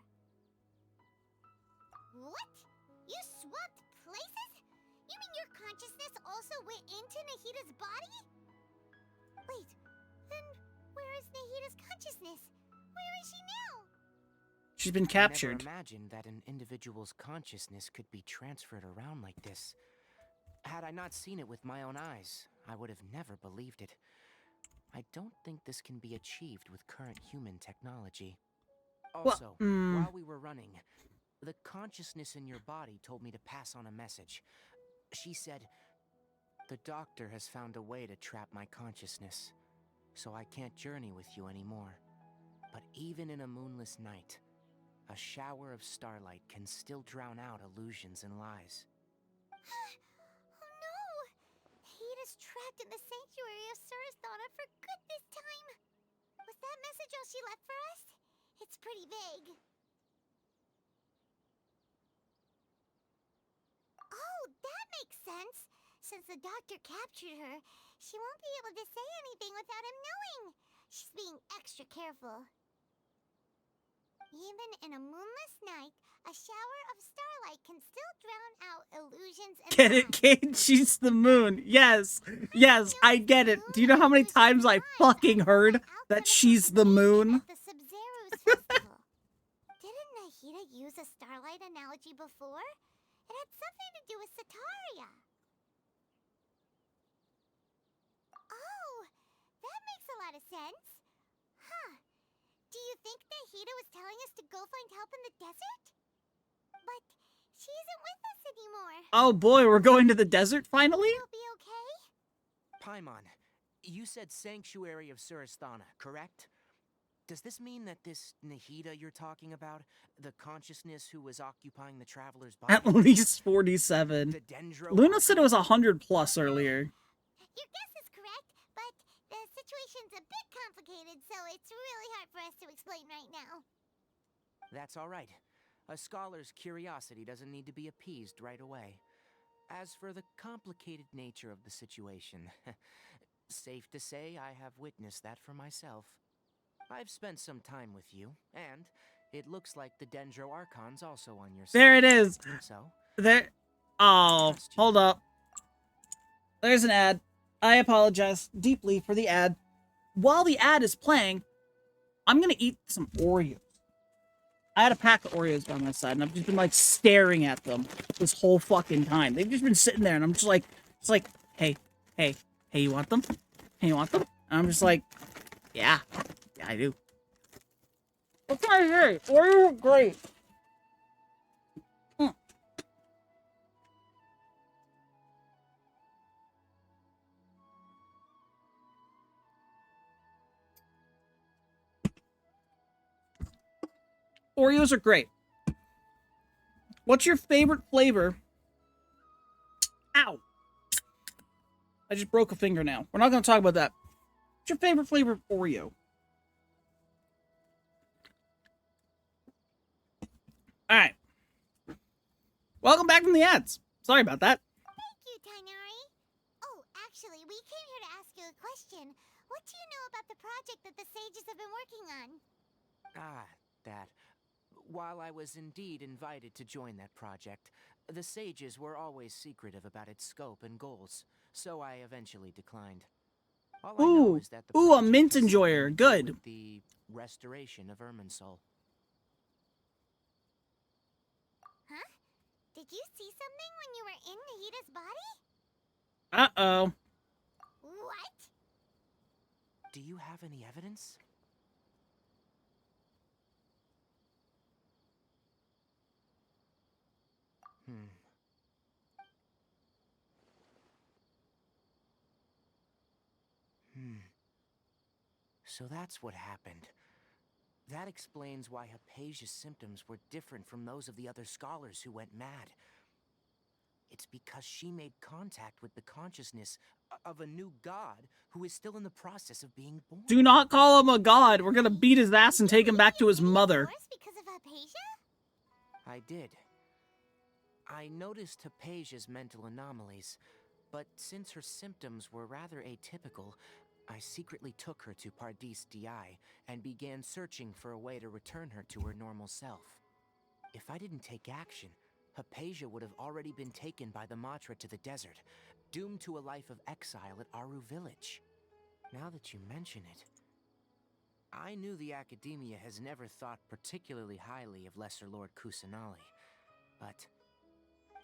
What? You swapped places? You mean your consciousness also went into Nahida's body? Wait, then where is Nahida's consciousness? Where is she now? She's been captured. I never imagined that an individual's consciousness could be transferred around like this. Had I not seen it with my own eyes, I would have never believed it. I don't think this can be achieved with current human technology. Also, while we were running, the consciousness in your body told me to pass on a message. She said, "The doctor has found a way to trap my consciousness, so I can't journey with you anymore. But even in a moonless night, a shower of starlight can still drown out illusions and lies." Oh no! Nahida's trapped in the sanctuary of Suristhana for good this time. Was that message all she left for us? It's pretty vague. Oh, that makes sense. Since the doctor captured her, she won't be able to say anything without him knowing. She's being extra careful. Even in a moonless night, a shower of starlight can still drown out illusions and Get it, lies. Kate? She's the moon. Yes, yes, I get it. Do you know how many times I fucking heard that she's the moon? At the Sumeru festival. Didn't Nahida use a starlight analogy before? It had something to do with Sataria. Oh, that makes a lot of sense. Huh. Do you think Nahida was telling us to go find help in the desert? But she isn't with us anymore. Oh boy, we're going to the desert finally? Will be okay? Paimon, you said Sanctuary of Suristhana, correct? Does this mean that this Nahida you're talking about, the consciousness who was occupying the Traveler's body... At least 47. The Dendro... Luna said it was 100 plus earlier. Your guess is correct, but the situation's a bit complicated, so it's really hard for us to explain right now. That's all right. A scholar's curiosity doesn't need to be appeased right away. As for the complicated nature of the situation, safe to say I have witnessed that for myself. I've spent some time with you, and it looks like the Dendro Archon's also on your side. There it is. So? There. Oh, hold up. There's an ad. I apologize deeply for the ad. While the ad is playing, I'm gonna eat some Oreos. I had a pack of Oreos by my side, and I've just been, like, staring at them this whole fucking time. They've just been sitting there, and I'm just like, it's like, hey, you want them? Hey, you want them? And I'm just like, yeah, I do. What can I say? Oreos are great. Oreos are great. What's your favorite flavor? Ow. I just broke a fingernail. We're not going to talk about that. What's your favorite flavor of Oreo? Alright. Welcome back from the ads. Sorry about that. Thank you, Tainari. Oh, actually, we came here to ask you a question. What do you know about the project that the sages have been working on? Ah, that. While I was indeed invited to join that project, the sages were always secretive about its scope and goals, so I eventually declined. All I know is that the Ooh, a project mint has enjoyer. something to do Good. with the restoration of Irminsul. Huh? Did you see something when you were in Nahida's body? Uh-oh. What? Do you have any evidence? So that's what happened. That explains why Hypatia's symptoms were different from those of the other scholars who went mad. It's because she made contact with the consciousness of a new god who is still in the process of being born. Do not call him a god. We're gonna beat his ass and take him back to his mother. Because of Hypatia? I did. I noticed Hypatia's mental anomalies, but since her symptoms were rather atypical, I secretly took her to Pardis DI and began searching for a way to return her to her normal self. If I didn't take action, Hypatia would have already been taken by the Matra to the desert, doomed to a life of exile at Aru village. Now that you mention it, I knew the Academia has never thought particularly highly of Lesser Lord Kusanali, but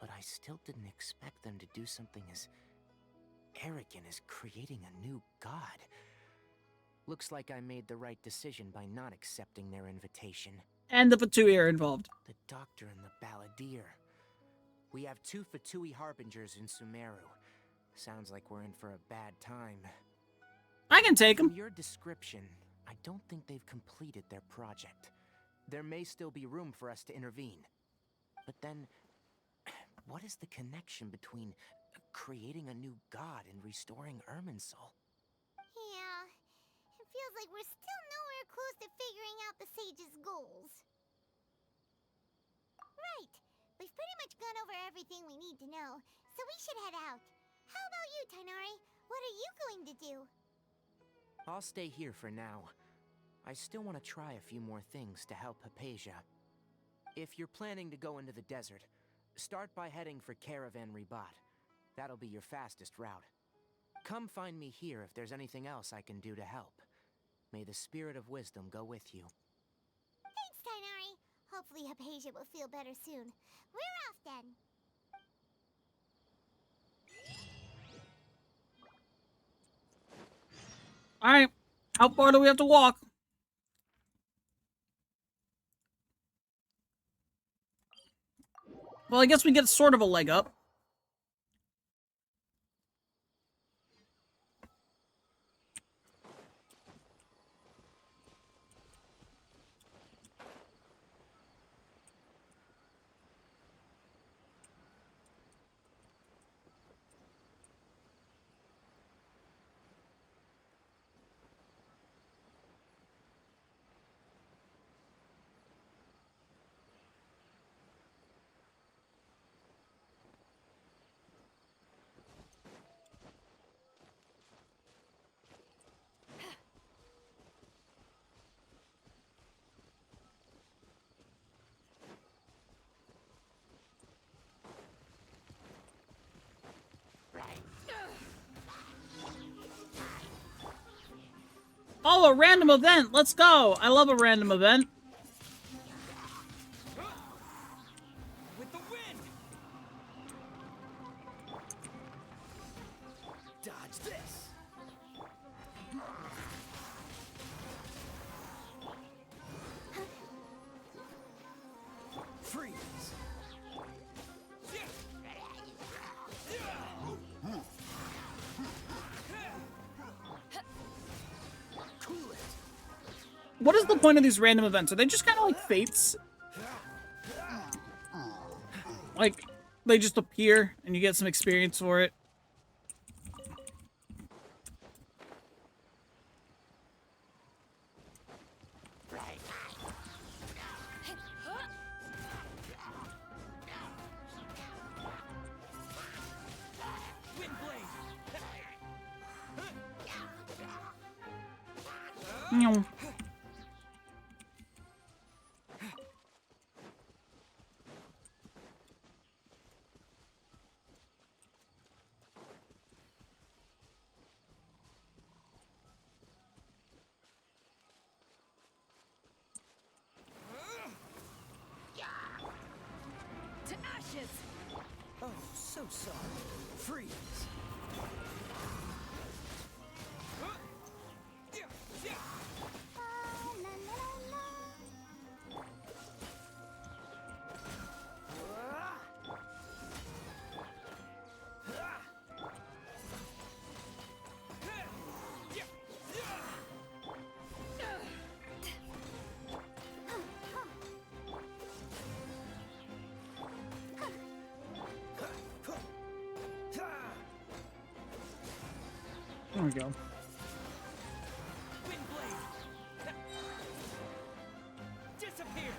I still didn't expect them to do something as arrogant as creating a new god. Looks like I made the right decision by not accepting their invitation. And the Fatui are involved. The doctor and the balladeer. We have 2 Fatui harbingers in Sumeru. Sounds like we're in for a bad time. I can take From him. your description, I don't think they've completed their project. There may still be room for us to intervene. But then, what is the connection between creating a new god and restoring Irminsul? Yeah, it feels like we're still nowhere close to figuring out the sage's goals. Right, we've pretty much gone over everything we need to know, so we should head out. How about you, Tainari? What are you going to do? I'll stay here for now. I still want to try a few more things to help Hypatia. If you're planning to go into the desert, start by heading for Caravan Ribat. That'll be your fastest route. Come find me here if there's anything else I can do to help. May the spirit of wisdom go with you. Thanks, Tainari. Hopefully Hypatia will feel better soon. We're off then. Alright. How far do we have to walk? Well, I guess we get sort of a leg up. Oh, a random event. Let's go. I love a random event. With the wind! Dodge this! Freeze! What is the point of these random events? Are they just kind of like fates? Like, they just appear and you get some experience for it? so sorry. Freeze. There we go. Windblade! Disappear!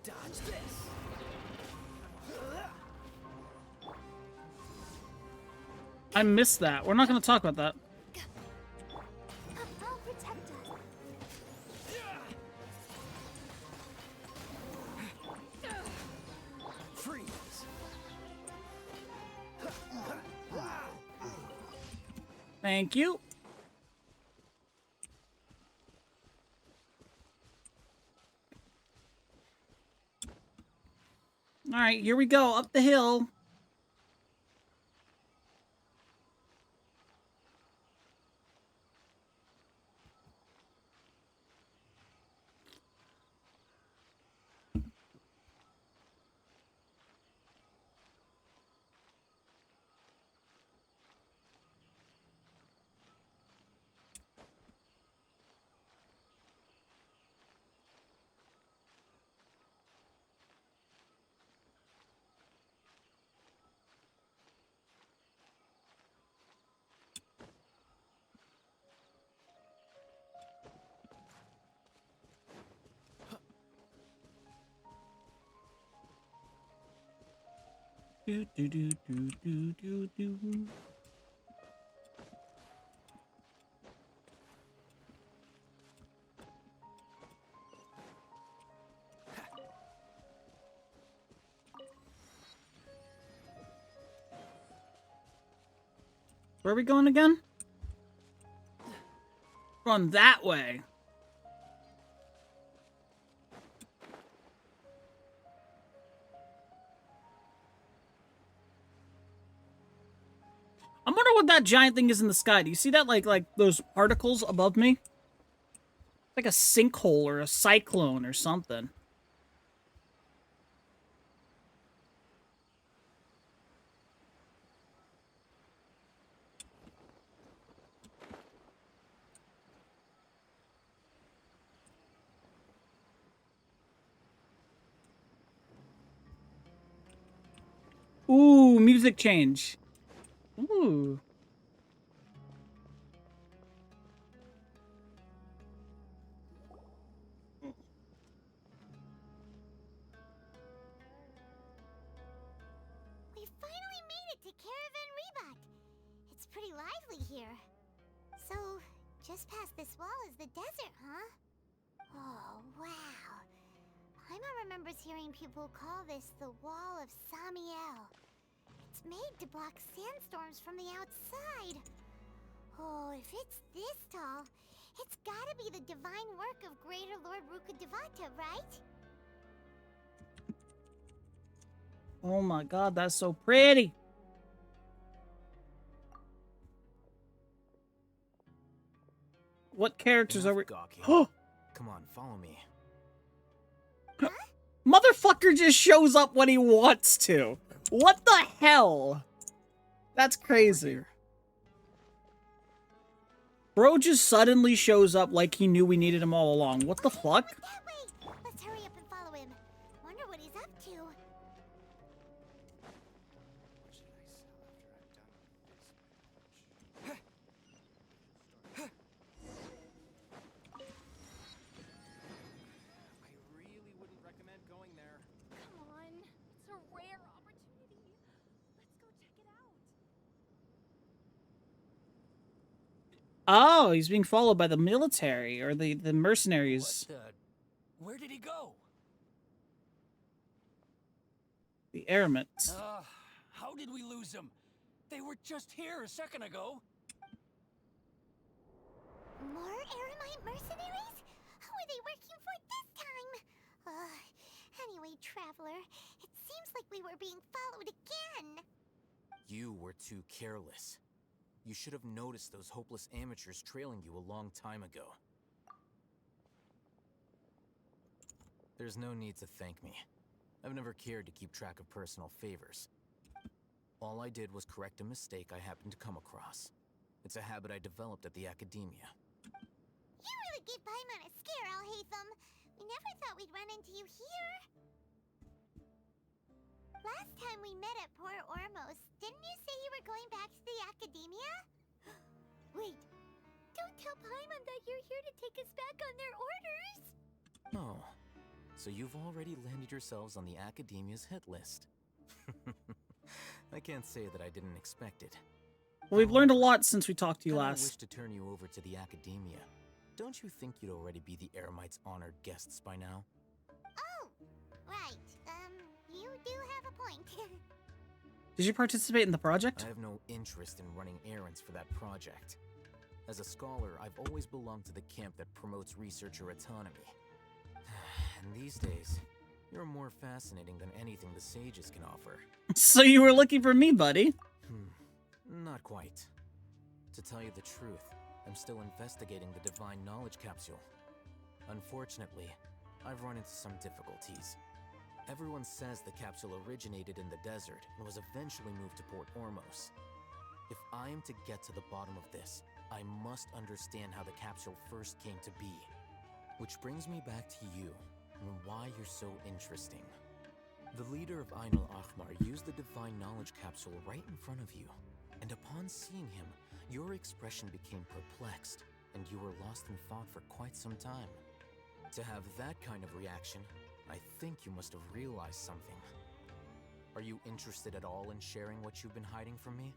Dodge this. I missed that. We're not going to talk about that. I'll protect us. Freeze. Thank you. All right, here we go. Up the hill. Do do do do do do do. Where are we going again? Run that way. I wonder what that giant thing is in the sky. Do you see that, like those particles above me? Like a sinkhole or a cyclone or something. Ooh, music change. Ooh. We finally made it to Caravan Rebot. It's pretty lively here. So, just past this wall is the desert, huh? Oh, wow. Paimon remembers hearing people call this the Wall of Samiel. It's made to block sandstorms from the outside. Oh, if it's this tall, it's gotta be the divine work of Greater Lord Rukkhadevata, right? Oh my god, that's so pretty. What characters are we? Oh, Come on, follow me. motherfucker just shows up when he wants to. What the hell? That's crazy. Bro just suddenly shows up like he knew we needed him all along. What the fuck? That way! Let's hurry up and follow him. Wonder what he's up to. I really wouldn't recommend going there. Come on, it's a rare opportunity. Let's go check it out. Oh, he's being followed by the military or the mercenaries. What the? Where did he go? The airmen. How did we lose them? They were just here a second ago. More Eremite mercenaries? Who are they working for this time? Anyway, Traveler, it seems like we were being followed again. You were too careless. You should have noticed those hopeless amateurs trailing you a long time ago. There's no need to thank me. I've never cared to keep track of personal favors. All I did was correct a mistake I happened to come across. It's a habit I developed at the Academia. You really gave Paimon a scare, Alhaitham. We never thought we'd run into you here. Last time we met at Port Ormos, didn't you say you were going back to the Academia? Wait, don't tell Paimon that you're here to take us back on their orders! Oh, so you've already landed yourselves on the Academia's hit list. I can't say that I didn't expect it. Well, we've learned a lot since we talked to you I wish last. to turn you over to the Academia. Don't you think you'd already be the Eremites' honored guests by now? Oh, right. You do have a point. Did you participate in the project? I have no interest in running errands for that project. As a scholar, I've always belonged to the camp that promotes researcher autonomy. And these days, you're more fascinating than anything the sages can offer. So you were looking for me, buddy. Not quite. To tell you the truth, I'm still investigating the Divine Knowledge Capsule. Unfortunately, I've run into some difficulties. Everyone says the capsule originated in the desert and was eventually moved to Port Ormos. If I am to get to the bottom of this, I must understand how the capsule first came to be. Which brings me back to you, and why you're so interesting. The leader of Ainul Ahmar used the Divine Knowledge Capsule right in front of you, and upon seeing him, your expression became perplexed, and you were lost in thought for quite some time. To have that kind of reaction, I think you must have realized something. Are you interested at all in sharing what you've been hiding from me?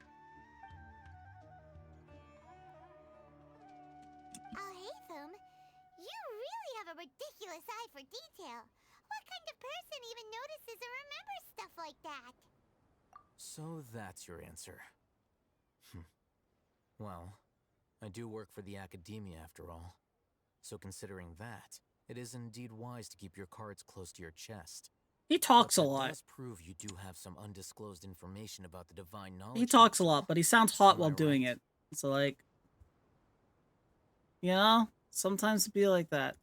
Alhaitham, you really have a ridiculous eye for detail. What kind of person even notices or remembers stuff like that? So that's your answer. Well, I do work for the Academia after all. So considering that, it is indeed wise to keep your cards close to your chest. He talks a But that lot. does prove you do have some undisclosed information about the Divine Knowledge. He talks a Capsule. lot, but he sounds hot Am while I doing right? it. So, like, you know, sometimes it be like that.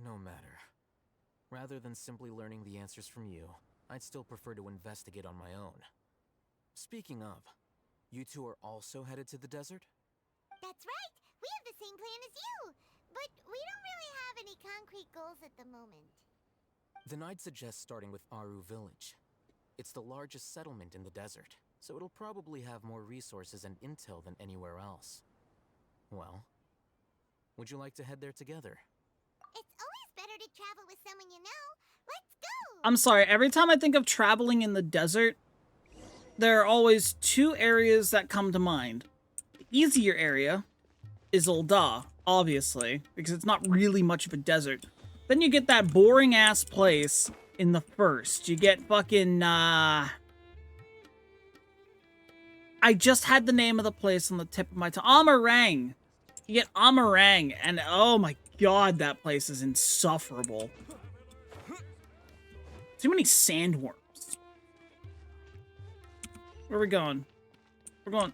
No matter. Rather than simply learning the answers from you, I'd still prefer to investigate on my own. Speaking of, you two are also headed to the desert? That's right. We have the same plan as you. But we don't really have any concrete goals at the moment. Then I'd suggest starting with Aru Village. It's the largest settlement in the desert, so it'll probably have more resources and intel than anywhere else. Well, would you like to head there together? It's always better to travel with someone you know. Let's go! I'm sorry, every time I think of traveling in the desert, there are always two areas that come to mind. The easier area is Ul'dah, obviously, because it's not really much of a desert. Then you get that boring-ass place in the first. You get fucking, I just had the name of the place on the tip of my tongue. Amarang! You get Amarang, and oh my god, that place is insufferable. Too many sandworms. Where are we going? We're going...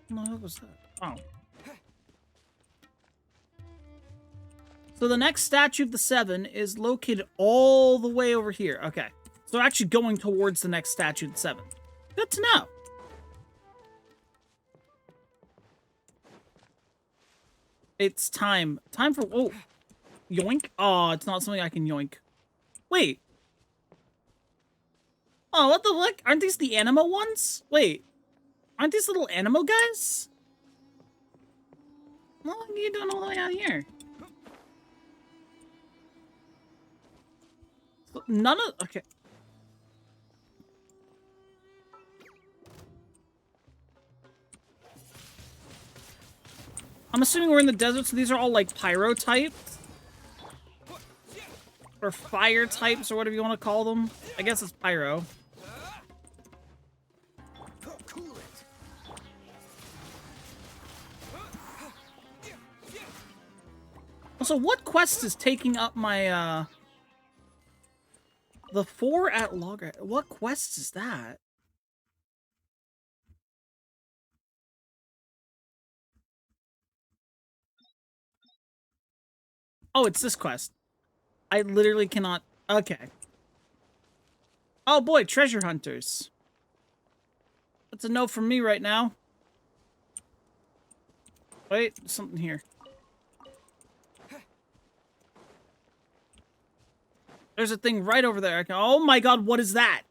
What the hell was that? Oh. So the next statue of the Seven is located all the way over here. Okay. So we're actually going towards the next statue of the Seven. Good to know. It's time. Time for... Oh. Yoink? Oh, it's not something I can yoink. Wait. Oh, what the fuck? Aren't these the Animo ones? Wait. Aren't these little Animo guys? What are you doing all the way out here? None of... Okay. I'm assuming we're in the desert, so these are all, like, pyro types? or fire types or whatever you want to call them. I guess it's pyro. Also, what quest is taking up my, the 4 at Logger? What quest is that? Oh, it's this quest. I literally cannot... Okay. Oh boy, treasure hunters. That's a no from me right now. Wait, something here. There's a thing right over there. Oh my god, what is that?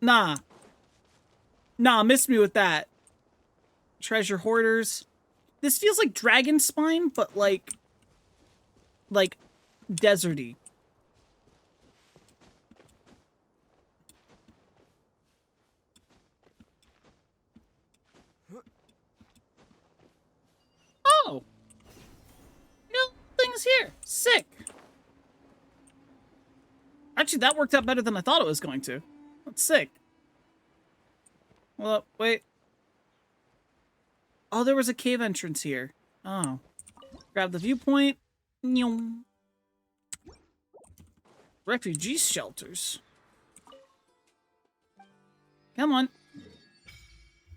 Nah. Nah, miss me with that. Treasure hoarders. This feels like Dragon Spine, but like deserty. Oh! New things here. Sick. Actually, that worked out better than I thought it was going to. That's sick. Well, wait. Oh, there was a cave entrance here. Oh. Grab the viewpoint. Nyong. Refugee shelters. Come on.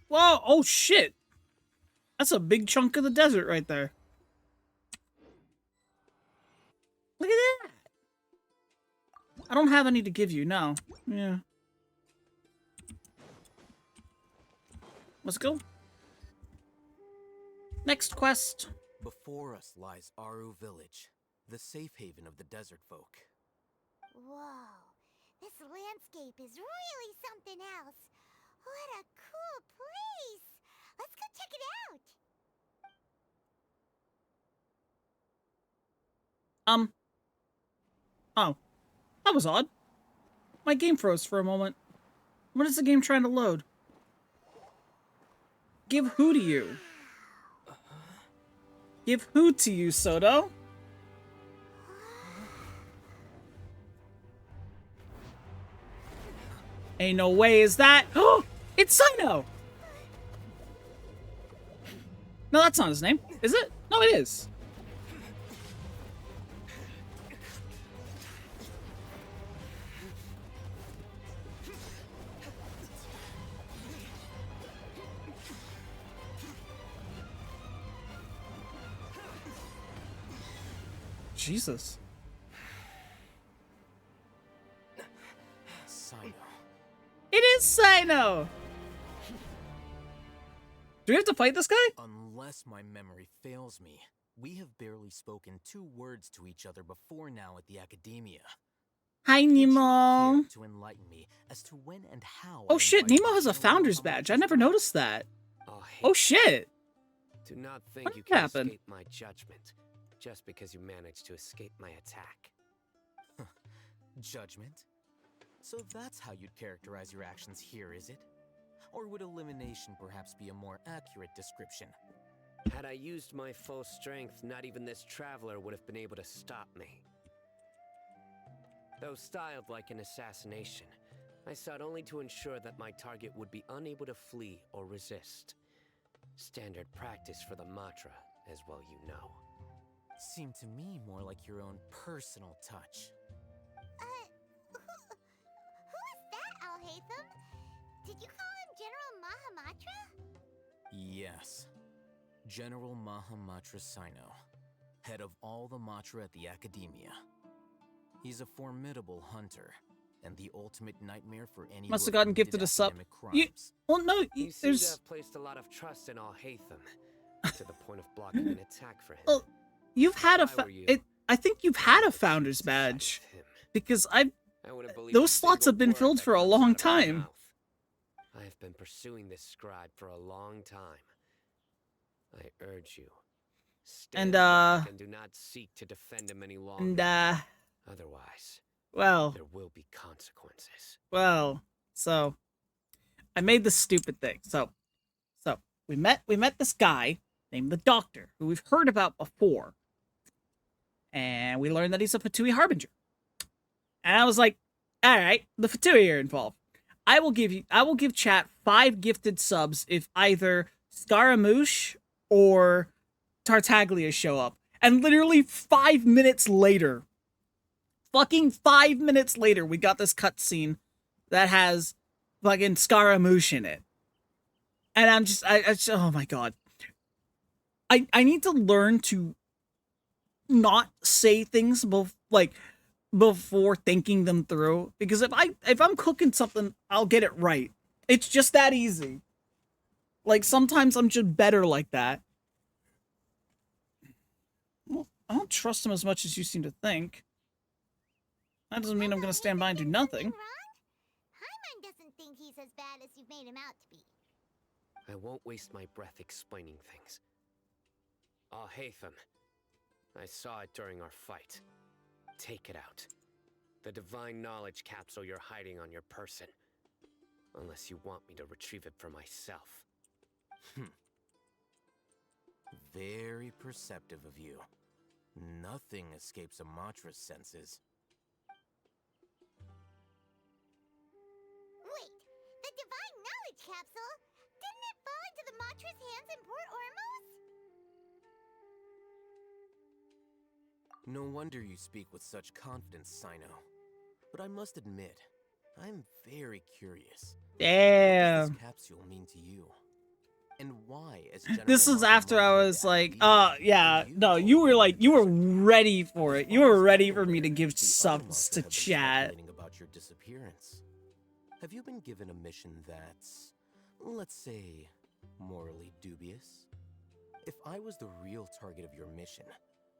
Whoa, oh shit. That's a big chunk of the desert right there. Look at that. I don't have any to give you, no. Yeah. Let's go. Next quest. Before us lies Aru Village, the safe haven of the desert folk. Whoa, this landscape is really something else. What a cool place! Let's go check it out! Oh. That was odd. My game froze for a moment. What is the game trying to load? Give who to you? Give who to you, Soto? Ain't no way is that. Oh, it's Sino. No, that's not his name, is it? No, it is. Jesus. Sino. It is Sino! Do we have to fight this guy? Unless my memory fails me, we have barely spoken 2 words to each other before now at the Academia. Hi, Nemo. To enlighten me as to when and how. Oh shit, Nemo has a founder's badge. I never noticed that. Oh shit. Do not think What you can happened? escape my judgment just because you managed to escape my attack. Judgment? So that's how you'd characterize your actions here, is it? Or would elimination perhaps be a more accurate description? Had I used my full strength, not even this traveler would have been able to stop me. Though styled like an assassination, I sought only to ensure that my target would be unable to flee or resist. Standard practice for the Matra, as well you know. Seemed to me more like your own personal touch. Who is that, Alhaitham? Did you call him General Mahamatra? Yes. General Mahamatra Sino, head of all the Matra at the Academia. He's a formidable hunter, and the ultimate nightmare for any Must have gotten gifted a sub. Well, no, You seem to there's. have placed a lot of trust in Alhaitham, to the point of blocking an attack for him. Well, you've had a. If I were you, I think you've had a founder's badge because I wouldn't believe those a slots single have been word filled that for a comes long out of my time. mouth. I have been pursuing this scribe for a long time. I urge you, stand back and do not seek to defend him any longer. Otherwise, well, there will be consequences. well, so I made this stupid thing. So we met this guy named the Doctor, who we've heard about before, and we learned that he's a Patui Harbinger. And I was like, all right, the Fatui are involved. I will give chat 5 gifted subs if either Scaramouche or Tartaglia show up. And literally 5 minutes later, fucking 5 minutes later, we got this cutscene that has fucking Scaramouche in it. And I'm just, oh my god. I need to learn to not say things before thinking them through, because if I'm cooking something, I'll get it right. It's just that easy. Like, sometimes I'm just better like that. Well, I don't trust him as much as you seem to think. That doesn't mean I'm gonna stand by and do nothing. Paimon doesn't think he's as bad as you've made him out to be. I won't waste my breath explaining things. Ah, Hatham. I saw it during our fight. Take it out. The divine knowledge capsule you're hiding on your person. Unless you want me to retrieve it for myself. Very perceptive of you. Nothing escapes a Matra's senses. Wait, the divine knowledge capsule? Didn't it fall into the Matra's hands in Port Ormos? No wonder you speak with such confidence, Sino. But I must admit, I'm very curious. Damn. What does this capsule mean to you? And why, as General This is after I was like, yeah, no, you were ready for it. You were ready for me to give subs to chat. About your disappearance. Have you been given a mission that's, let's say, morally dubious? If I was the real target of your mission,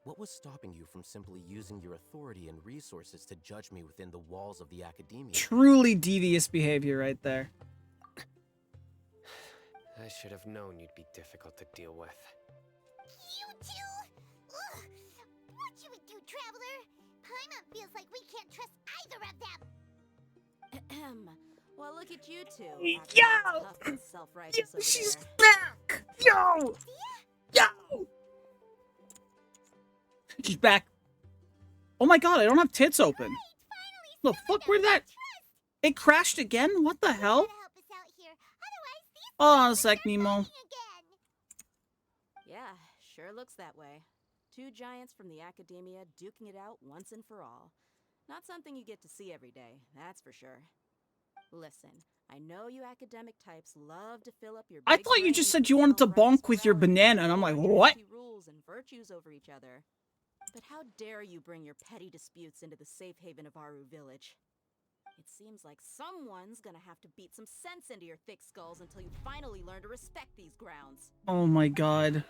what was stopping you from simply using your authority and resources to judge me within the walls of the academia? Truly devious behavior right there. I should have known you'd be difficult to deal with. You two? Ugh. What should we do, Traveler? Paimon feels like we can't trust either of them. Well, look at you two. Yo! Self-righteous over She's there. back! Yo! Yo! She's back. Oh my god, I don't have tits open. The fuck, where'd that... It crashed again? What the hell? Hold on a sec, Nemo. Yeah, sure looks that way. 2 giants from the academia duking it out once and for all. Not something you get to see every day, that's for sure. Listen, I know you academic types love to fill up your I thought you just said you wanted to bonk with your banana, and I'm like, what? Rules and virtues over each other. But how dare you bring your petty disputes into the safe haven of Aru Village? It seems like someone's gonna have to beat some sense into your thick skulls until you finally learn to respect these grounds. Oh my god.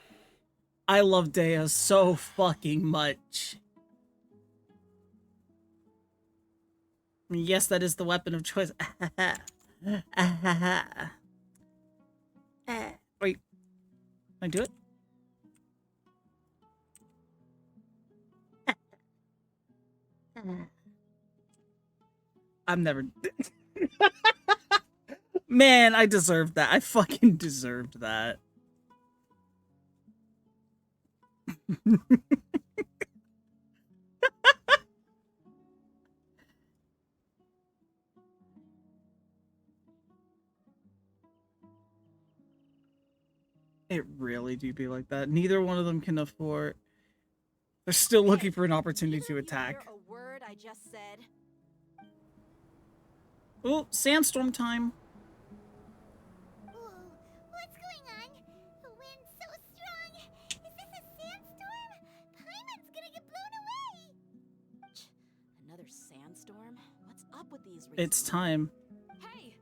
I love Dea so fucking much. Yes, that is the weapon of choice. Wait. Can I do it? I'm never... Man, I deserved that. I fucking deserved that. It really do be like that. Neither one of them can afford... They're still looking for an opportunity to attack. A word I just said. Oh, sandstorm time. Whoa, what's going on? The wind's so strong. Is this a sandstorm? Paimon's gonna get blown away. Another sandstorm? What's up with these recent... It's time. Hey!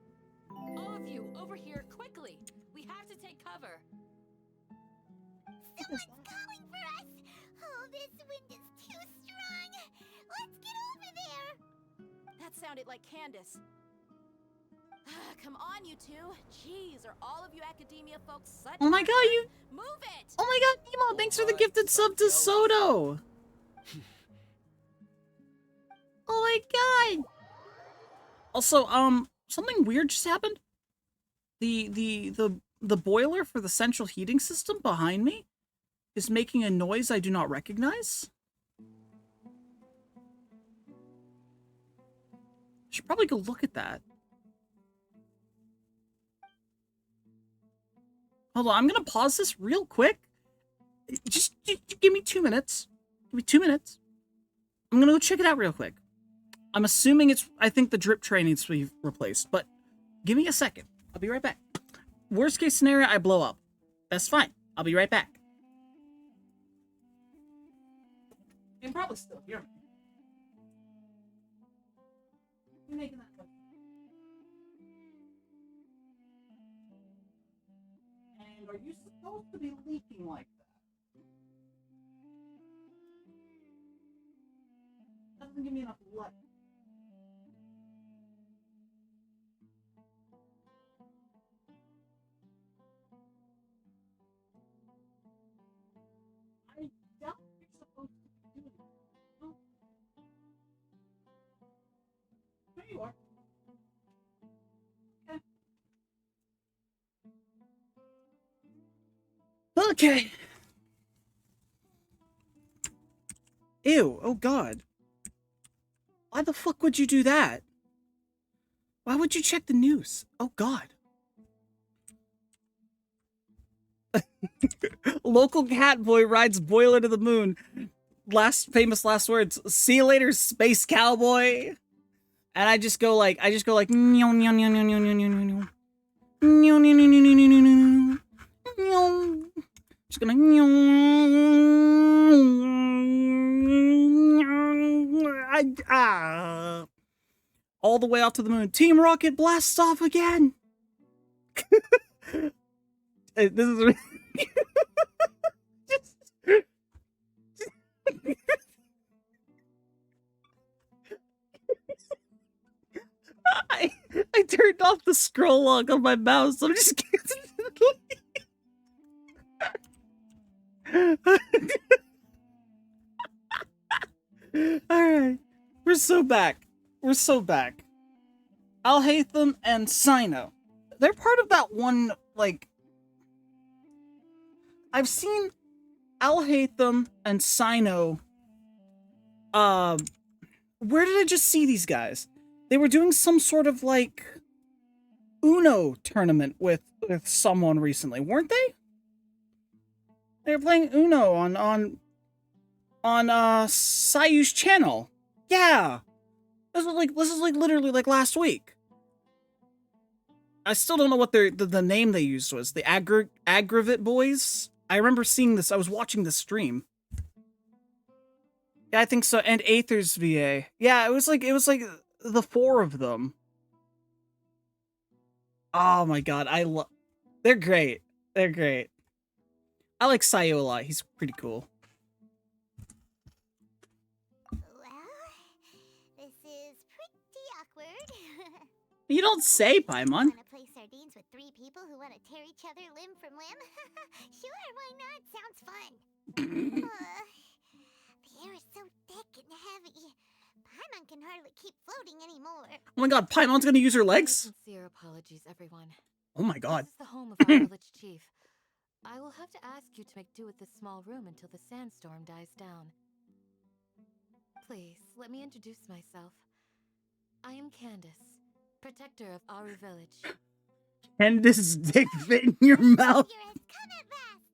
All of you, over here, quickly! We have to take cover! Someone's calling for us! Oh, this wind is too strong! Let's get over there! That sounded like Candace. Come on, you two. Jeez, are all of you academia folks such... Oh my god, you... Move it! Oh my god, Nemo, thanks for the gifted sub to Soto! Oh my god! Also, something weird just happened. The boiler for the central heating system behind me is making a noise I do not recognize. should probably go look at that. Hold on, I'm gonna pause this real quick. Just give me 2 minutes. Give me 2 minutes. I'm gonna go check it out real quick. I'm assuming it's, I think the drip tray needs to be replaced, but give me a second. I'll be right back. Worst case scenario, I blow up. That's fine. I'll be right back. You can probably still hear me. You're making that noise. And are you supposed to be leaking like that? Doesn't give me enough light. I doubt you're supposed to be doing that. No. There you are. Okay. Ew, oh god. Why the fuck would you do that? Why would you check the news? Oh god. Local cat boy rides boiler to the moon. Famous last words. See you later, space cowboy. And I just go like just gonna all the way out to the moon. Team Rocket blasts off again. This is I turned off the scroll log on my mouse. I'm just Alright. We're so back. We're so back. Alhaitham and Sino. They're part of that one, like... I've seen Alhaitham and Sino. Where did I just see these guys? They were doing some sort of, like, Uno tournament with someone recently, weren't they? They were playing Uno on Sayu's channel. Yeah. This is like literally like last week. I still don't know what the name they used was. The Aggravate Boys? I remember seeing this. I was watching the stream. Yeah, I think so. And Aether's VA. Yeah, it was like the 4 of them. Oh my god, they're great. They're great. I like Sayu a lot. He's pretty cool. This is pretty awkward. You don't say, Paimon. Want to play sardines with 3 people who want to tear each other limb from limb? Sure, why not? Sounds fun. The air is so thick and heavy. Paimon can hardly keep floating anymore. Oh my god, Paimon's gonna use her legs? Sincere apologies, everyone. Oh my god. This is the home of our village chief. I will have to ask you to make do with this small room until the sandstorm dies down. Please, let me introduce myself. I am Candace, protector of Aru Village. Candace's dick fit in your mouth.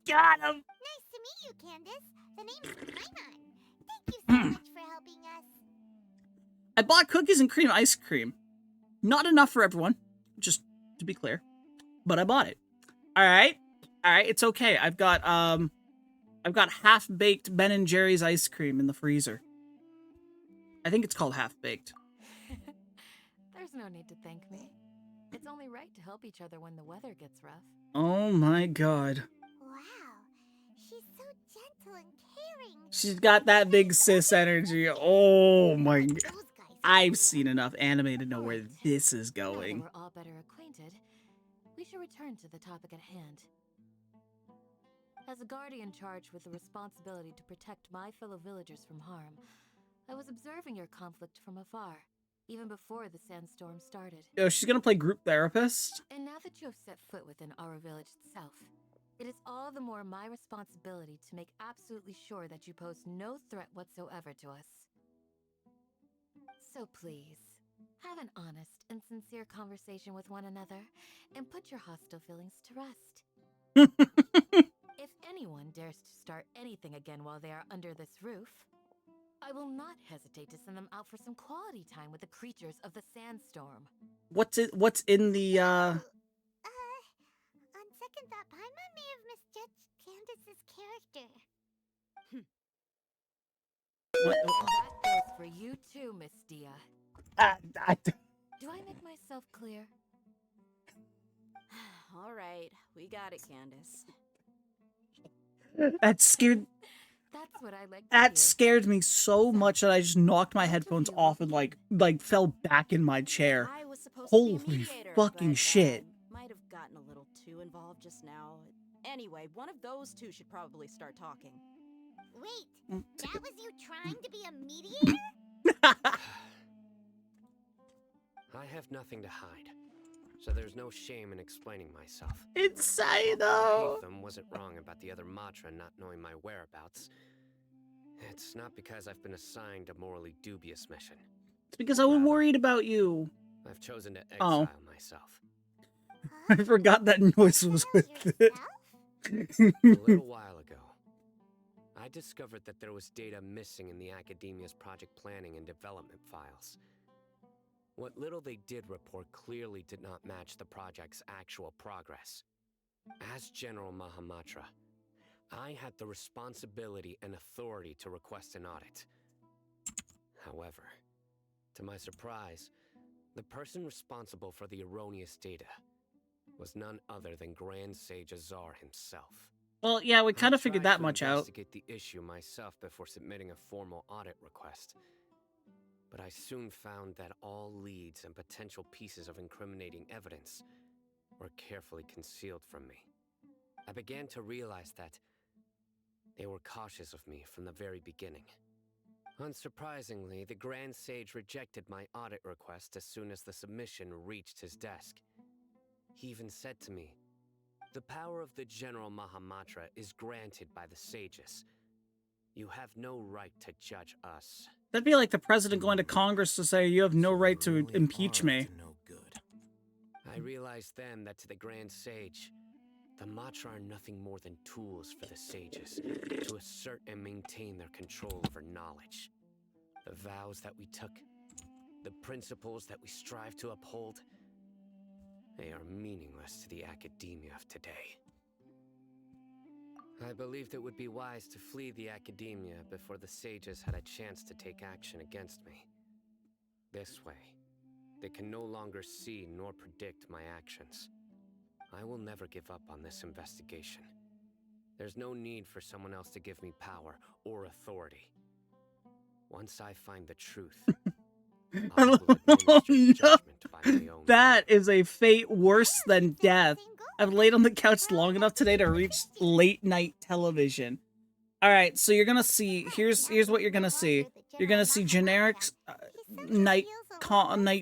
Got him. Nice to meet you, Candace. The name's Paimon. Thank you so much for helping us. I bought cookies and cream ice cream. Not enough for everyone, just to be clear. But I bought it. Alright. Alright, it's okay. I've got half-baked Ben & Jerry's ice cream in the freezer. I think it's called half-baked. There's no need to thank me. It's only right to help each other when the weather gets rough. Oh my god. Wow, she's so gentle and caring. She's got that big sis energy. Oh my god. I've seen enough anime to know where this is going. Now that we're all better acquainted, we should return to the topic at hand. As a guardian charged with the responsibility to protect my fellow villagers from harm, I was observing your conflict from afar, even before the sandstorm started. Yo, she's gonna play group therapist? And now that you have set foot within our village itself, it is all the more my responsibility to make absolutely sure that you pose no threat whatsoever to us. So please, Have an honest and sincere conversation with one another and put your hostile feelings to rest. If anyone dares to start anything again while they are under this roof, I will not hesitate to send them out for some quality time with the creatures of the sandstorm. What's in the On second thought, Paimon may have misjudged Candace's character. That goes for you too, Miss Dia. Do I make myself clear? All right, we got it, Candace. that scared That's what I like to that hear. scared me so much that I just knocked my headphones off and like fell back in my chair. I was supposed to be a Holy mediator, fucking but, shit. Might have gotten a little too involved just now. Anyway, one of those two should probably start talking. Wait, that was you trying to be a mediator? I have nothing to hide, so there's no shame in explaining myself. Insane though. Hatham wasn't wrong about the other Matra not knowing my whereabouts. It's not because I've been assigned a morally dubious mission. It's because I was worried about you. I've chosen to exile myself. I forgot that noise was with it. A little while ago, I discovered that there was data missing in the Academia's project planning and development files. What little they did report clearly did not match the project's actual progress. As General Mahamatra, I had the responsibility and authority to request an audit. However, to my surprise, the person responsible for the erroneous data was none other than Grand Sage Azar himself. Well, yeah, we kind of figured that much out. I tried to investigate the issue myself before submitting a formal audit request. But I soon found that all leads and potential pieces of incriminating evidence were carefully concealed from me. I began to realize that they were cautious of me from the very beginning. Unsurprisingly, the Grand Sage rejected my audit request as soon as the submission reached his desk. He even said to me, "The power of the General Mahamatra is granted by the sages. You have no right to judge us." That'd be like the president going to Congress to say, you have no right to impeach me. No good. I realized then that to the Grand Sage, the Matra are nothing more than tools for the sages to assert and maintain their control over knowledge. The vows that we took, the principles that we strive to uphold, they are meaningless to the academia of today. I believed it would be wise to flee the academia before the sages had a chance to take action against me. This way, they can no longer see nor predict my actions. I will never give up on this investigation. There's no need for someone else to give me power or authority. Once I find the truth, I will administer judgment by my own. That is a fate worse than death. I've laid on the couch long enough today to reach late night television. All right, so you're gonna see. Here's what you're gonna see. You're gonna see generic night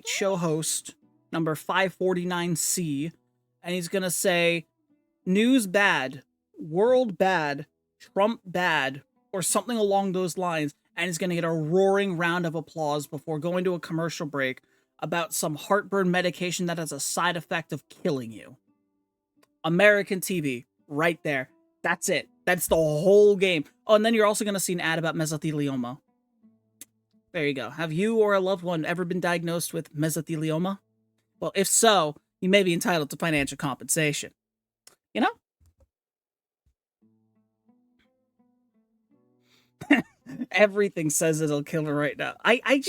show host number 549C, and he's gonna say, "News bad, world bad, Trump bad," or something along those lines, and he's gonna get a roaring round of applause before going to a commercial break about some heartburn medication that has a side effect of killing you. American TV, right there. That's it. That's the whole game. Oh, and then you're also going to see an ad about mesothelioma. There you go. Have you or a loved one ever been diagnosed with mesothelioma? Well, if so, you may be entitled to financial compensation. You know? Everything says it'll kill her right now. I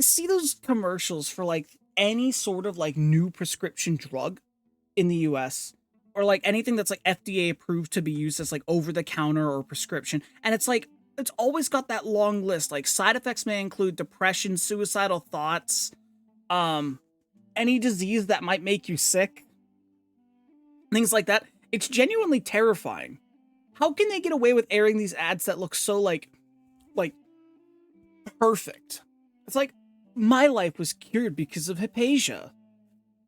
see those commercials for like any sort of like new prescription drug in the US, or like anything that's like FDA approved to be used as like over the counter or prescription, and it's like it's always got that long list. Like side effects may include depression, suicidal thoughts, any disease that might make you sick, things like that. It's genuinely terrifying. How can they get away with airing these ads that look so like perfect? It's like, my life was cured because of Hypatia.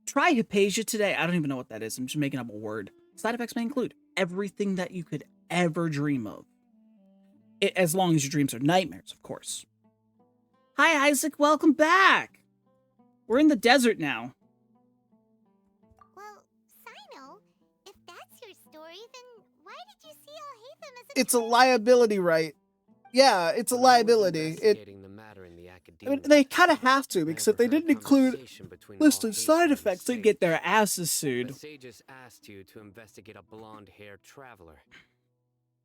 Try Hypatia today. I don't even know what that is. I'm just making up a word. Side effects may include everything that you could ever dream of. As long as your dreams are nightmares, of course. Hi, Isaac. Welcome back. We're in the desert now. Well, Sino, if that's your story, then why did you see Alhaitham as a It's a liability, right? Yeah, it's a liability. Investigating the matter in the I academia, mean, they kind of have to, because if they overheard a didn't include conversation between listed Alhaitham side and the effects, they'd get their sage. asses The sued. sages asked you to investigate a blonde-haired traveler.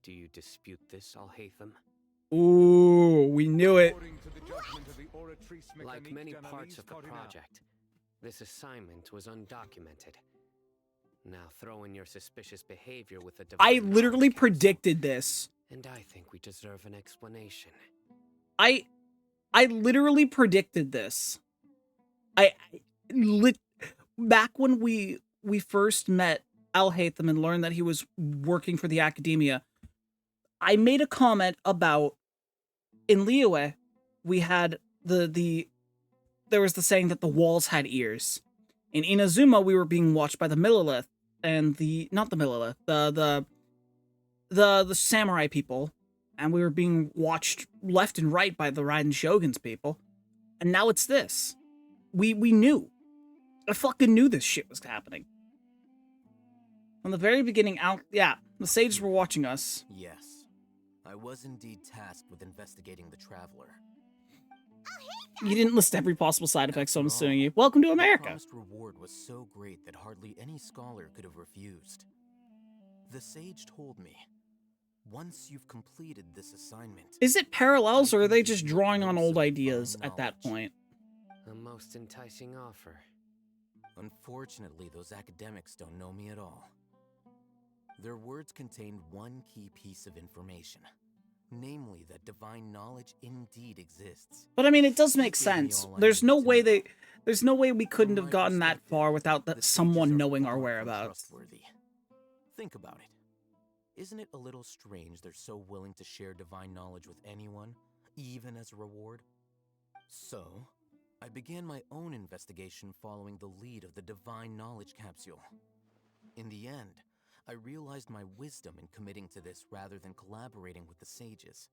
Do you dispute this, Alhaitham? Ooh, we knew it. Like many parts of the project, this assignment was undocumented. Now throw in your suspicious behavior with the I divine literally knowledge capsule, predicted this. and I think we deserve an explanation. I literally predicted this. Back when we first met Alhaitham and learned that he was working for the academia, I made a comment about in Liyue, we had there was the saying that the walls had ears. In Inazuma, we were being watched by the Millelith and not the Millelith, the samurai people, and we were being watched left and right by the Raiden Shogun's people. And now it's this. We knew. I fucking knew this shit was happening. From the very beginning, the sages were watching us. Yes. I was indeed tasked with investigating the Traveler. You didn't list every possible side effect, so I'm suing you. Welcome to The America. promised reward was so great that hardly any scholar could have refused. The sage told me, once you've completed this assignment... Is it parallels, or are they just drawing on old ideas at that point? A most enticing offer. Unfortunately, those academics don't know me at all. Their words contained one key piece of information. Namely, that divine knowledge indeed exists. But I mean, it does make sense. There's no way we couldn't have gotten that far without someone knowing our whereabouts. Think about it. Isn't it a little strange they're so willing to share divine knowledge with anyone, even as a reward? So, I began my own investigation following the lead of the divine knowledge capsule. In the end, I realized my wisdom in committing to this rather than collaborating with the sages.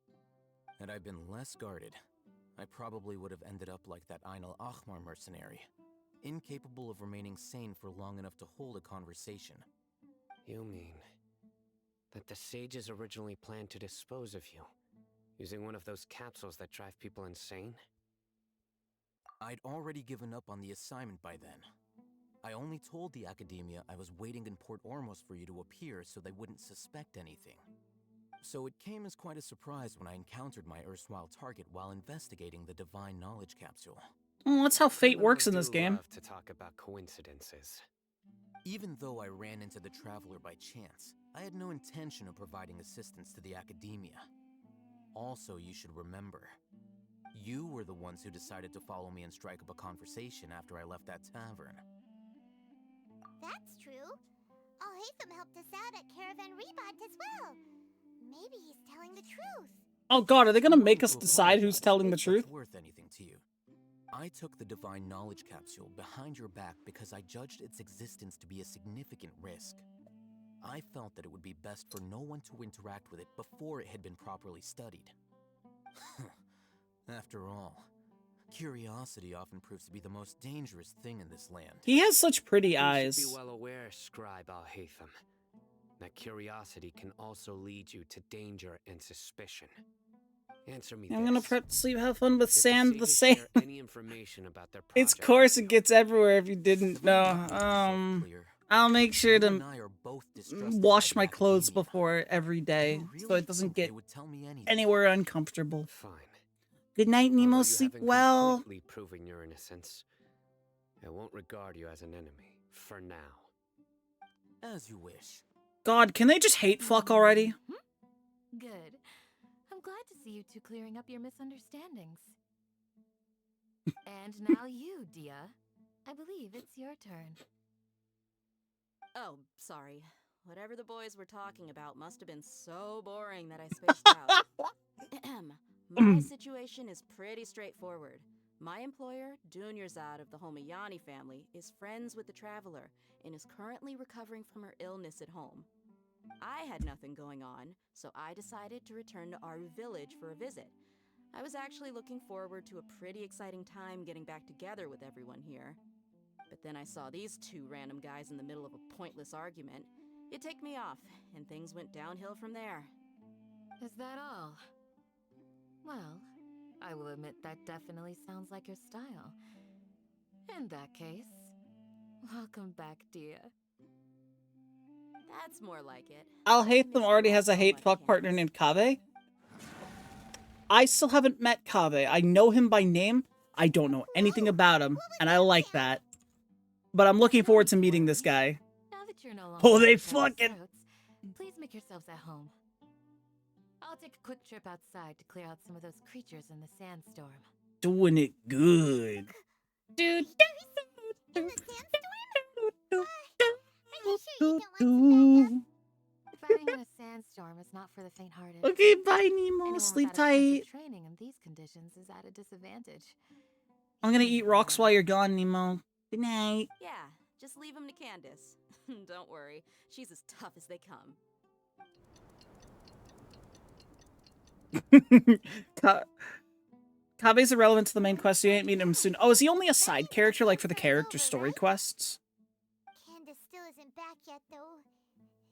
Had I been less guarded, I probably would have ended up like that Ainul Ahmar mercenary, incapable of remaining sane for long enough to hold a conversation. You mean that the sages originally planned to dispose of you, using one of those capsules that drive people insane? I'd already given up on the assignment by then. I only told the academia I was waiting in Port Ormos for you to appear so they wouldn't suspect anything. So it came as quite a surprise when I encountered my erstwhile target while investigating the divine knowledge capsule. Well, that's how fate works in this game. To talk about coincidences. Even though I ran into the Traveler by chance, I had no intention of providing assistance to the academia. Also, you should remember, you were the ones who decided to follow me and strike up a conversation after I left that tavern. That's true. Alhaitham helped us out at Caravan Rebot as well. Maybe he's telling the truth. Oh god, are they gonna make us decide who's telling the truth? Worth anything to you. I took the divine knowledge capsule behind your back because I judged its existence to be a significant risk. I felt that it would be best for no one to interact with it before it had been properly studied. After all, curiosity often proves to be the most dangerous thing in this land. He has such pretty eyes. You should be well aware, Scribe Alhaitham, that curiosity can also lead you to danger and suspicion. Answer me I'm this. gonna prep to sleep, have fun with Did sand the sages same. share any information about their It's project course with it gets everywhere if you didn't know. I'll make sure to wash my clothes before every day so it doesn't get anywhere uncomfortable. Fine. Good night, Nemo. Although you Sleep haven't well. completely proven your innocence, I won't regard you as an enemy for now. As you wish. God, can they just hate fuck already? Good. I'm glad to see you two clearing up your misunderstandings. And now you, Dia. I believe it's your turn. Oh, sorry. Whatever the boys were talking about must have been so boring that I spaced out. My situation is pretty straightforward. My employer, Dunyarzad of the Homayani family, is friends with the Traveler and is currently recovering from her illness at home. I had nothing going on, so I decided to return to Aru village for a visit. I was actually looking forward to a pretty exciting time getting back together with everyone here. But then I saw these two random guys in the middle of a pointless argument. It ticked me off, and things went downhill from there. Is that all? Well, I will admit that definitely sounds like your style. In that case, welcome back, dear. That's more like it. I'll Hate Them already has a hate fuck partner named Kaveh. I still haven't met Kaveh. I know him by name. I don't know anything about him, and I like that. But I'm looking forward to meeting this guy. Now that you're no longer Oh, they in each other's fucking... throats, please make yourselves at home. I'll take a quick trip outside to clear out some of those creatures in the sandstorm. Doing it good. Dude. Fighting in a sandstorm is not for the faint-hearted. Okay, bye, Nemo. Anyone Sleep without extensive tight. training in these conditions is at a disadvantage. I'm gonna eat rocks while you're gone, Nemo. Good night. Yeah, just leave them to Candace. Don't worry, she's as tough as they come. Kaveh's irrelevant to the main quest. You ain't meeting him soon. Oh, is he only a side character, like for the character story quests? Candace still isn't back yet, though.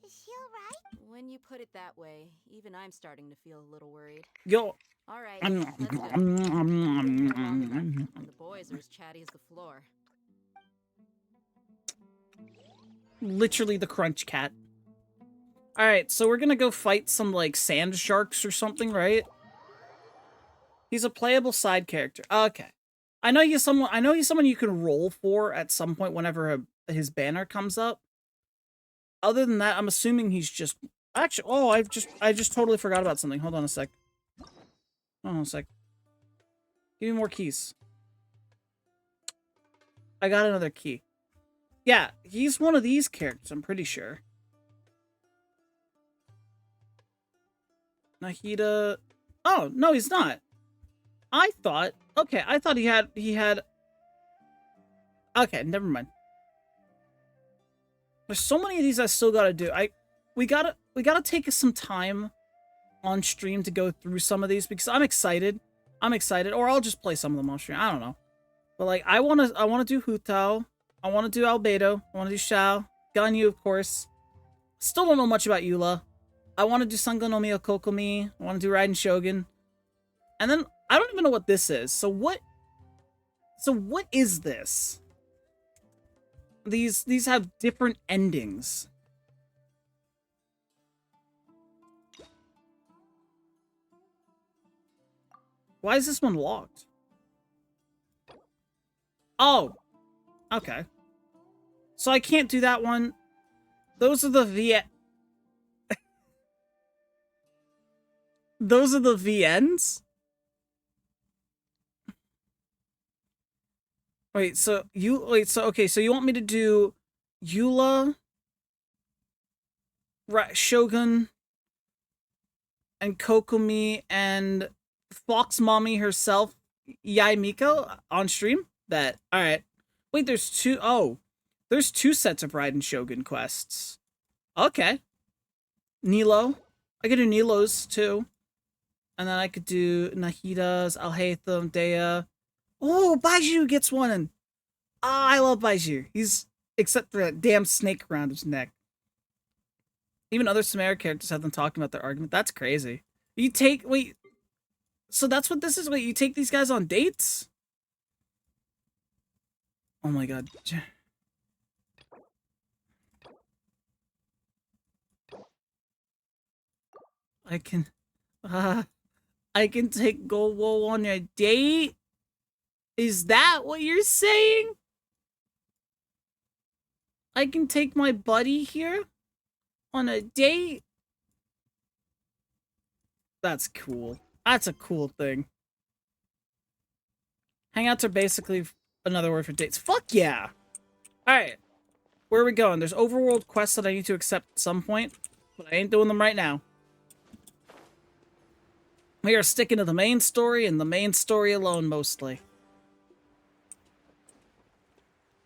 Is she alright? When you put it that way, even I'm starting to feel a little worried. Yo. All right, let's go. The boys are as chatty as the floor. Literally the crunch cat. Alright, so we're gonna go fight some, like, sand sharks or something, right? He's a playable side character. Okay. I know he's someone you can roll for at some point whenever his banner comes up. Other than that, I'm assuming he's just... Actually, oh, I just totally forgot about something. Hold on a sec. Hold on a sec. Give me more keys. I got another key. Yeah, he's one of these characters, I'm pretty sure. Nahida... Oh, no, he's not. I thought... Okay, I thought he had... Okay, never mind. There's so many of these I still gotta do. We gotta take us some time on stream to go through some of these because I'm excited. Or I'll just play some of them on stream. I don't know. But like I wanna do Hu Tao. I wanna do Albedo. I wanna do Shao. Ganyu, of course. Still don't know much about Eula. I wanna do Sango no Mi Kokomi. I wanna do Raiden Shogun. And then I don't even know what this is. So what is this? These have different endings. Why is this one locked? Oh. Okay. So I can't do that one. Those are the Those are the VNs? So you want me to do Eula, Shogun, and Kokomi, and Fox Mommy herself, Yai Miko, on stream? Bet. Alright. Wait, there's two... Oh. There's two sets of Raiden Shogun quests. Okay. Nilo. I could do Nilo's, too. And then I could do Nahida's, Alhaitham, Dea. Oh, Baiju gets one. I love Baiju. He's... Except for that damn snake around his neck. Even other Sumeru characters have them talking about their argument. That's crazy. You take... Wait... So that's what this is? Wait, you take these guys on dates? Oh my god. I can take Gowo on a date? Is that what you're saying? I can take my buddy here on a date? That's cool. That's a cool thing. Hangouts are basically another word for dates. Fuck yeah! Alright. Where are we going? There's overworld quests that I need to accept at some point, but I ain't doing them right now. We are sticking to the main story and the main story alone, mostly.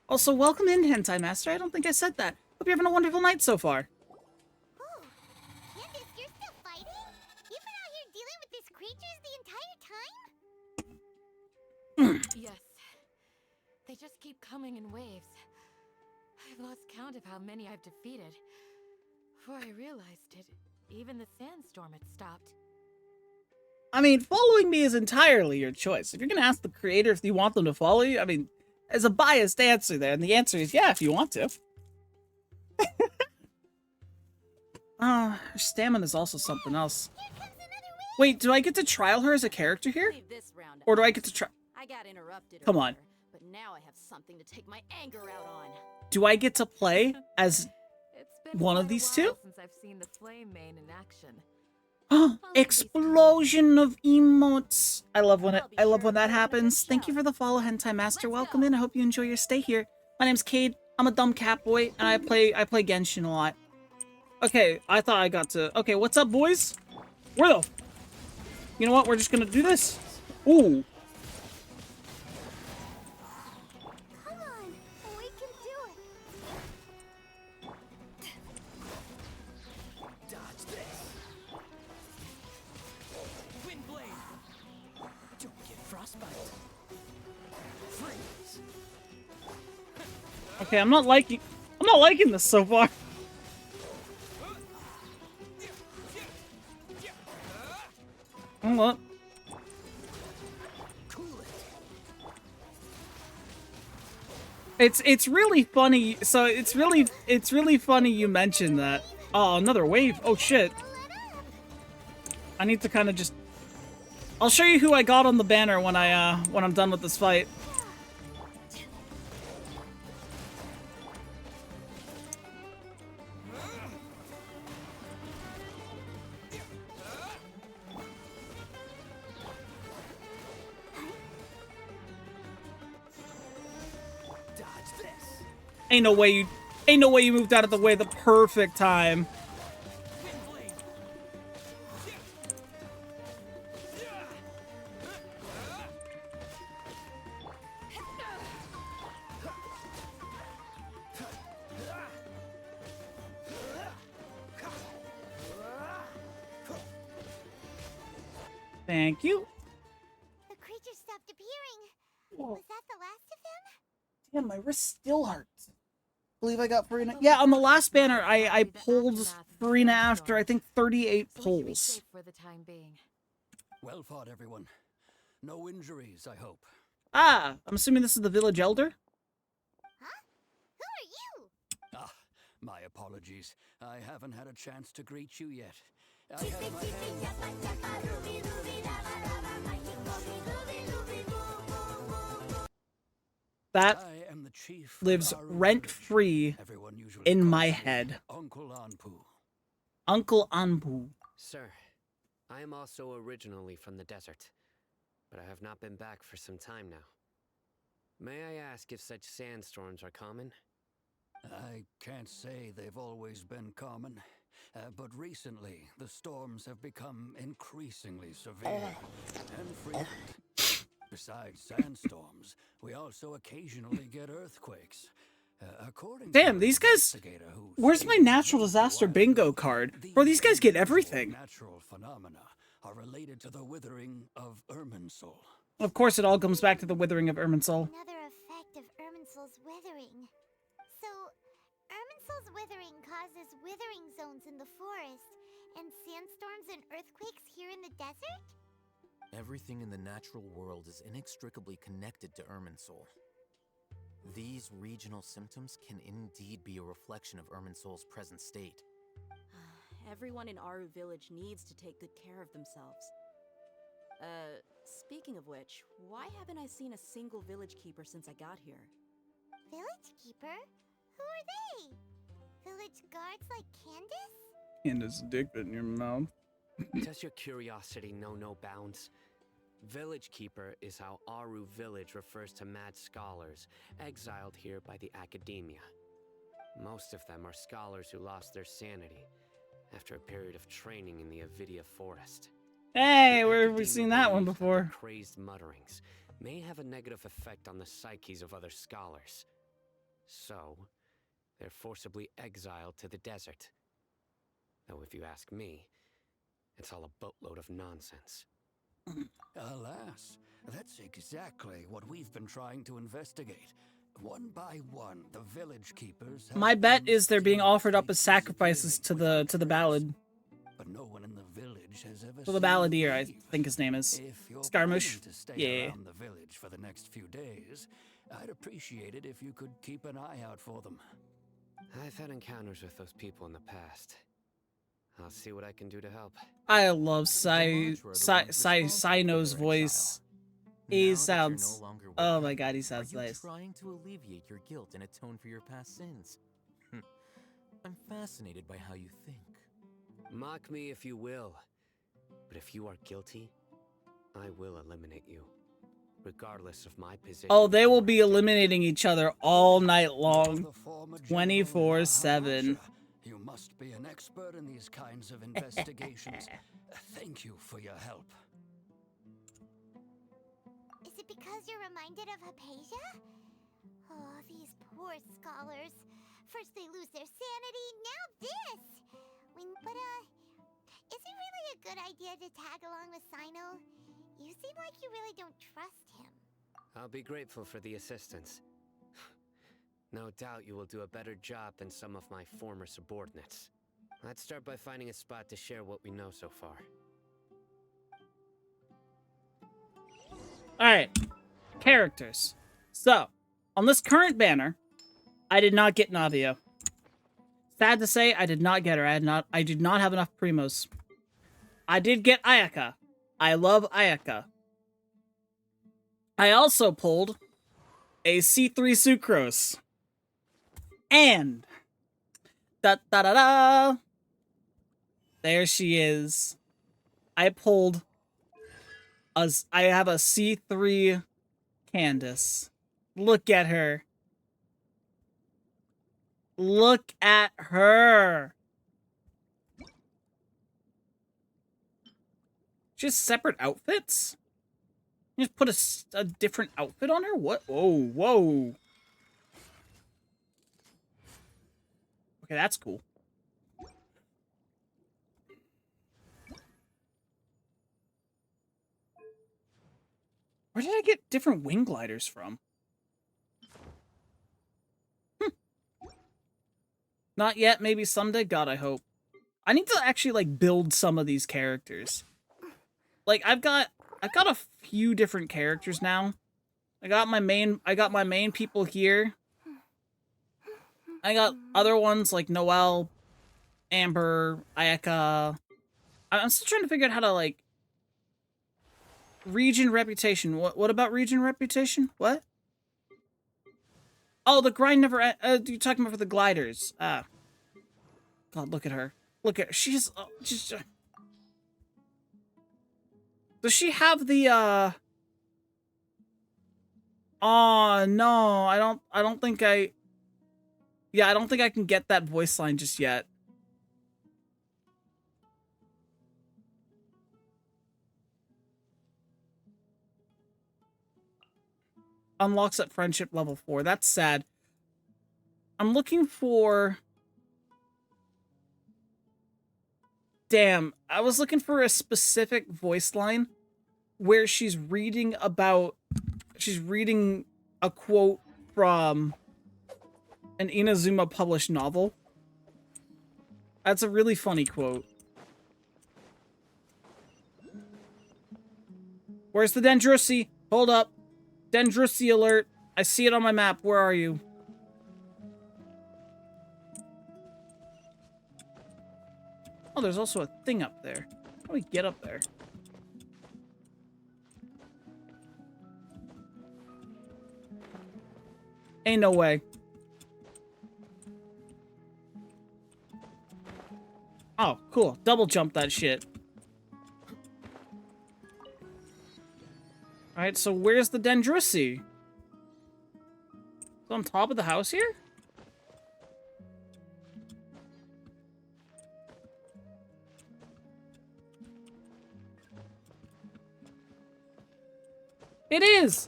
Also, welcome in, Hentai Master. I don't think I said that. Hope you're having a wonderful night so far. Oh, Candace, you're still fighting? You've been out here dealing with these creatures the entire time? Yes. They just keep coming in waves. I've lost count of how many I've defeated. Before I realized it, even the sandstorm had stopped. I mean, following me is entirely your choice. If you're gonna ask the creator if you want them to follow you, I mean, there's a biased answer there, and the answer is yeah, if you want to. Her stamina is also something else. Wait, do I get to trial her as a character here? Or do I get to try? I got interrupted. Come on. But now I have something to take my anger out on. Do I get to play as one of these two? Since I've seen the flame main in action. Explosion of emotes. I love when that happens. Thank you for the follow, Hentai Master. Welcome in. I hope you enjoy your stay here. My name's Cade. I'm a dumb cat boy, and I play Genshin a lot. Okay, I thought I got to. Okay, what's up, boys? Where the? You know what? We're just gonna do this. Ooh. Come on, we can do it. Dodge this. Wind blade. Don't get frostbite. Freeze. Okay, I'm not liking this so far. Hold on. It's really funny. So it's really funny you mentioned that. Oh, another wave. Oh shit. I need to kind of just. I'll show you who I got on the banner when I'm done with this fight. Ain't no way you moved out of the way the perfect time. Thank you. The creature stopped appearing. Was that the last of him? Damn, my wrist still hurts. Believe I got Farina. Yeah, on the last banner, I pulled Farina after I think 38 pulls. For the time being. Well fought, everyone. No injuries, I hope. Ah, I'm assuming this is the village elder. Huh? Who are you? Ah, my apologies. I haven't had a chance to greet you yet. I have my hand. That lives rent-free in my head. Uncle Anpu. Uncle Anpu. Sir, I am also originally from the desert, but I have not been back for some time now. May I ask if such sandstorms are common? I can't say they've always been common, but recently the storms have become increasingly severe and frequent. Besides sandstorms, we also occasionally get earthquakes. Damn, these guys. Where's my natural disaster bingo card? Bro, these guys get everything. Natural phenomena are related to the withering of Irminsul. Of course, it all comes back to the withering of Irminsul. Another effect of Irminsul's withering. So, Irminsul's withering causes withering zones in the forest, and sandstorms and earthquakes here in the desert? Everything in the natural world is inextricably connected to Irminsul. These regional symptoms can indeed be a reflection of Irminsul's present state. Everyone in Aru Village needs to take good care of themselves. Speaking of which, why haven't I seen a single village keeper since I got here? Village keeper? Who are they? Village guards like Candace? Candace, dick in your mouth. Does your curiosity know no bounds? Village Keeper is how Aru Village refers to mad scholars, exiled here by the academia. Most of them are scholars who lost their sanity after a period of training in the Avidia forest. Hey, where have we seen that one before? Crazed mutterings may have a negative effect on the psyches of other scholars. So, they're forcibly exiled to the desert. Though if you ask me, it's all a boatload of nonsense. Alas, That's exactly what we've been trying to investigate. One by one, the village keepers have My bet been is they're being offered up as mysteriously sacrifices to the ballad. but no one in the village has ever To the seen them balladeer, I leave. think his name is. If you're Scarmush. planning to stay Yeah. around the village for the next few days, I'd appreciate it if you could keep an eye out for them. I've had encounters with those people in the past. I'll see what I can do to help. I love Sino's voice. He sounds... Oh my god, he sounds nice. Trying to alleviate your guilt and atone for your past sins. I'm fascinated by how you think. Mock me if you will, but if you are guilty, I will eliminate you, regardless of my position. Oh, they will be eliminating each other all night long, 24/7. You must be an expert in these kinds of investigations. Thank you for your help. Is it because you're reminded of Hypatia? Oh, these poor scholars. First they lose their sanity, now this! Is it really a good idea to tag along with Sino? You seem like you really don't trust him. I'll be grateful for the assistance. No doubt you will do a better job than some of my former subordinates. Let's start by finding a spot to share what we know so far. Alright. Characters. So, on this current banner, I did not get Navia. Sad to say, I did not get her. I did not have enough primos. I did get Ayaka. I love Ayaka. I also pulled a C3 Sucrose. And da-da-da-da, there she is. I pulled I have a C3 Candace. Look at her. Look at her. Just separate outfits? You just put a different outfit on her? What? Whoa, whoa. Okay, that's cool. Where did I get different wing gliders from? Not yet, maybe someday. God, I hope. I need to actually, like, build some of these characters. Like, I've got a few different characters now. I got my main people here. I got other ones like Noelle, Amber, Ayaka. I'm still trying to figure out how to, like, region reputation. What about region reputation? What? Oh, the grind never... you're talking about for the gliders. Ah. God, look at her. Look at her. She's... just... Does she have the, Oh, no. I don't think I... Yeah, I don't think I can get that voice line just yet. Unlocks at friendship level 4. That's sad. I'm looking for... Damn, I was looking for a specific voice line where she's reading about... She's reading a quote from an Inazuma published novel. That's a really funny quote. Where's the Dendrusi? Hold up. Dendrusi alert. I see it on my map. Where are you? Oh, there's also a thing up there. How do we get up there? Ain't no way. Oh, cool. Double jump that shit. Alright, so where's the Dendrusi? It's on top of the house here? It is!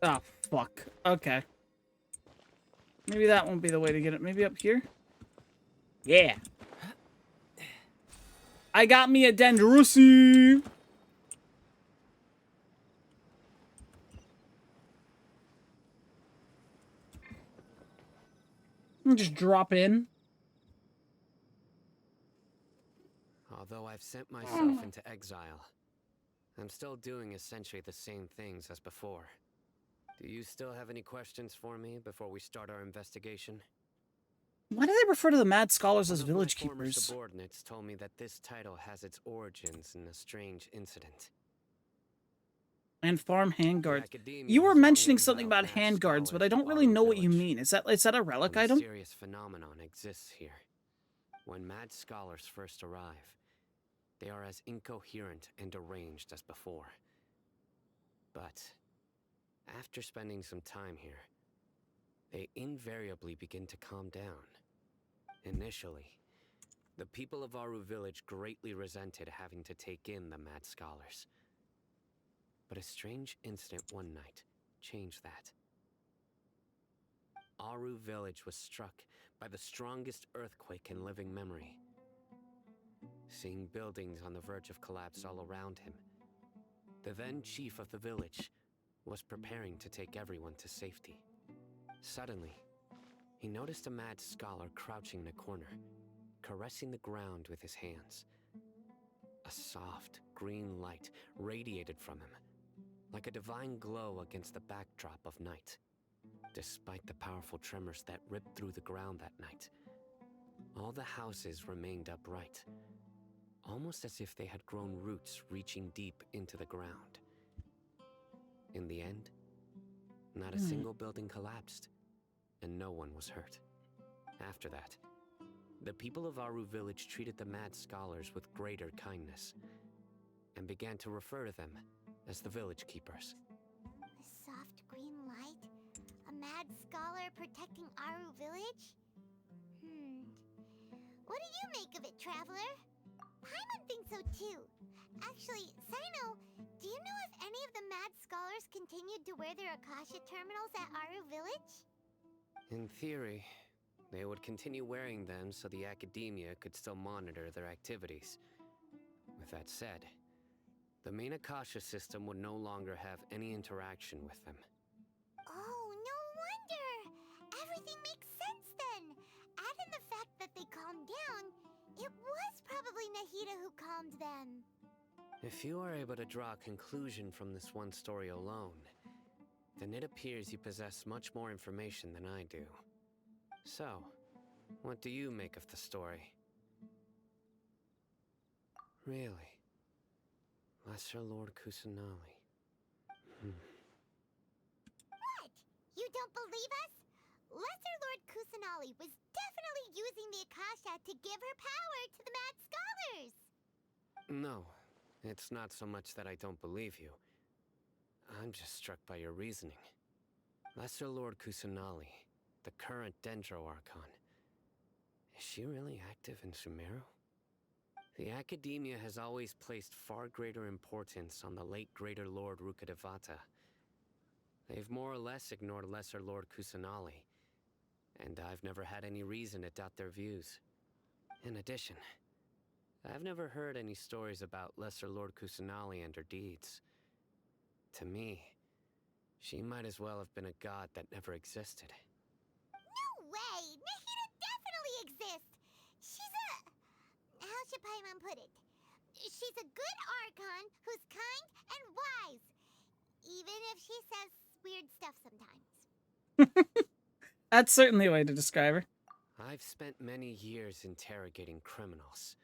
Oh, fuck. Okay. Maybe that won't be the way to get it. Maybe up here? Yeah. I got me a Dendrusi! Just drop in. Although I've sent myself into exile, I'm still doing essentially the same things as before. Do you still have any questions for me before we start our investigation? Why do they refer to the mad scholars as One of village my former keepers? subordinates told me that this title has its origins in a strange incident. And farm handguards. Academia You were has long mentioning something exiled about mad handguards, but I scholars don't to really Aru know what you village. mean. Is that a relic A item? mysterious phenomenon exists here. When mad scholars first arrive, they are as incoherent and deranged as before. But after spending some time here, they invariably begin to calm down. Initially, the people of Aru village greatly resented having to take in the mad scholars. But a strange incident one night changed that. Aru village was struck by the strongest earthquake in living memory. Seeing buildings on the verge of collapse all around him, the then chief of the village was preparing to take everyone to safety. Suddenly, he noticed a mad scholar crouching in a corner, caressing the ground with his hands. A soft, green light radiated from him, like a divine glow against the backdrop of night. Despite the powerful tremors that ripped through the ground that night, all the houses remained upright, almost as if they had grown roots reaching deep into the ground. In the end, not a single building collapsed, and no one was hurt. After that, the people of Aru village treated the mad scholars with greater kindness, and began to refer to them as the village keepers. A soft green light? A mad scholar protecting Aru village? What do you make of it, traveler? Paimon thinks so too. Actually, Sino, do you know if any of the mad scholars continued to wear their Akasha terminals at Aru village? In theory, they would continue wearing them so the academia could still monitor their activities. With that said, the main Akasha system would no longer have any interaction with them. Oh, no wonder! Everything makes sense then! Add in the fact that they calmed down, it was probably Nahida who calmed them. If you are able to draw a conclusion from this one story alone, then it appears you possess much more information than I do. So, what do you make of the story? Really? Lesser Lord Kusanali. What? You don't believe us? Lesser Lord Kusanali was definitely using the Akasha to give her power to the mad scholars! No, it's not so much that I don't believe you. I'm just struck by your reasoning. Lesser Lord Kusanali, the current Dendro Archon, is she really active in Sumeru? The Academia has always placed far greater importance on the late Greater Lord Rukkhadevata. They've more or less ignored Lesser Lord Kusanali, and I've never had any reason to doubt their views. In addition, I've never heard any stories about Lesser Lord Kusanali and her deeds. To me, she might as well have been a god that never existed. No way! Nahida definitely exists! She's a... how should Paimon put it? She's a good Archon who's kind and wise. Even if she says weird stuff sometimes. That's certainly a way to describe her. I've spent many years interrogating criminals,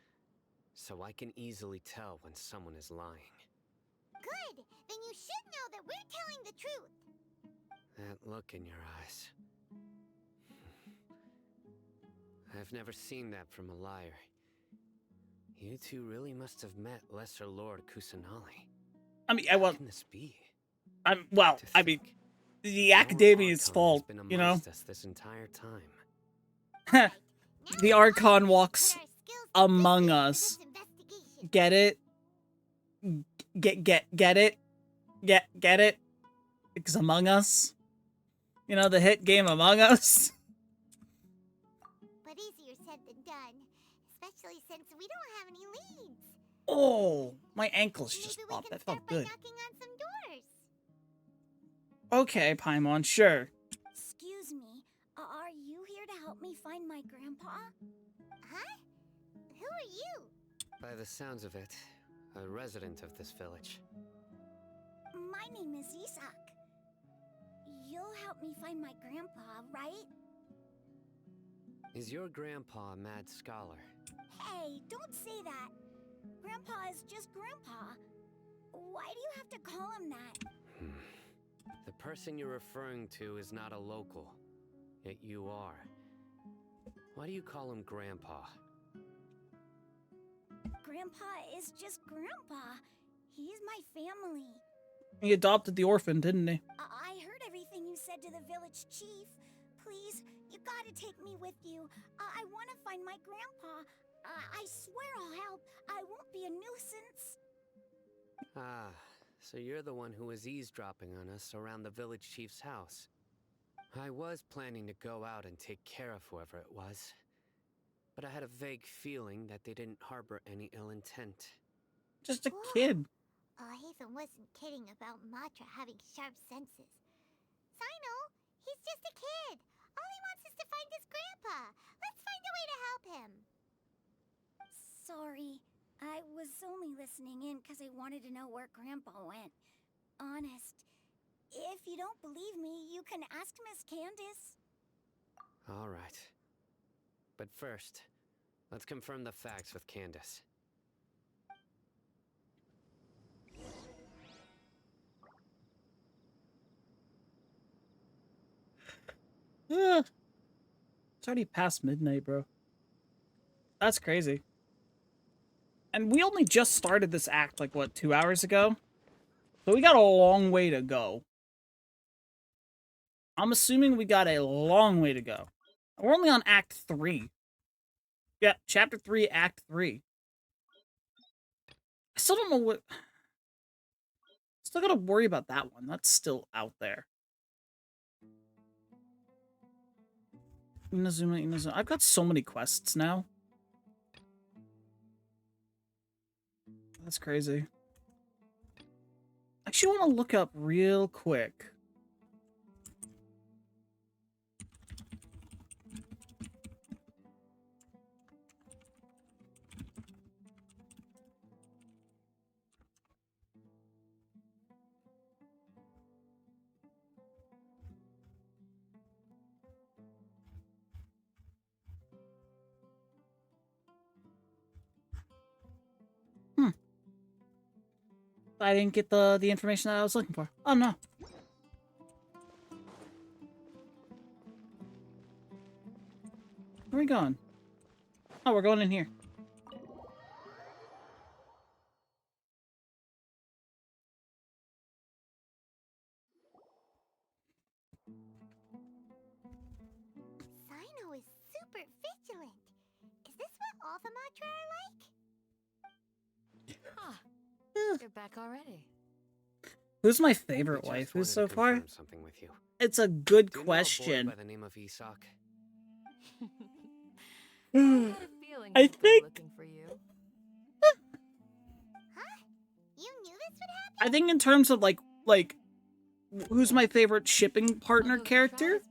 so I can easily tell when someone is lying. Good! Then you should know that we're telling the truth! That look in your eyes. I've never seen that from a liar. You two really must have met Lesser Lord Kusanali. I mean, How can this be? The Academia's fault, you know? Us this entire time. The Archon walks among us. Get it? Get it? Get it? Because Among Us? You know, the hit game Among Us? But easier said than done. Especially since we don't have any leads. Oh, my ankles just popped. That felt good. Knocking on some doors. Okay, Paimon, sure. Excuse me, are you here to help me find my grandpa? Huh? Who are you? By the sounds of it, a resident of this village. My name is Isak. You'll help me find my grandpa, right? Is your grandpa a mad scholar? Hey, don't say that. Grandpa is just Grandpa. Why do you have to call him that? The person you're referring to is not a local, yet you are. Why do you call him Grandpa? Grandpa is just Grandpa. He's my family. He adopted the orphan, didn't he? I heard everything you said to the village chief. Please, you gotta take me with you. I want to find my grandpa. I swear I'll help. I won't be a nuisance. Ah, so you're the one who was eavesdropping on us around the village chief's house. I was planning to go out and take care of whoever it was, but I had a vague feeling that they didn't harbor any ill intent. Just a kid. Hatham wasn't kidding about Matra having sharp senses. Sino, he's just a kid. All he wants is to find his grandpa. Let's find a way to help him. Sorry, I was only listening in because I wanted to know where Grandpa went. Honest. If you don't believe me, you can ask Miss Candace. All right. But first, let's confirm the facts with Candace. It's already past midnight, bro. That's crazy. And we only just started this act, like, what, 2 hours ago? So we got a long way to go. I'm assuming we got a long way to go. We're only on Act 3. Yeah, Chapter 3, Act 3. I still don't know what... Still gotta worry about that one. That's still out there. Inazuma, Inazuma. I've got so many quests now. That's crazy. I actually want to look up real quick. I didn't get the information that I was looking for. Oh no. Where are we going? Oh, we're going in here. Sino is super vigilant. Is this what all the Matra are like? Huh. You're back already. Who's my favorite waifu so far? Something with you. It's a good Do you question. know a boy by the name of Isak? I had a feeling I he'd go think... looking for you. Huh? You knew this would happen? I think in terms of like who's my favorite shipping partner character,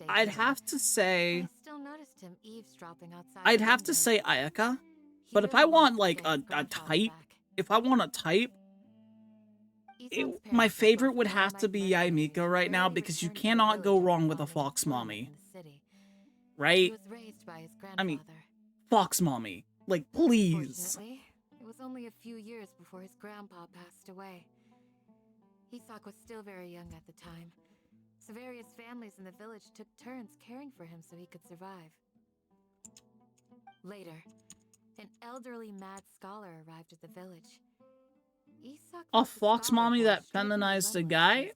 I'd have to say I still noticed him eavesdropping outside. I'd have to say Ayaka. But if I want like a type, if I want a type, my favorite would have to be Yaimika right now because you cannot go wrong with a fox mommy. Right? I mean, fox mommy. Like, please. Fortunately, it was only a few years before his grandpa passed away. Isak was still very young at the time, so various families in the village took turns caring for him so he could survive. Later, an elderly mad scholar arrived at the village. A fox mommy that feminized a guy?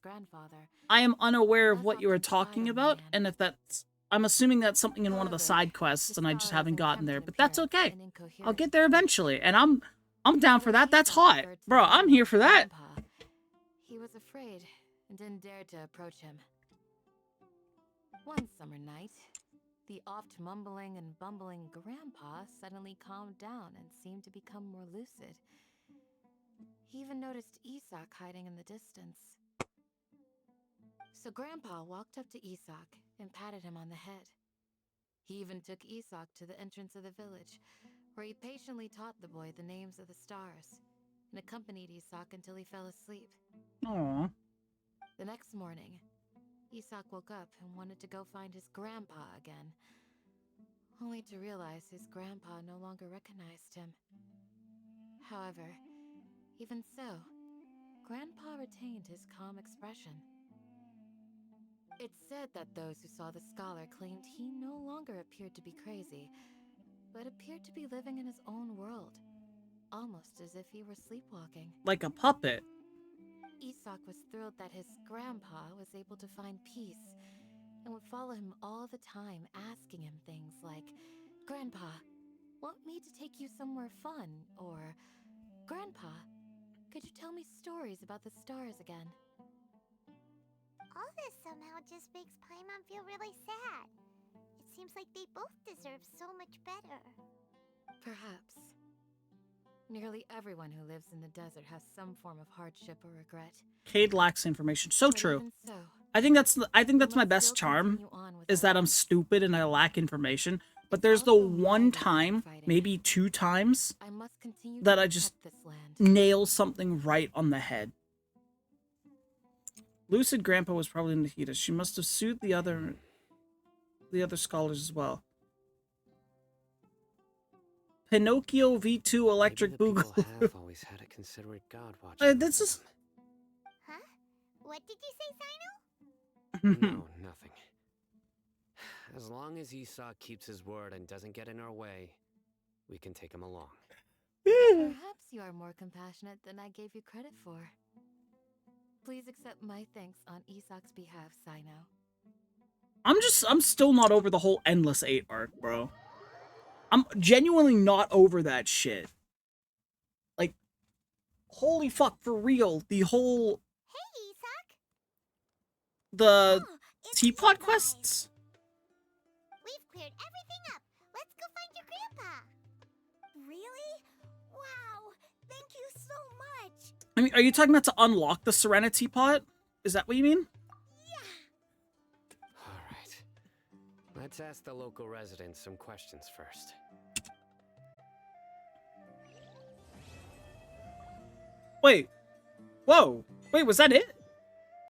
I am unaware of what you are talking about, and if that's... I'm assuming that's something in one of the side quests, and I just haven't gotten there, but that's okay. I'll get there eventually, and I'm down for that. That's hot. Bro, I'm here for that. He was afraid and didn't dare to approach him. One summer night, the oft mumbling and bumbling grandpa suddenly calmed down and seemed to become more lucid. He even noticed Isak hiding in the distance. So Grandpa walked up to Isak and patted him on the head. He even took Isak to the entrance of the village, where he patiently taught the boy the names of the stars, and accompanied Isak until he fell asleep. Aww. The next morning, Isak woke up and wanted to go find his grandpa again, only to realize his grandpa no longer recognized him. However, even so, Grandpa retained his calm expression. It's said that those who saw the scholar claimed he no longer appeared to be crazy, but appeared to be living in his own world, almost as if he were sleepwalking. Like a puppet. Isak was thrilled that his grandpa was able to find peace, and would follow him all the time, asking him things like, "Grandpa, want me to take you somewhere fun?" Or, "Grandpa, could you tell me stories about the stars again?" All this somehow just makes Paimon feel really sad. It seems like they both deserve so much better. Perhaps. Nearly everyone who lives in the desert has some form of hardship or regret. Cade lacks information. So But true. even so, I think that's my best charm, is that I'm stupid and I lack information. But there's the one time, maybe 2 times, that I just nail something right on the head. Lucid Grandpa was probably Nahida. She must have sued the other scholars as well. Pinocchio V2 Electric Boogaloo. Have always had a considerate god watching. This is. Huh? What did you say, Sino? No, nothing. As long as Isak keeps his word and doesn't get in our way, we can take him along. Perhaps you are more compassionate than I gave you credit for. Please accept my thanks on Isak's behalf, Sino. I'm still not over the whole Endless 8 arc, bro. I'm genuinely not over that shit. Like, holy fuck, for real. The whole... Hey, Isak! The teapot quests? We've cleared everything up. Let's go find your grandpa. Really? Wow! Thank you so much! I mean, are you talking about to unlock the Serenity Pot? Is that what you mean? All right. Let's ask the local residents some questions first. Wait. Whoa. Wait, was that it?